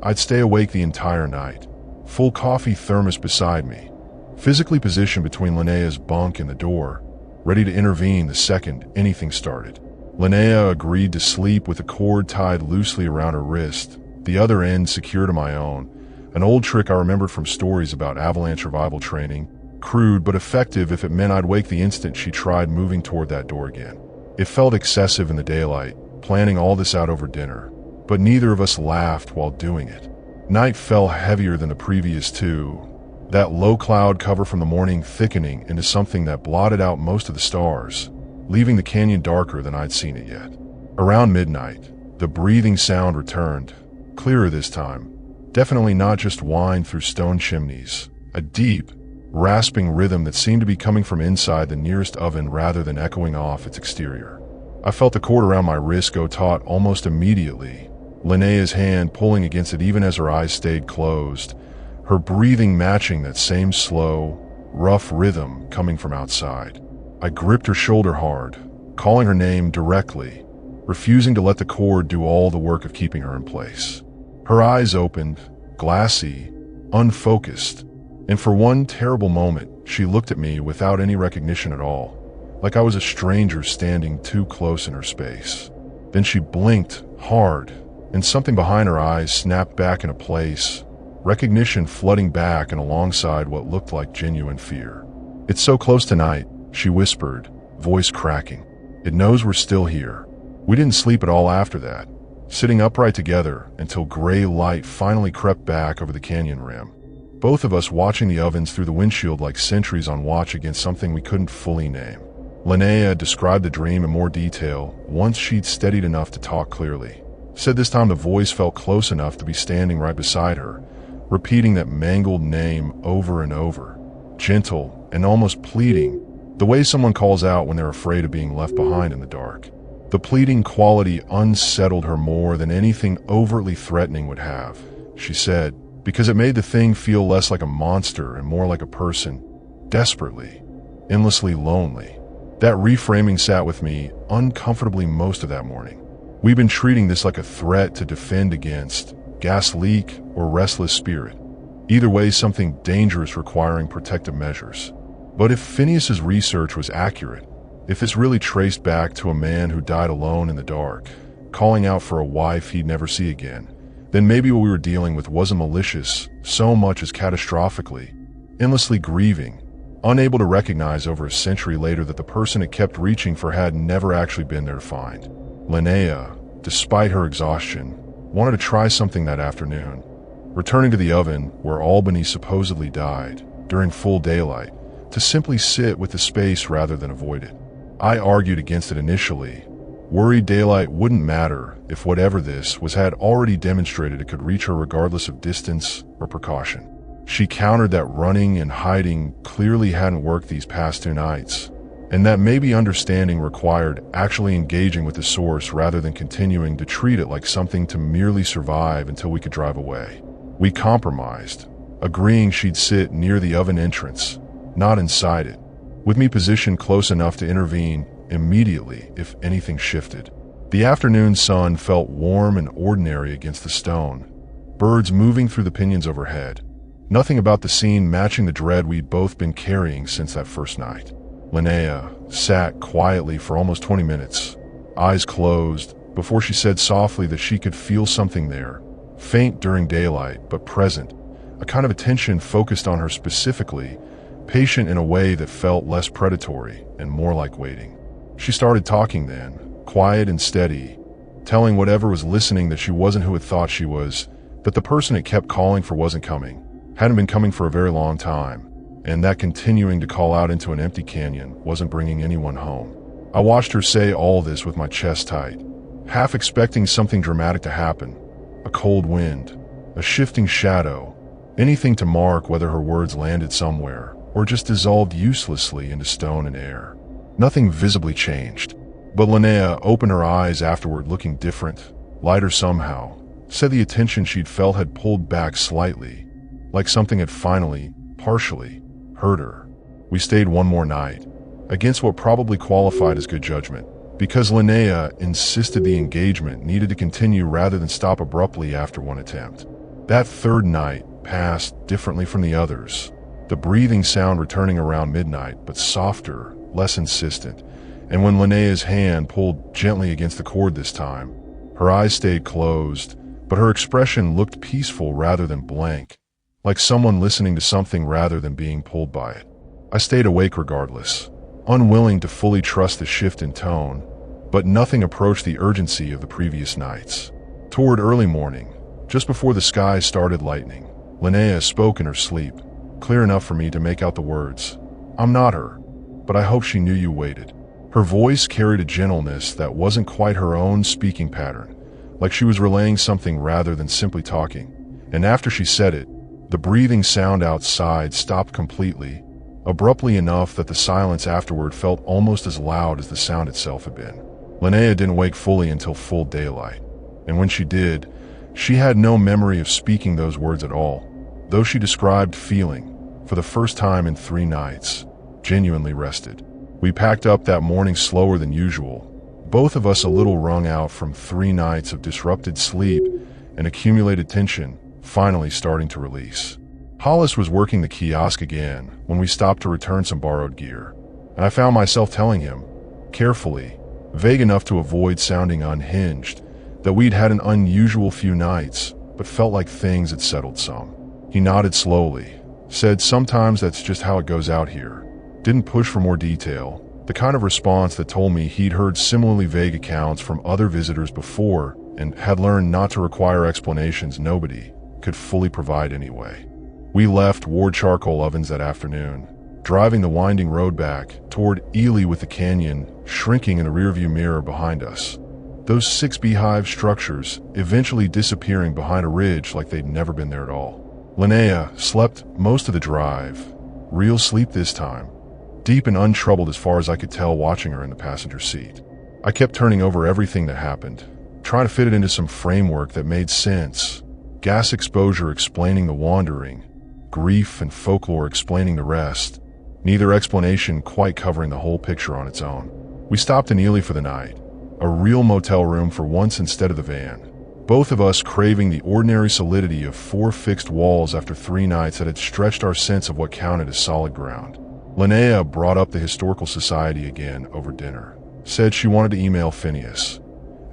I'd stay awake the entire night, full coffee thermos beside me, physically positioned between Linnea's bunk and the door, ready to intervene the second anything started. Linnea agreed to sleep with a cord tied loosely around her wrist, the other end secured to my own, an old trick I remembered from stories about avalanche survival training Crude but effective if it meant I'd wake the instant she tried moving toward that door again. It felt excessive in the daylight, planning all this out over dinner, but neither of us laughed while doing it. Night fell heavier than the previous two, that low cloud cover from the morning thickening into something that blotted out most of the stars, leaving the canyon darker than I'd seen it yet. Around midnight, the breathing sound returned, clearer this time, definitely not just whine through stone chimneys, a deep, rasping rhythm that seemed to be coming from inside the nearest oven rather than echoing off its exterior. I felt the cord around my wrist go taut almost immediately, Linnea's hand pulling against it even as her eyes stayed closed, her breathing matching that same slow, rough rhythm coming from outside. I gripped her shoulder hard, calling her name directly, refusing to let the cord do all the work of keeping her in place. Her eyes opened, glassy, unfocused, and for one terrible moment, she looked at me without any recognition at all, like I was a stranger standing too close in her space. Then she blinked hard, and something behind her eyes snapped back into place, recognition flooding back and alongside what looked like genuine fear. "It's so close tonight," she whispered, voice cracking. "It knows we're still here." We didn't sleep at all after that, sitting upright together until gray light finally crept back over the canyon rim. Both of us watching the ovens through the windshield like sentries on watch against something we couldn't fully name. Linnea described the dream in more detail once she'd steadied enough to talk clearly. Said this time the voice felt close enough to be standing right beside her, repeating that mangled name over and over, gentle and almost pleading, the way someone calls out when they're afraid of being left behind in the dark. The pleading quality unsettled her more than anything overtly threatening would have, she said, because it made the thing feel less like a monster and more like a person, desperately, endlessly lonely. That reframing sat with me uncomfortably most of that morning. We've been treating this like a threat to defend against, gas leak or restless spirit. Either way, something dangerous requiring protective measures. But if Phineas's research was accurate, if this really traced back to a man who died alone in the dark, calling out for a wife he'd never see again, then maybe what we were dealing with wasn't malicious so much as catastrophically, endlessly grieving, unable to recognize over a century later that the person it kept reaching for had never actually been there to find. Linnea, despite her exhaustion, wanted to try something that afternoon, returning to the oven where Albany supposedly died, during full daylight, to simply sit with the space rather than avoid it. I argued against it initially, worried daylight wouldn't matter if whatever this was had already demonstrated it could reach her regardless of distance or precaution. She countered that running and hiding clearly hadn't worked these past 2 nights, and that maybe understanding required actually engaging with the source rather than continuing to treat it like something to merely survive until we could drive away. We compromised, agreeing she'd sit near the oven entrance, not inside it, with me positioned close enough to intervene immediately if anything shifted. The afternoon sun felt warm and ordinary against the stone, birds moving through the pinions overhead. Nothing about the scene matching the dread we'd both been carrying since that first night. Linnea sat quietly for almost 20 minutes, eyes closed, before she said softly that she could feel something there, faint during daylight but present, a kind of attention focused on her specifically, patient in a way that felt less predatory and more like waiting. She started talking then, quiet and steady, telling whatever was listening that she wasn't who it thought she was, that the person it kept calling for wasn't coming, hadn't been coming for a very long time, and that continuing to call out into an empty canyon wasn't bringing anyone home. I watched her say all this with my chest tight, half expecting something dramatic to happen, a cold wind, a shifting shadow, anything to mark whether her words landed somewhere or just dissolved uselessly into stone and air. Nothing visibly changed, but Linnea opened her eyes afterward looking different, lighter somehow, said the attention she'd felt had pulled back slightly, like something had finally, partially, hurt her. We stayed one more night, against what probably qualified as good judgment, because Linnea insisted the engagement needed to continue rather than stop abruptly after one attempt. That third night passed differently from the others, the breathing sound returning around midnight, but softer, less insistent, and when Linnea's hand pulled gently against the cord this time, her eyes stayed closed, but her expression looked peaceful rather than blank, like someone listening to something rather than being pulled by it. I stayed awake regardless, unwilling to fully trust the shift in tone, but nothing approached the urgency of the previous nights. Toward early morning, just before the sky started lightening, Linnea spoke in her sleep, clear enough for me to make out the words, "I'm not her, but I hope she knew you waited." Her voice carried a gentleness that wasn't quite her own speaking pattern, like she was relaying something rather than simply talking. And after she said it, the breathing sound outside stopped completely, abruptly enough that the silence afterward felt almost as loud as the sound itself had been. Linnea didn't wake fully until full daylight, and when she did, she had no memory of speaking those words at all, though she described feeling, for the first time in 3 nights, genuinely rested. We packed up that morning slower than usual, both of us a little wrung out from 3 nights of disrupted sleep and accumulated tension finally starting to release. Hollis was working the kiosk again when we stopped to return some borrowed gear, and I found myself telling him, carefully, vague enough to avoid sounding unhinged, that we'd had an unusual few nights, but felt like things had settled some. He nodded slowly, said sometimes that's just how it goes out here, didn't push for more detail, the kind of response that told me he'd heard similarly vague accounts from other visitors before and had learned not to require explanations nobody could fully provide anyway. We left Ward Charcoal Ovens that afternoon, driving the winding road back toward Ely with the canyon shrinking in the rearview mirror behind us. Those 6 beehive structures eventually disappearing behind a ridge like they'd never been there at all. Linnea slept most of the drive, real sleep this time, deep and untroubled as far as I could tell watching her in the passenger seat. I kept turning over everything that happened, trying to fit it into some framework that made sense. Gas exposure explaining the wandering, grief and folklore explaining the rest, neither explanation quite covering the whole picture on its own. We stopped in Ely for the night, a real motel room for once instead of the van, both of us craving the ordinary solidity of 4 fixed walls after 3 nights that had stretched our sense of what counted as solid ground. Linnea brought up the Historical Society again over dinner, said she wanted to email Phineas,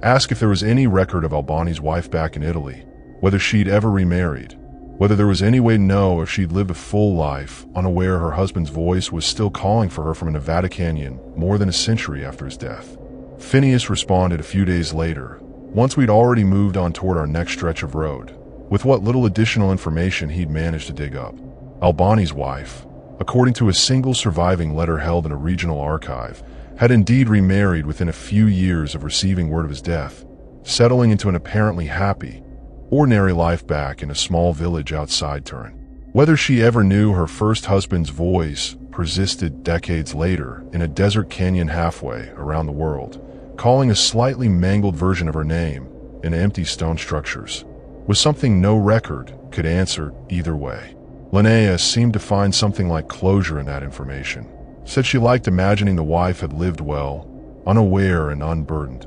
ask if there was any record of Albani's wife back in Italy, whether she'd ever remarried, whether there was any way to know if she'd lived a full life, unaware her husband's voice was still calling for her from a Nevada canyon more than a century after his death. Phineas responded a few days later, once we'd already moved on toward our next stretch of road, with what little additional information he'd managed to dig up. Albani's wife, according to a single surviving letter held in a regional archive, had indeed remarried within a few years of receiving word of his death, settling into an apparently happy, ordinary life back in a small village outside Turin. Whether she ever knew her first husband's voice persisted decades later in a desert canyon halfway around the world, calling a slightly mangled version of her name in empty stone structures, was something no record could answer either way. Linnea seemed to find something like closure in that information, said she liked imagining the wife had lived well, unaware and unburdened,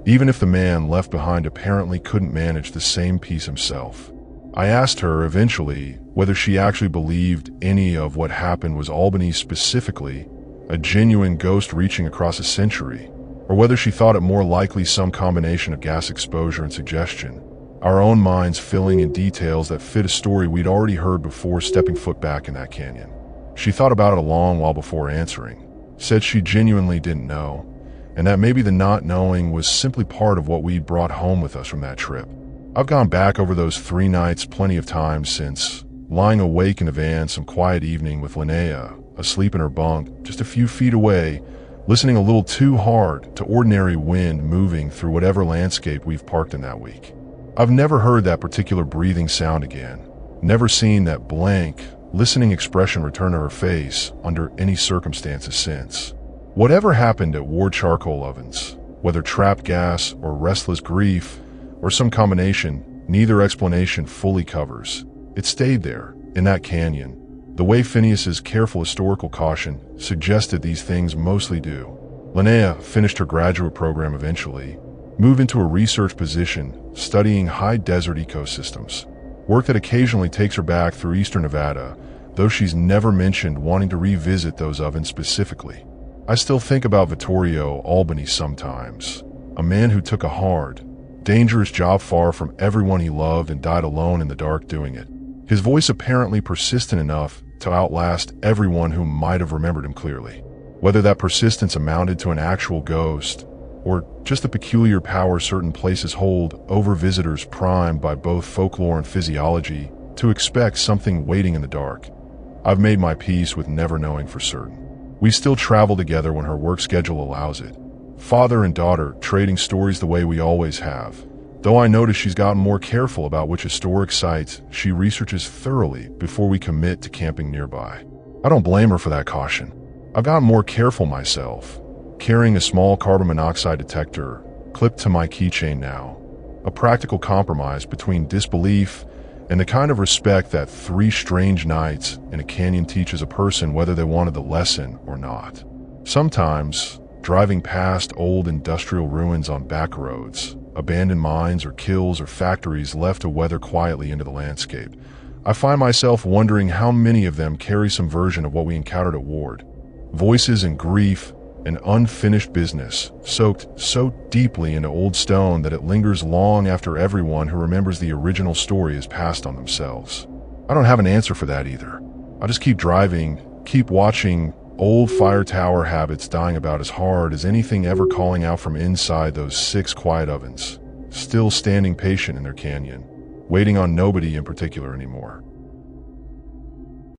even if the man left behind apparently couldn't manage the same peace himself. I asked her eventually whether she actually believed any of what happened was Albany specifically, a genuine ghost reaching across a century, or whether she thought it more likely some combination of gas exposure and suggestion, our own minds filling in details that fit a story we'd already heard before stepping foot back in that canyon. She thought about it a long while before answering, said she genuinely didn't know, and that maybe the not knowing was simply part of what we'd brought home with us from that trip. I've gone back over those 3 nights plenty of times since, lying awake in the van some quiet evening with Linnea, asleep in her bunk just a few feet away, listening a little too hard to ordinary wind moving through whatever landscape we've parked in that week. I've never heard that particular breathing sound again, never seen that blank, listening expression return to her face under any circumstances since. Whatever happened at Ward Charcoal Ovens, whether trapped gas or restless grief, or some combination, neither explanation fully covers. It stayed there, in that canyon, the way Phineas's careful historical caution suggested these things mostly do. Linnea finished her graduate program eventually, moved into a research position studying high desert ecosystems, work that occasionally takes her back through eastern Nevada, though she's never mentioned wanting to revisit those ovens specifically. I still think about Vittorio Albany sometimes, a man who took a hard, dangerous job far from everyone he loved and died alone in the dark doing it. His voice apparently persistent enough to outlast everyone who might have remembered him clearly. Whether that persistence amounted to an actual ghost, or just the peculiar power certain places hold over visitors primed by both folklore and physiology to expect something waiting in the dark, I've made my peace with never knowing for certain. We still travel together when her work schedule allows it. Father and daughter trading stories the way we always have. Though I notice she's gotten more careful about which historic sites she researches thoroughly before we commit to camping nearby. I don't blame her for that caution. I've gotten more careful myself, carrying a small carbon monoxide detector clipped to my keychain now, a practical compromise between disbelief and the kind of respect that 3 strange nights in a canyon teaches a person whether they wanted the lesson or not. Sometimes, driving past old industrial ruins on back roads, abandoned mines or kills or factories left to weather quietly into the landscape, I find myself wondering how many of them carry some version of what we encountered at Ward. Voices and grief and unfinished business, soaked so deeply into old stone that it lingers long after everyone who remembers the original story has passed on themselves. I don't have an answer for that either. I just keep driving, keep watching old fire tower habits dying about as hard as anything ever calling out from inside those 6 quiet ovens, still standing patient in their canyon, waiting on nobody in particular anymore.